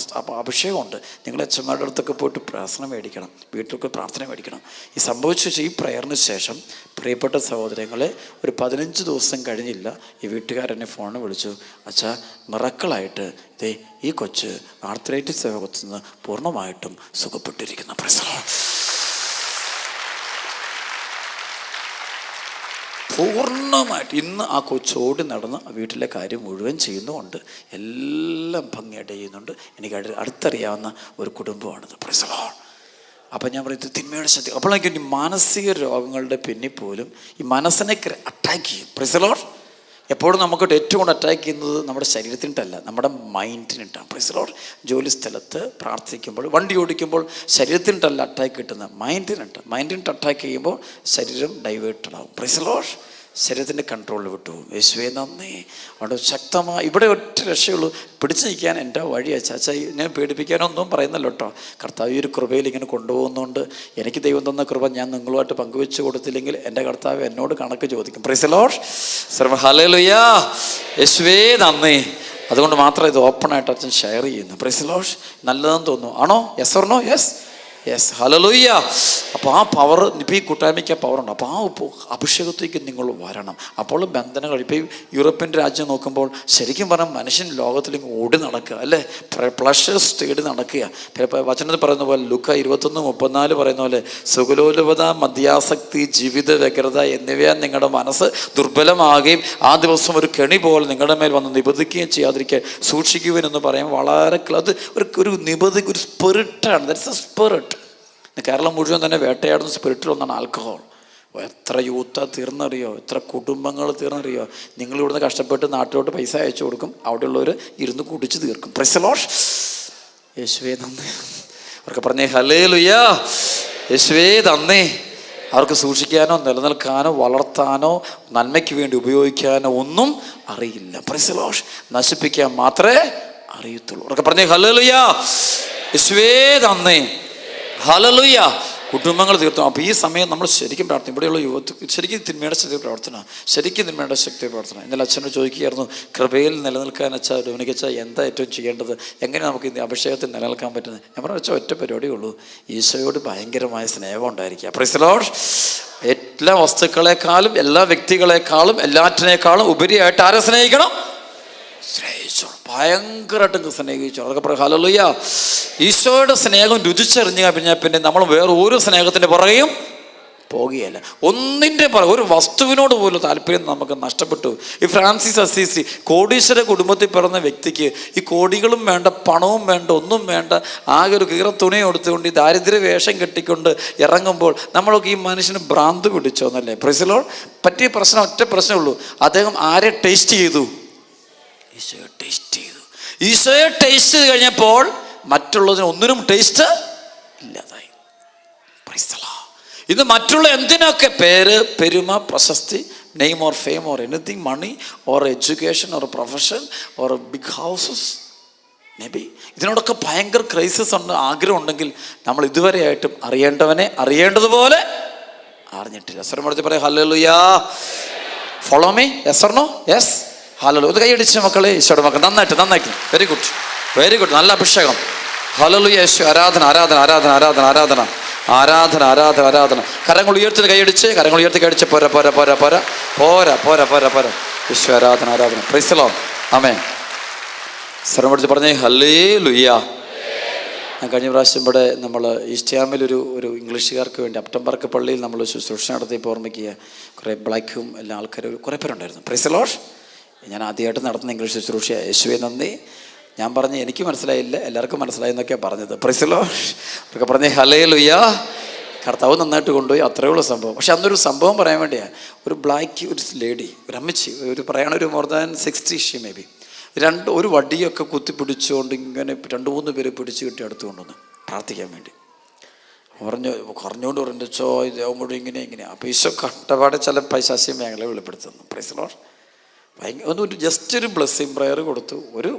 അഭിഷേകമുണ്ട്. നിങ്ങൾ അച്ഛന്മാരുടെ അടുത്തൊക്കെ പോയിട്ട് പ്രാർത്ഥന മേടിക്കണം, വീട്ടിലൊക്കെ പ്രാർത്ഥന മേടിക്കണം. ഈ സംഭവിച്ചു ഈ പ്രയറിന് ശേഷം പ്രിയപ്പെട്ട സഹോദരങ്ങളെ, ഒരു 15 ദിവസം കഴിഞ്ഞില്ല ഈ വീട്ടുകാരെന്നെ ഫോണിൽ വിളിച്ചു, അച്ഛാ മിറക്കിളായിട്ട് ദേ ഈ കൊച്ച് ആർത്രൈറ്റിസ് രോഗത്തിൽ നിന്ന് പൂർണ്ണമായിട്ടും സുഖപ്പെട്ടിരിക്കുന്ന. Price the Lord. പൂർണ്ണമായിട്ട് ഇന്ന് ആ കൊച്ചോടി നടന്ന് വീട്ടിലെ കാര്യം മുഴുവൻ ചെയ്യുന്നുമുണ്ട്. എല്ലാം ഭംഗിയായിട്ട് ചെയ്യുന്നുണ്ട്. എനിക്ക് അടുത്തറിയാവുന്ന ഒരു കുടുംബമാണിത്. Price the lord. അപ്പം ഞാൻ പറയുന്നത് തിന്മയുടെ ശക്തി. അപ്പോഴേക്കും ഈ മാനസിക രോഗങ്ങളുടെ പിന്നിൽ പോലും ഈ മനസ്സിനെ അറ്റാക്ക് ചെയ്യും. Price the Lord. എപ്പോഴും നമുക്ക് ഏറ്റവും കൂടുതൽ അറ്റാക്ക് ചെയ്യുന്നത് നമ്മുടെ ശരീരത്തിനിട്ടല്ല, നമ്മുടെ മൈൻഡിനിട്ടാണ്. Price the Lord. ജോലി സ്ഥലത്ത് പ്രാർത്ഥിക്കുമ്പോൾ, വണ്ടി ഓടിക്കുമ്പോൾ ശരീരത്തിനിട്ടല്ല അറ്റാക്ക് കിട്ടുന്നത്, മൈൻഡിനിട്ട് അറ്റാക്ക് ചെയ്യുമ്പോൾ ശരീരം ഡൈവേർട്ടഡ് ആവും. Price the Lord. ശരീരത്തിൻ്റെ കൺട്രോളിൽ വിട്ടു. യേശുവേ നന്ദി. അവിടെ ശക്തമായി ഇവിടെ ഒറ്റ രക്ഷയുള്ളൂ, പിടിച്ചു നിൽക്കാൻ എൻ്റെ വഴി. അച്ചാച്ചാ ഞാൻ പേടിപ്പിക്കാനൊന്നും പറയുന്നല്ലോ കേട്ടോ. കർത്താവ് ഈ ഒരു കൃപയിൽ ഇങ്ങനെ കൊണ്ടുപോകുന്നതുകൊണ്ട് എനിക്ക് ദൈവം തന്ന കൃപ ഞാൻ നിങ്ങളുമായിട്ട് പങ്കുവെച്ച് കൊടുത്തില്ലെങ്കിൽ എൻ്റെ കർത്താവ് എന്നോട് കണക്ക് ചോദിക്കും. Praise the Lord. ഹല്ലേലൂയ. യേശുവേ നന്ദി. അതുകൊണ്ട് മാത്രം ഇത് ഓപ്പണായിട്ട് അച്ഛൻ ഷെയർ ചെയ്യുന്നു. Praise the Lord. നല്ലതെന്ന് തോന്നുന്നു. ആണോ? Yes or no? Yes. Hallelujah. അപ്പോൾ ആ പവർ, ഇപ്പോൾ ഈ കൂട്ടായ്മയ്ക്ക് പവറുണ്ട്. അപ്പോൾ ആ അഭിഷേകത്തേക്ക് നിങ്ങൾ വരണം. അപ്പോൾ ബന്ധനങ്ങൾ, ഇപ്പോൾ ഈ യൂറോപ്യൻ രാജ്യം നോക്കുമ്പോൾ ശരിക്കും പറഞ്ഞാൽ മനുഷ്യൻ ലോകത്തിലേക്ക് ഓടി നടക്കുക അല്ലേ, പ്ലഷേഴ്സ് തേടി നടക്കുക. വചനത്തിൽ പറയുന്ന പോലെ ലുക്ക 21:34 പറയുന്ന പോലെ സുഖലോലുപത, മദ്യാസക്തി, ജീവിത വ്യഗ്രത എന്നിവയാൽ നിങ്ങളുടെ മനസ്സ് ദുർബലമാകുകയും ആ ദിവസം ഒരു കെണി പോലെ നിങ്ങളുടെ മേൽ വന്ന് നിബന്ധിക്കുകയും ചെയ്യാതിരിക്കുക സൂക്ഷിക്കുവാനെന്ന് പറയാൻ വളരെ അത് ഒരു നിബന്ധ, ഒരു സ്പിരിറ്റാണ്. That's a spirit. കേരളം മുഴുവൻ തന്നെ വേട്ടയാടുന്ന സ്പിരിറ്റിലൊന്നാണ് ആൽക്കഹോൾ. എത്ര യൂത്ത് തീർന്നറിയോ, എത്ര കുടുംബങ്ങൾ തീർന്നറിയോ. നിങ്ങളിവിടുന്ന് കഷ്ടപ്പെട്ട് നാട്ടിലോട്ട് പൈസ അയച്ചു കൊടുക്കും, അവിടെയുള്ളവർ ഇരുന്ന് കുടിച്ച് തീർക്കും. Price the lord. യേശുവേ നന്ദി. അവർക്ക് പറഞ്ഞേ ഹല്ലേലൂയ. യേശുവേ നന്ദി. അവർക്ക് സൂക്ഷിക്കാനോ നിലനിൽക്കാനോ വളർത്താനോ നന്മയ്ക്ക് വേണ്ടി ഉപയോഗിക്കാനോ ഒന്നും അറിയില്ല. Price the Lord. നശിപ്പിക്കാൻ മാത്രമേ അറിയത്തുള്ളൂ. അവർക്ക് പറഞ്ഞേ ഹല്ലേലൂയ. യേശുവേ നന്ദി. ഹല്ലേലൂയ. കുടുംബങ്ങൾ തീർത്തും. അപ്പോൾ ഈ സമയം നമ്മൾ ശരിക്കും പ്രാർത്ഥന, ഇവിടെയുള്ള ശരിക്കും തിന്മയുടെ ശക്തി പ്രവർത്തന, ശരിക്കും തിന്മയുടെ ശക്തി പ്രവർത്തന. ഇന്നലെ അച്ഛനോട് ചോദിക്കുകയായിരുന്നു, കൃപയിൽ നിലനിൽക്കാൻ അച്ഛാ ഡൊമിനിക് എന്താ ഏറ്റവും ചെയ്യേണ്ടത്, എങ്ങനെ നമുക്ക് ഈ അഭിഷേകത്തിൽ നിലനിൽക്കാൻ പറ്റുന്നത്? ഞാൻ പറഞ്ഞ വെച്ചാൽ ഒറ്റ പരിപാടിയേ ഉള്ളൂ, ഈശോയോട് ഭയങ്കരമായ സ്നേഹം ഉണ്ടായിരിക്കുക. Price the Lord. എല്ലാ വസ്തുക്കളെക്കാളും എല്ലാ വ്യക്തികളെക്കാളും എല്ലാറ്റിനേക്കാളും ഉപരിയായിട്ട് ആരെ സ്നേഹിക്കണം? സ്നേഹിച്ചോണം, ഭയങ്കരമായിട്ട് സ്നേഹിച്ചോണം. അതൊക്കെ പറയാം. ഹല്ലേലൂയ. ഈശോയുടെ സ്നേഹം രുചിച്ചറിഞ്ഞു കഴിഞ്ഞാൽ പിന്നെ നമ്മൾ വേറെ ഒരു സ്നേഹത്തിൻ്റെ പുറകെയും പോകുകയല്ല. ഒന്നിൻ്റെ ഒരു വസ്തുവിനോട് പോലും താല്പര്യം നമുക്ക് നഷ്ടപ്പെട്ടു. ഈ ഫ്രാൻസിസ് അസീസി കോടീശ്വര കുടുംബത്തിൽ പിറന്ന വ്യക്തിക്ക് ഈ കോടികളും വേണ്ട, പണവും വേണ്ട, ഒന്നും വേണ്ട, ആകെ ഒരു കീറ തുണി കൊടുത്തുകൊണ്ട് ഈ ദാരിദ്ര്യ വേഷം കെട്ടിക്കൊണ്ട് ഇറങ്ങുമ്പോൾ നമ്മളൊക്കെ ഈ മനുഷ്യന് ഭ്രാന്ത് പിടിച്ചോന്നല്ലേ? Price the Lord. പറ്റിയ പ്രശ്നം ഒറ്റ പ്രശ്നമേ ഉള്ളൂ, അദ്ദേഹം ആരെ ടേസ്റ്റ് ചെയ്തു? ഈശോയെ ടേസ്റ്റ് ചെയ്തു. ഈശോയെ ടേസ്റ്റ് ചെയ്ത് കഴിഞ്ഞപ്പോൾ മറ്റുള്ളതിന് ഒന്നിനും ടേസ്റ്റ് ഇല്ലാതായി. Praise the lord. ഇന്ന് മറ്റുള്ള എന്തിനൊക്കെ പേര്, പെരുമ, പ്രശസ്തി, name or fame or anything, money or education or profession or big houses, maybe ഇതിനോടൊക്കെ ഭയങ്കര ക്രൈസിസ് ഉണ്ട്, ആഗ്രഹം ഉണ്ടെങ്കിൽ നമ്മൾ ഇതുവരെയായിട്ടും അറിയേണ്ടവനെ അറിയേണ്ടതുപോലെ അറിഞ്ഞിട്ടില്ല. സ്വരം പഠിച്ച് പറയാം hallelujah. Follow me. Yes or no? Yes. Hallelujah. ഇത് കൈയടിച്ച മക്കളെ, ഈശോയുടെ മക്കൾ, നന്നായിട്ട്. Very good, very good. നല്ല അഭിഷേകം. ഹല്ലേലൂയ. യേശു. ആരാധന ആരാധന ആരാധന ആരാധന ആരാധന ആരാധന ആരാധന ആരാധന. കരങ്ങൾ ഉയർത്തി കൈയടിച്ച്, കരങ്ങൾ ഉയർത്തി കൈയടിച്ച്. പോരാ പോരാ പോരാ പോരാ പോരാ പോരാ പോരാ പോരാ. യേശു. ആരാധന ആരാധന. Praise the lord. ആമേൻ. സ്വരം പഠിച്ച് പറഞ്ഞേ ഹല്ലേലൂയ. ഞാൻ കഴിഞ്ഞ പ്രാവശ്യം ഇവിടെ നമ്മൾ ഈസ്റ്റ് ഹാമിലൊരു ഇംഗ്ലീഷുകാർക്ക് വേണ്ടി അപ്റ്റം പാർക്ക് പള്ളിയിൽ നമ്മൾ ശുശ്രൂഷ നടത്തിയപ്പോൾ ഓർമ്മിക്കുക, കുറേ ബ്ലാക്കും എല്ലാ ആൾക്കാരും കുറേ പേരുണ്ടായിരുന്നു. Price the Lord. ഞാൻ ആദ്യമായിട്ട് നടത്തുന്ന ഇംഗ്ലീഷ് ശുശ്രൂഷ. യേശുവേ നന്ദി. ഞാൻ പറഞ്ഞ് എനിക്ക് മനസ്സിലായില്ല, എല്ലാവർക്കും മനസ്സിലായി എന്നൊക്കെയാണ് പറഞ്ഞത്. Price the Lord. അവർക്ക് പറഞ്ഞേ ഹല്ലേലൂയ. കർത്താവ് നന്നായിട്ട് കൊണ്ടുപോയി, അത്രയേ ഉള്ളൂ സംഭവം. പക്ഷെ അന്നൊരു സംഭവം പറയാൻ വേണ്ടിയാണ്. ഒരു ബ്ലാക്ക് ഒരു ലേഡി, ഒരു അമ്മച്ചി, ഒരു പറയണ ഒരു more than 60 she may be, ഒരു വടിയൊക്കെ കുത്തിപ്പിടിച്ചുകൊണ്ട് ഇങ്ങനെ 2-3 പേര് പിടിച്ച് കിട്ടി അടുത്ത് കൊണ്ടുവന്ന് പ്രാർത്ഥിക്കാൻ വേണ്ടി പറഞ്ഞുകൊണ്ട് പറഞ്ഞു ചോ ദേവം മുഴുവൻ ഇങ്ങനെ. അപ്പോൾ ഈശോ കഷ്ടപ്പാടെ ചില പൈശാസ്യം മേഖല വെളിപ്പെടുത്തുന്നു. Price the lord. ഒരു ജസ്റ്റ് ഒരു ബ്ലെസ്സിങ് പ്രയർ കൊടുത്തു.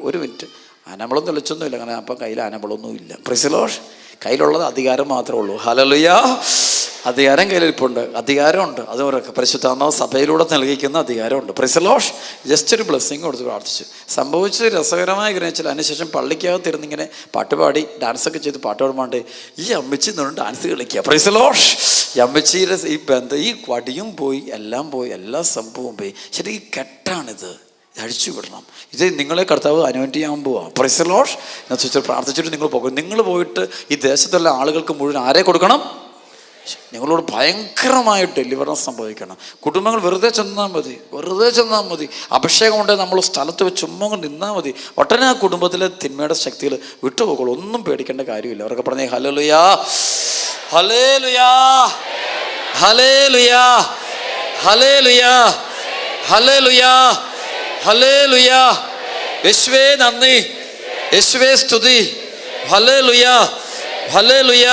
ഒരു മിനിറ്റ്. ആനമ്പളം തെളിച്ചൊന്നുമില്ല, അങ്ങനെ അപ്പം കയ്യിൽ ആനമ്പളമൊന്നും ഇല്ല. Price the Lord. കയ്യിലുള്ളത് അധികാരം മാത്രമേ ഉള്ളൂ. ഹല്ലേലൂയ. അധികാരം കയ്യിലിരിപ്പുണ്ട്, അധികാരമുണ്ട്. അതുപോലെ പരിശുദ്ധാത്മാവ് സഭയിലൂടെ നൽകിക്കുന്ന അധികാരമുണ്ട്. Price the Lord. ജസ്റ്റ് ഒരു ബ്ലെസ്സിങ് കൊടുത്ത് പ്രാർത്ഥിച്ചു. സംഭവിച്ചത് രസകരമായി ഗ്രഹിച്ചാൽ അതിനുശേഷം പള്ളിക്കകത്തിരുന്നിങ്ങനെ പാട്ടുപാടി ഡാൻസൊക്കെ ചെയ്ത് പാട്ട് പാടുമ്പോണ്ട് ഈ അമ്മച്ചി നിന്ന് ഡാൻസ് കളിക്കുക. Price the Lord. ഈ അമ്മച്ചിയുടെ ഈ ബന്ധം, ഈ വടിയും പോയി, എല്ലാം പോയി, എല്ലാ സംഭവവും പോയി. ശരി, ഈ കെട്ടാണിത്, അഴിച്ചു വിടണം. ഇത് നിങ്ങളെ കർത്താവ് അനോയിന്റ് ചെയ്യാൻ പോവാ. Price the Lord. ഞാൻ ചോദിച്ചാൽ പ്രാർത്ഥിച്ചിട്ട് നിങ്ങൾ പോകും. നിങ്ങൾ പോയിട്ട് ഈ ദേശത്തുള്ള ആളുകൾക്ക് മുഴുവൻ ആരെ കൊടുക്കണം? നിങ്ങളോട് ഭയങ്കരമായ ഡെലിവറൻസ് സംഭവിക്കണം. കുടുംബങ്ങൾ വെറുതെ ചെന്നാൽ മതി. അഭിഷേകം കൊണ്ട് നമ്മൾ സ്ഥലത്ത് വെച്ച് ചുമ്മാ നിന്നാൽ മതി. ഒട്ടനെ ആ കുടുംബത്തിലെ തിന്മയുടെ ശക്തികൾ വിട്ടുപോകുള്ളൂ. ഒന്നും പേടിക്കേണ്ട കാര്യമില്ല. അവരൊക്കെ പറഞ്ഞേ ഹല്ലേലൂയ, hallelujah, hallelujah, hallelujah, hallelujah, hallelujah. യേശുവേ നന്ദി, യേശുവേ സ്തുതി. Hallelujah, hallelujah.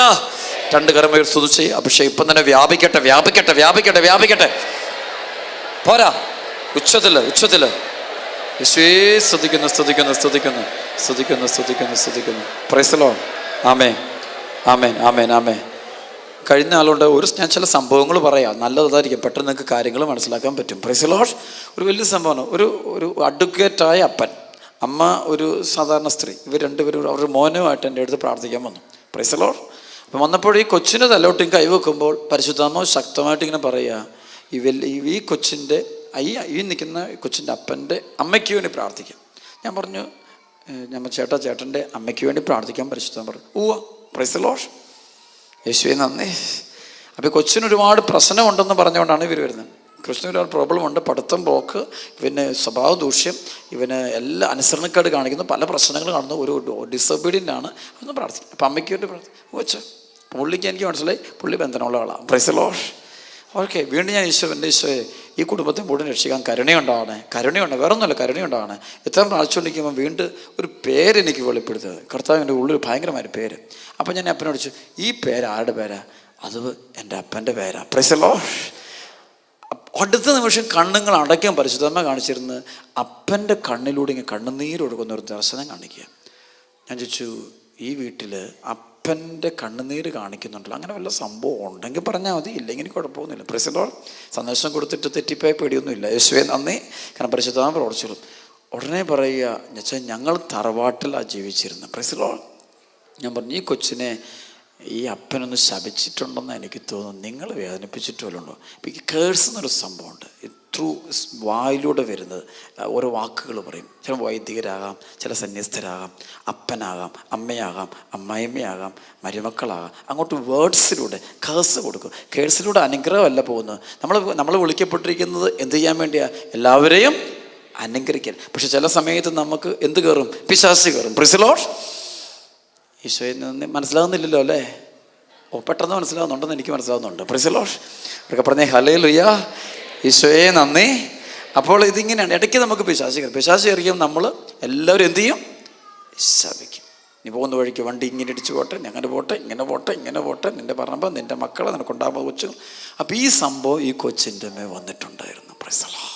2 കരം ഉയർത്തി സ്തുതിച്ച് അഭിഷേകം ഇപ്പം തന്നെ വ്യാപിക്കട്ടെ, വ്യാപിക്കട്ടെ, വ്യാപിക്കട്ടെ, വ്യാപിക്കട്ടെ. പോരാ, ഉച്ചത്തില് യേശുവേ സ്തുതിക്കുന്നു, സ്തുതിക്കുന്നു, സ്തുതിക്കുന്നു, സ്തുതിക്കുന്നു, സ്തുതിക്കുന്നു, സ്തുതിക്കുന്നു. Praise the lord. ആമേൻ, ആമേൻ, ആമേൻ, ആമേൻ. കഴിഞ്ഞ ആളുണ്ട് ഞാൻ ചില സംഭവങ്ങൾ പറയാം, നല്ലതായിരിക്കും, പെട്ടെന്ന് നിങ്ങൾക്ക് കാര്യങ്ങൾ മനസ്സിലാക്കാൻ പറ്റും. Price the lord. ഒരു വലിയ സംഭവമാണ്. ഒരു അഡ്വക്കേറ്റായ അപ്പൻ, അമ്മ ഒരു സാധാരണ സ്ത്രീ, ഇവർ രണ്ടുപേരും അവരുടെ മോനുമായിട്ട് എൻ്റെ അടുത്ത് പ്രാർത്ഥിക്കാൻ വന്നു. Price the lord. അപ്പം വന്നപ്പോൾ ഈ കൊച്ചിൻ്റെ തലോട്ടും കൈവെക്കുമ്പോൾ പരിശുദ്ധാത്മാവ് ശക്തമായിട്ട് ഇങ്ങനെ പറയുക, ഈ കൊച്ചിൻ്റെ ഈ നിൽക്കുന്ന കൊച്ചിൻ്റെ അപ്പൻ്റെ അമ്മയ്ക്ക് വേണ്ടി പ്രാർത്ഥിക്കാം. ഞാൻ പറഞ്ഞു, ചേട്ടൻ്റെ അമ്മയ്ക്ക് വേണ്ടി പ്രാർത്ഥിക്കാൻ പരിശുദ്ധാത്മാവ് പറഞ്ഞു. ഉവ്വ. Price the lord. യേശുവേ നന്ദി. അപ്പോൾ കൊച്ചിന് ഒരുപാട് പ്രശ്നമുണ്ടെന്ന് പറഞ്ഞുകൊണ്ടാണ് ഇവർ വരുന്നത്. കൃഷ്ണന് ഒരുപാട് പ്രോബ്ലം ഉണ്ട്, പഠിത്തം പോക്ക്, ഇവന് സ്വഭാവ ദൂഷ്യം, ഇവന് എല്ലാ അനുസരണക്കേട് കാണിക്കുന്നു, പല പ്രശ്നങ്ങൾ കാണുന്നു, ഒരു ഡിസൊബീഡിയൻ്റ് ആണ്. അതൊന്ന് പ്രാർത്ഥിക്കും. അപ്പം അമ്മയ്ക്ക് വേണ്ടി പ്രാർത്ഥിക്കും. വെച്ച് പുള്ളിക്ക് എനിക്ക് മനസ്സിലായി പുള്ളി ബന്ധനമുള്ള ആളാണ്. Price the Lord. ഓക്കെ. വീണ്ടും ഞാൻ എൻ്റെ ഈശോയെ ഈ കുടുംബത്തെ മുഴുവൻ രക്ഷിക്കാൻ കരുണയുണ്ടാവണേ, വേറെ ഒന്നുമല്ല, കരുണയുണ്ടാവണേ. എത്ര പ്രാർത്ഥിച്ചുകൊണ്ടിരിക്കുമ്പോൾ വീണ്ടും ഒരു പേരെനിക്ക് വെളിപ്പെടുത്തുന്നത്, കർത്താവിൻ്റെ ഉള്ളിൽ ഭയങ്കരമായ പേര്. അപ്പം ഞാൻ അപ്പനോട് ചോദിച്ചു, ഈ പേര് ആരുടെ പേരാ? അത് എൻ്റെ അപ്പൻ്റെ പേരാ. Price the Lord. അടുത്ത നിമിഷം കണ്ണുങ്ങൾ അടയ്ക്കാൻ പരിശുദ്ധമ്മ കാണിച്ചിരുന്ന് അപ്പൻ്റെ കണ്ണിലൂടെ ഇങ്ങനെ കണ്ണുനീരൊടുക്കുന്ന ഒരു ദർശനം കാണിക്കുക. ഞാൻ ചോദിച്ചു, ഈ വീട്ടിൽ അപ്പൻ്റെ കണ്ണുനീര് കാണിക്കുന്നുണ്ടല്ലോ. അങ്ങനെ വല്ല സംഭവം ഉണ്ടെങ്കിൽ പറഞ്ഞാൽ മതി, ഇല്ലെങ്കിൽ കുഴപ്പമൊന്നുമില്ല. Price the Lord. സന്ദേശം കൊടുത്തിട്ട് തെറ്റിപ്പോയ പേടിയൊന്നുമില്ല. യേശുവേ നന്ദി, കാരണം പരിശുദ്ധമായി പ്രവർത്തിച്ചോളൂ. ഉടനെ പറയുക എന്നുവെച്ചാൽ ഞങ്ങൾ തറവാട്ടിലാണ് ജീവിച്ചിരുന്നത്. Price the Lord. ഞാൻ പറഞ്ഞു, ഈ കൊച്ചിനെ ഈ അപ്പനൊന്ന് ശപിച്ചിട്ടുണ്ടെന്ന് എനിക്ക് തോന്നുന്നു, നിങ്ങൾ വേദനിപ്പിച്ചിട്ട് വല്ലതും ഉണ്ടോ? ഇപ്പം ഈ കേഴ്സ് എന്നൊരു സംഭവമുണ്ട്. ത്രൂ വായിലൂടെ വരുന്നത് ഓരോ വാക്കുകൾ പറയും. ചില വൈദികരാകാം, ചില സന്യസ്തരാകാം, അപ്പനാകാം, അമ്മയാകാം, അമ്മായിമ്മയാകാം, മരുമക്കളാകാം. അങ്ങോട്ട് വേർഡ്സിലൂടെ കേഴ്സ് കൊടുക്കും. കേഴ്സിലൂടെ അനുഗ്രഹമല്ല പോകുന്നത്. നമ്മൾ വിളിക്കപ്പെട്ടിരിക്കുന്നത് എന്ത് ചെയ്യാൻ വേണ്ടിയാണ്? എല്ലാവരെയും അനുഗ്രഹിക്കാൻ. പക്ഷെ ചില സമയത്ത് നമുക്ക് എന്ത് കയറും? പിശാച് കയറും. Price the Lord. ഈശോയിൽ നിന്ന് മനസ്സിലാകുന്നില്ലല്ലോ അല്ലേ? പെട്ടെന്ന് മനസ്സിലാകുന്നുണ്ടെന്ന് എനിക്ക് മനസ്സിലാകുന്നുണ്ട്. Price the Lord. അവരൊക്കെ പറഞ്ഞേ ഹല്ലേലൂയ, ഈശോയെ നന്ദി. അപ്പോൾ ഇതിങ്ങനെയാണ്. ഇടയ്ക്ക് നമുക്ക് പിശാച് കയറിക്കും. നമ്മൾ എല്ലാവരും എന്ത് ചെയ്യും? ശപിക്കും. നീ പോകുന്ന വഴിക്ക് വണ്ടി ഇങ്ങനെ ഇടിച്ചു പോട്ടെ, അങ്ങനെ പോട്ടെ, ഇങ്ങനെ പോട്ടെ, ഇങ്ങനെ പോട്ടെ, നിൻ്റെ പറമ്പ്, നിൻ്റെ മക്കളെ, നിനക്കുണ്ടാകുമ്പോൾ കൊച്ചു. അപ്പം ഈ സംഭവം ഈ കൊച്ചിൻ്റെ മേൽ വന്നിട്ടുണ്ടായിരുന്നു. Praise the lord.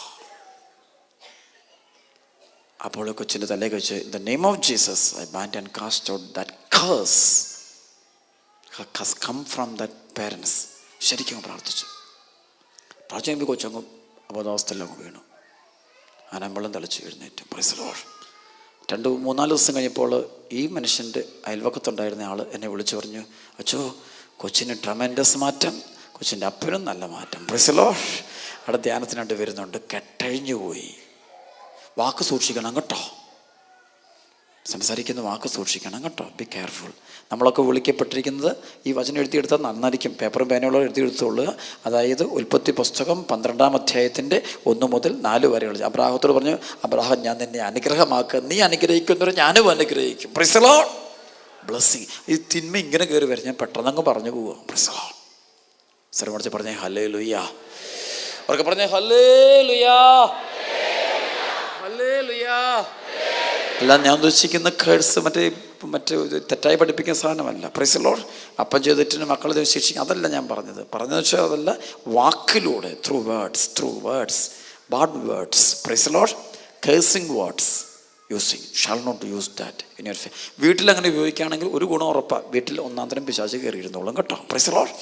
അപ്പോൾ കൊച്ചിൻ്റെ തലയിൽ വെച്ച് in the name of Jesus I bind and cast out that curse has come from that parents. ശരിക്കും പ്രാർത്ഥിച്ചു. പ്രാർത്ഥിക്കുമ്പോൾ കൊച്ചങ്ങ് അബോധാവസ്ഥയിലങ്ങ് വീണു. അനമ്പളം തളിച്ച് എഴുന്നേറ്റ്. Price the Lord. 2-3 ദിവസം കഴിഞ്ഞപ്പോൾ ഈ മനുഷ്യൻ്റെ അയൽവക്കത്തുണ്ടായിരുന്ന ആൾ എന്നെ വിളിച്ചു പറഞ്ഞു, അച്ചോ കൊച്ചിന് ട്രമെൻഡസ് മാറ്റം, കൊച്ചിൻ്റെ അപ്പനും നല്ല മാറ്റം. Price the Lord. അവിടെ ധ്യാനത്തിനായിട്ട് വരുന്നുണ്ട്. കെട്ടഴിഞ്ഞു പോയി. വാക്ക് സൂക്ഷിക്കണം കേട്ടോ. സംസാരിക്കുന്ന വാക്ക് സൂക്ഷിക്കണം കേട്ടോ. Be careful. നമ്മളൊക്കെ വിളിക്കപ്പെട്ടിരിക്കുന്നത് ഈ വചനം എഴുതിയെടുത്താൽ നന്നായിരിക്കും. പേപ്പറും പേനയോളം എഴുതിയെടുത്തുള്ളൂ. അതായത് ഉൽപ്പത്തി പുസ്തകം 12-ാം അധ്യായത്തിൻ്റെ 1 മുതൽ 4 വരെയുള്ള. അബ്രാഹത്തോട് പറഞ്ഞു, അബ്രാഹം ഞാൻ നിന്നെ അനുഗ്രഹമാക്കുക, നീ അനുഗ്രഹിക്കുന്നവരെ ഞാനും അനുഗ്രഹിക്കും. Price the Lord. ബ്ലെസ്സിങ്. ഈ തിന്മ ഇങ്ങനെ കയറി വരും. ഞാൻ പെട്ടെന്നങ്ങ് പറഞ്ഞു പോവുക. Price the Lord. സർവ്വമടിച്ച് പറഞ്ഞേ ഹല്ലേലൂയ. അവർക്ക് പറഞ്ഞേ ഹല്ലേലൂയ, ഹല്ലേലൂയ. അല്ല, ഞാൻ ഉദ്ദേശിക്കുന്ന കേഴ്സ് മറ്റേ തെറ്റായി പഠിപ്പിക്കുന്ന സാധനമല്ല. Praise the lord. അപ്പം ചെയ്തിട്ട് മക്കളെ ശിക്ഷിക്കും, അതല്ല ഞാൻ പറഞ്ഞതെന്ന് വെച്ചാൽ അതല്ല. വാക്കിലൂടെ through words bad words. Praise the lord. Cursing words using shall not use that in your family. വീട്ടിൽ അങ്ങനെ ഉപയോഗിക്കുകയാണെങ്കിൽ ഒരു ഗുണം ഉറപ്പാണ്. വീട്ടിൽ ഒന്നാം തരം പിശാച് കയറിയിരുന്നോളും കേട്ടോ. Praise the Lord.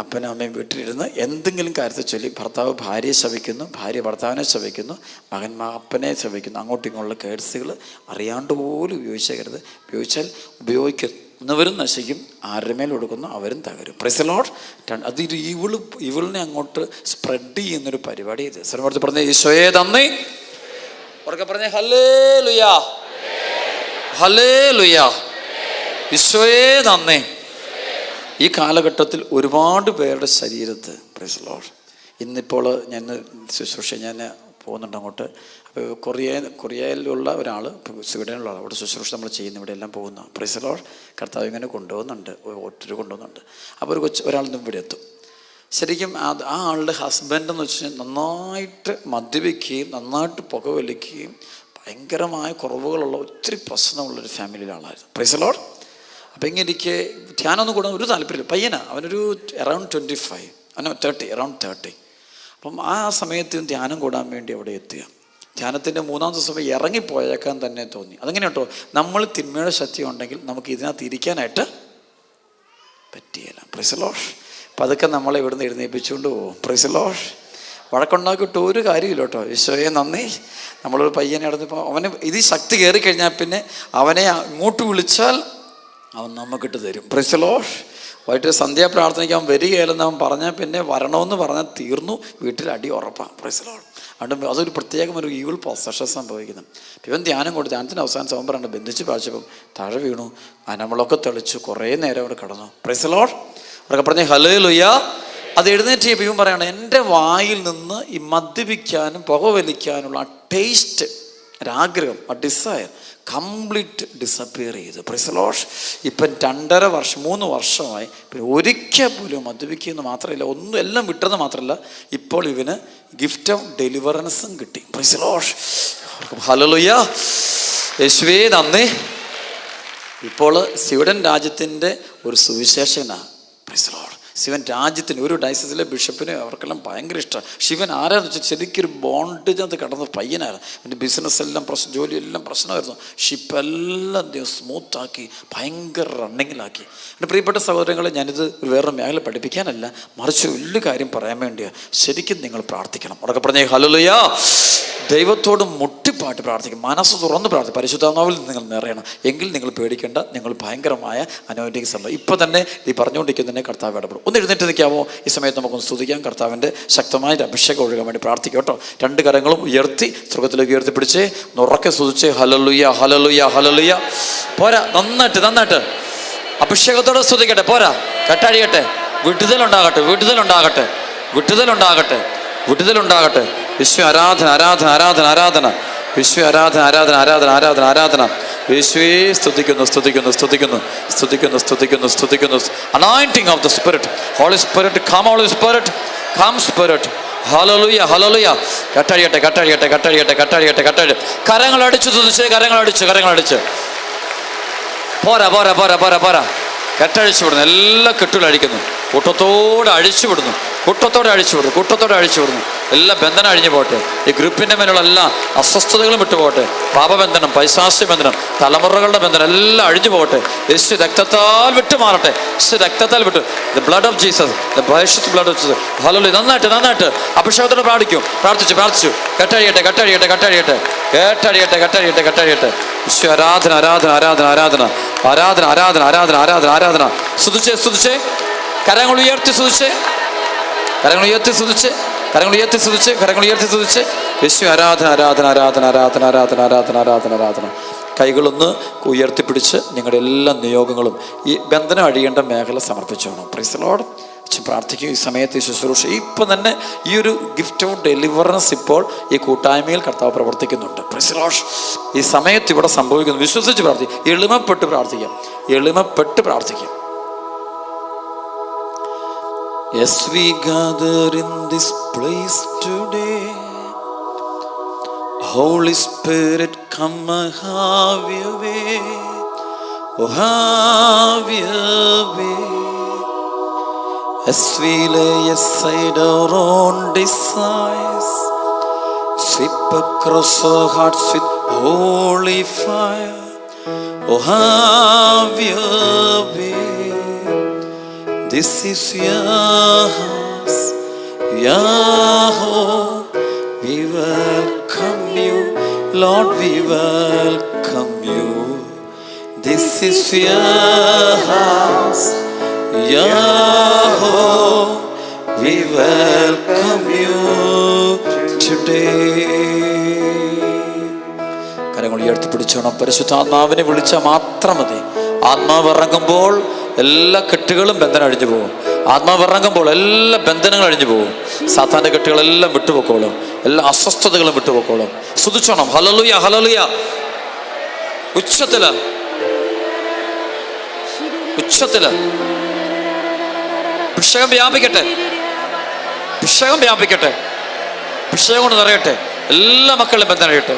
അപ്പനും അമ്മയും വീട്ടിലിരുന്ന് എന്തെങ്കിലും കാര്യത്തെ ചൊല്ലി ഭർത്താവ് ഭാര്യയെ ശപിക്കുന്നു, ഭാര്യ ഭർത്താവിനെ ശപിക്കുന്നു, മകൻ അപ്പനെ ശപിക്കുന്നു. അങ്ങോട്ടും ഇങ്ങോട്ടുള്ള കേഴ്സുകൾ അറിയാണ്ട് പോലും ഉപയോഗിച്ചേക്കരുത്. ഉപയോഗിച്ചാൽ ഉപയോഗിക്കുന്നവരും നശിക്കും, ആരുടെ മേൽ കൊടുക്കുന്നു അവരും തകരും. Price the Lord. അത് ഇവളിനെ അങ്ങോട്ട് സ്പ്രെഡ് ചെയ്യുന്നൊരു പരിപാടി ഇത്. സർവ്വ പറഞ്ഞ ഈശോയെ നന്ദി. ഉറക്കെ പറഞ്ഞേ ഹല്ലേലൂയ, ഹല്ലേലൂയ, ഈശോയെ നന്ദി. ഈ കാലഘട്ടത്തിൽ ഒരുപാട് പേരുടെ ശരീരത്ത് പ്രൈസ് ദി ലോർഡ്. ഇന്നിപ്പോൾ ഞാൻ ശുശ്രൂഷ പോകുന്നുണ്ട് അങ്ങോട്ട്. അപ്പോൾ കൊറിയയിലുള്ള ഒരാൾ, സ്വീഡനിലുള്ള ആൾ, അവിടെ ശുശ്രൂഷ നമ്മൾ ചെയ്യുന്ന ഇവിടെ എല്ലാം പോകുന്ന. Price the lord. കർത്താവ് ഇങ്ങനെ കൊണ്ടുപോകുന്നുണ്ട്, ഒത്തിരി കൊണ്ടുപോകുന്നുണ്ട്. അപ്പോൾ ഒരാളിന്നും ഇവിടെ എത്തും. ശരിക്കും ആ ആളുടെ ഹസ്ബൻഡ് എന്ന് വെച്ച് കഴിഞ്ഞാൽ നന്നായിട്ട് മദ്യപിക്കുകയും നന്നായിട്ട് പുകവലിക്കുകയും ഭയങ്കരമായ കുറവുകളുള്ള ഒത്തിരി പ്രശ്നമുള്ളൊരു ഫാമിലിയിലെ ആളായിരുന്നു. Price the lord. അപ്പം ഇങ്ങനെ എനിക്ക് ധ്യാനമൊന്നും കൂടാൻ ഒരു താല്പര്യമില്ല. പയ്യനാണ്, അവനൊരു അറൗണ്ട് 25, 30, അറൗണ്ട് 30. അപ്പം ആ സമയത്ത് ധ്യാനം കൂടാൻ വേണ്ടി അവിടെ എത്തുക. ധ്യാനത്തിൻ്റെ 3-ാം ദിവസം ഇറങ്ങിപ്പോയേക്കാൻ തന്നെ തോന്നി. അതങ്ങനെ കേട്ടോ, നമ്മൾ തിന്മയുടെ ശക്തി ഉണ്ടെങ്കിൽ നമുക്ക് ഇതിനകത്ത് ഇരിക്കാനായിട്ട് പറ്റിയില്ല. Price the lord. അപ്പം അതൊക്കെ നമ്മളെ ഇവിടുന്ന് എഴുന്നേൽപ്പിച്ചുകൊണ്ട് പോകും. Price the Lord. വഴക്കുണ്ടാക്കിയിട്ട് ഒരു കാര്യമില്ല കേട്ടോ. ഈശോയെ നന്ദി. നമ്മളൊരു പയ്യനെ നടന്നപ്പോൾ അവന് ഇത് ശക്തി കയറി കഴിഞ്ഞാൽ പിന്നെ അവനെ ഇങ്ങോട്ട് വിളിച്ചാൽ അവൻ നമുക്കിട്ട് തരും. Price the Lord. വൈകിട്ട് സന്ധ്യാപ്രാർത്ഥനയ്ക്ക് അവൻ വരികയില്ലെന്ന് അവൻ പറഞ്ഞാൽ പിന്നെ വരണമെന്ന് പറഞ്ഞാൽ തീർന്നു, വീട്ടിൽ അടി ഉറപ്പാണ്. Price the Lord. അതുകൊണ്ട് അതൊരു പ്രത്യേകം ഒരു ഈവിൾ പൊസഷൻ സംഭവിക്കുന്നത്. ഇവൻ ധ്യാനം കൊടുത്ത് ധ്യാനത്തിന് അവസാനം സൗം പറയണ്ട ബന്ധിച്ച് പ്രാഴ്ചപ്പം താഴെ വീണു, നമ്മളൊക്കെ തെളിച്ചു, കുറേ നേരം അവിടെ കിടന്നു. Price the Lord. അവരൊക്കെ പറഞ്ഞേ ഹല്ലേലൂയ. അത് എഴുന്നേറ്റ് ഇവൻ പറയണം, എൻ്റെ വായിൽ നിന്ന് ഈ മദ്യപിക്കാനും പുകവലിക്കാനുള്ള ആ ടേസ്റ്റ്, ഒരാഗ്രഹം, ആ ഡിസയർ കംപ്ലീറ്റ് ഡിസപ്പിയർ ചെയ്തു. Praise the Lord. ഇപ്പം 2.5 വർഷം 3 വർഷമായി പിന്നെ ഒരിക്കൽ പോലും മദ്യപിക്കുന്നത് മാത്രമല്ല, ഒന്നും എല്ലാം വിട്ടെന്ന് മാത്രമല്ല, ഇപ്പോൾ ഇവന് ഗിഫ്റ്റ് ഓഫ് ഡെലിവറൻസും കിട്ടി. Price the Lord. ഹല്ലേലൂയ, യേശുവേ നന്ദി. ഇപ്പോൾ സ്വീഡൻ രാജ്യത്തിൻ്റെ ഒരു സുവിശേഷനാണ്. Praise the lord. ശിവൻ രാജ്യത്തിന് ഒരു ഡയസിസിലെ ബിഷപ്പിന് അവർക്കെല്ലാം ഭയങ്കര ഇഷ്ടമാണ്. ശിവൻ ആരാന്ന് വെച്ചാൽ ശരിക്കൊരു ബോണ്ടേജ് കടന്ന പയ്യനായിരുന്നു. എൻ്റെ ബിസിനസ് എല്ലാം പ്രശ്നം, ജോലി എല്ലാം പ്രശ്നമായിരുന്നു. ഷിപ്പ് എല്ലാം സ്മൂത്താക്കി ഭയങ്കര റണ്ണിങ്ങിലാക്കി. എൻ്റെ പ്രിയപ്പെട്ട സഹോദരങ്ങളെ, ഞാനിത് വേറെ മേഖല പഠിപ്പിക്കാനല്ല, മറിച്ച് വലിയ കാര്യം പറയാൻ വേണ്ടിയാണ്. ശരിക്കും നിങ്ങൾ പ്രാർത്ഥിക്കണം. ഉറക്കെ പറഞ്ഞേ ഹല്ലേലൂയ. ദൈവത്തോട് മുട്ടിപ്പാട്ട് പ്രാർത്ഥിക്കും, മനസ്സ് തുറന്ന് പ്രാർത്ഥിക്കും. പരിശുദ്ധാത്മാവിൽ നിങ്ങൾ നിറയണം. എങ്കിൽ നിങ്ങൾ പേടിക്കേണ്ട, നിങ്ങൾ ഭയങ്കരമായ അനോയിന്റിങ് സംഭവം ഇപ്പം തന്നെ ഈ പറഞ്ഞുകൊണ്ടിരിക്കുന്നതിനെ കർത്താവ് ഇടപെടും. ഒന്ന് എഴുന്നേറ്റ് നിൽക്കാമോ? ഈ സമയത്ത് നമുക്കൊന്ന് സ്തുതിക്കാം. കർത്താവിൻ്റെ ശക്തമായ അഭിഷേകം ഒഴുകാൻ വേണ്ടി പ്രാർത്ഥിക്കാം കേട്ടോ. രണ്ട് കരങ്ങളും ഉയർത്തി സ്വർഗ്ഗത്തിലേക്ക് ഉയർത്തിപ്പിടിച്ച് നുറക്കെ സ്തുതിച്ച് ഹല്ലേലൂയ ഹല്ലേലൂയ ഹല്ലേലൂയ. പോരാ, നന്നായിട്ട് അഭിഷേകത്തോടെ സ്തുതിക്കട്ടെ. പോരാ, കെട്ടഴിയട്ടെ. വിടുതലുണ്ടാകട്ടെ, വിടുതലുണ്ടാകട്ടെ, വിടുതലുണ്ടാകട്ടെ, വിടുതലുണ്ടാകട്ടെ. വിശ്വ ആരാധന ആരാധന ആരാധന ആരാധന, വിശ്വ ആരാധന ആരാധന ആരാധന ആരാധന ആരാധന. യേശുവേ സ്തുതിക്കുന്നു സ്തുതിക്കുന്നു സ്തുതിക്കുന്നു സ്തുതിക്കുന്നു സ്തുതിക്കുന്നു സ്തുതിക്കുന്നു. Anointing of the spirit. Holy spirit come, holy spirit come, spirit. ഹല്ലേലൂയ ഹല്ലേലൂയ. കെട്ടഴിയട്ടെ കെട്ടഴിയട്ടെ കെട്ടഴിയട്ടെ കെട്ടഴിയട്ടെ കെട്ടഴി. കരങ്ങളടിച്ച് തുതിച്ച്, കരങ്ങളടിച്ച് കരങ്ങളടിച്ച്. പോരാ പോരാ പോരാ പോരാ പോരാ. കെട്ടഴിച്ചു വിടുന്നു, എല്ലാ കെട്ടുകളും അഴിക്കുന്നു. കൂട്ടത്തോടെ അഴിച്ചു വിടുന്നു, കൂട്ടത്തോടെ അഴിച്ചു വിടുന്നു, കൂട്ടത്തോടെ അഴിച്ചു വിടുന്നു. എല്ലാ ബന്ധനം അഴിഞ്ഞു പോട്ടെ. ഈ ഗ്രൂപ്പിൻ്റെ മേലുള്ള എല്ലാ അസ്വസ്ഥതകളും വിട്ടുപോട്ടെ. പാപബന്ധനം, പൈശാചിക ബന്ധനം, തലമുറകളുടെ ബന്ധനം എല്ലാം അഴിഞ്ഞു പോകട്ടെ. യേശു രക്തത്താൽ വിട്ടു മാറട്ടെ. യേശു രക്തത്താൽ വിട്ടു. The blood of Jesus, the precious blood of Jesus. Hallelujah. നന്നായിട്ട് അഭിഷേകത്തോടെ പ്രാർത്ഥിച്ചു. കെട്ടഴിയട്ടെ കെട്ടഴിയട്ടെ കെട്ടഴിയട്ടെ കേട്ടഴിയട്ടെ കെട്ടഴിയട്ടെ കെട്ടഴിയട്ടെ. യേശു ആരാധന ആരാധന ആരാധന ആരാധന ആരാധന ആരാധന ആരാധന ആരാധന ആരാധന. സ്തുതിച്ചേ. കരങ്ങൾ ഉയർത്തി സ്തുതിച്ച്, കരങ്ങൾ ഉയർത്തി സ്തുതിച്ച്, കരങ്ങൾ ഉയർത്തി സ്തുതിച്ച്, കരങ്ങൾ ഉയർത്തി സ്തുതിച്ച്. യേശു ആരാധന ആരാധന ആരാധന ആരാധന ആരാധന ആരാധന ആരാധന ആരാധന. കൈകളൊന്ന് ഉയർത്തിപ്പിടിച്ച് നിങ്ങളുടെ എല്ലാ നിയോഗങ്ങളും ഈ ബന്ധനം അഴിയേണ്ട മേഖല സമർപ്പിച്ചോണം. Price the Lord. പ്രാർത്ഥിക്കും. ഈ സമയത്ത് ഈ ശുശ്രൂഷ ഇപ്പം തന്നെ ഈ ഒരു ഗിഫ്റ്റ് ഓഫ് ഡെലിവറൻസ് ഇപ്പോൾ ഈ കൂട്ടായ്മയിൽ കർത്താവ് പ്രവർത്തിക്കുന്നുണ്ട്. Price the Lord. ഈ സമയത്ത് ഇവിടെ സംഭവിക്കുന്നു. വിശ്വസിച്ച് പ്രാർത്ഥിക്കും. എളിമപ്പെട്ട് പ്രാർത്ഥിക്കാം, എളിമപ്പെട്ട് പ്രാർത്ഥിക്കാം. As we gather in this place today, Holy Spirit, come and have your way. Oh, have your way. As we lay aside our own desires, sweep across our hearts with holy fire. Oh, have your way. This is your house, your home. We welcome you, Lord, we welcome you. This is your house, your home. We welcome you today. കരങ്ങൾ ഉയർത്തിപ്പിടിച്ചോണം. പരിശുദ്ധാത്മാവിനെ വിളിച്ചാൽ മാത്രം മതി. ആത്മാവ് ഇറങ്ങുമ്പോൾ എല്ലാ കെട്ടുകളും ബന്ധനം അഴിഞ്ഞു പോകും. ആത്മാവ് ഇറങ്ങുമ്പോൾ എല്ലാ ബന്ധനങ്ങളും അഴിഞ്ഞു പോകും. സാത്താന്റെ കെട്ടുകളെല്ലാം വിട്ടുപോക്കോളും, എല്ലാ അസ്വസ്ഥതകളും വിട്ടുപോക്കോളും. സ്തുതിച്ചോണം. Hallelujah hallelujah. ഉച്ചത്തില് അഭിഷേകം വ്യാപിക്കട്ടെ, അഭിഷേകം വ്യാപിക്കട്ടെ, അഭിഷേകം കൊണ്ട് നിറയട്ടെ. എല്ലാ മക്കളും ബന്ധനം അഴിയട്ടെ.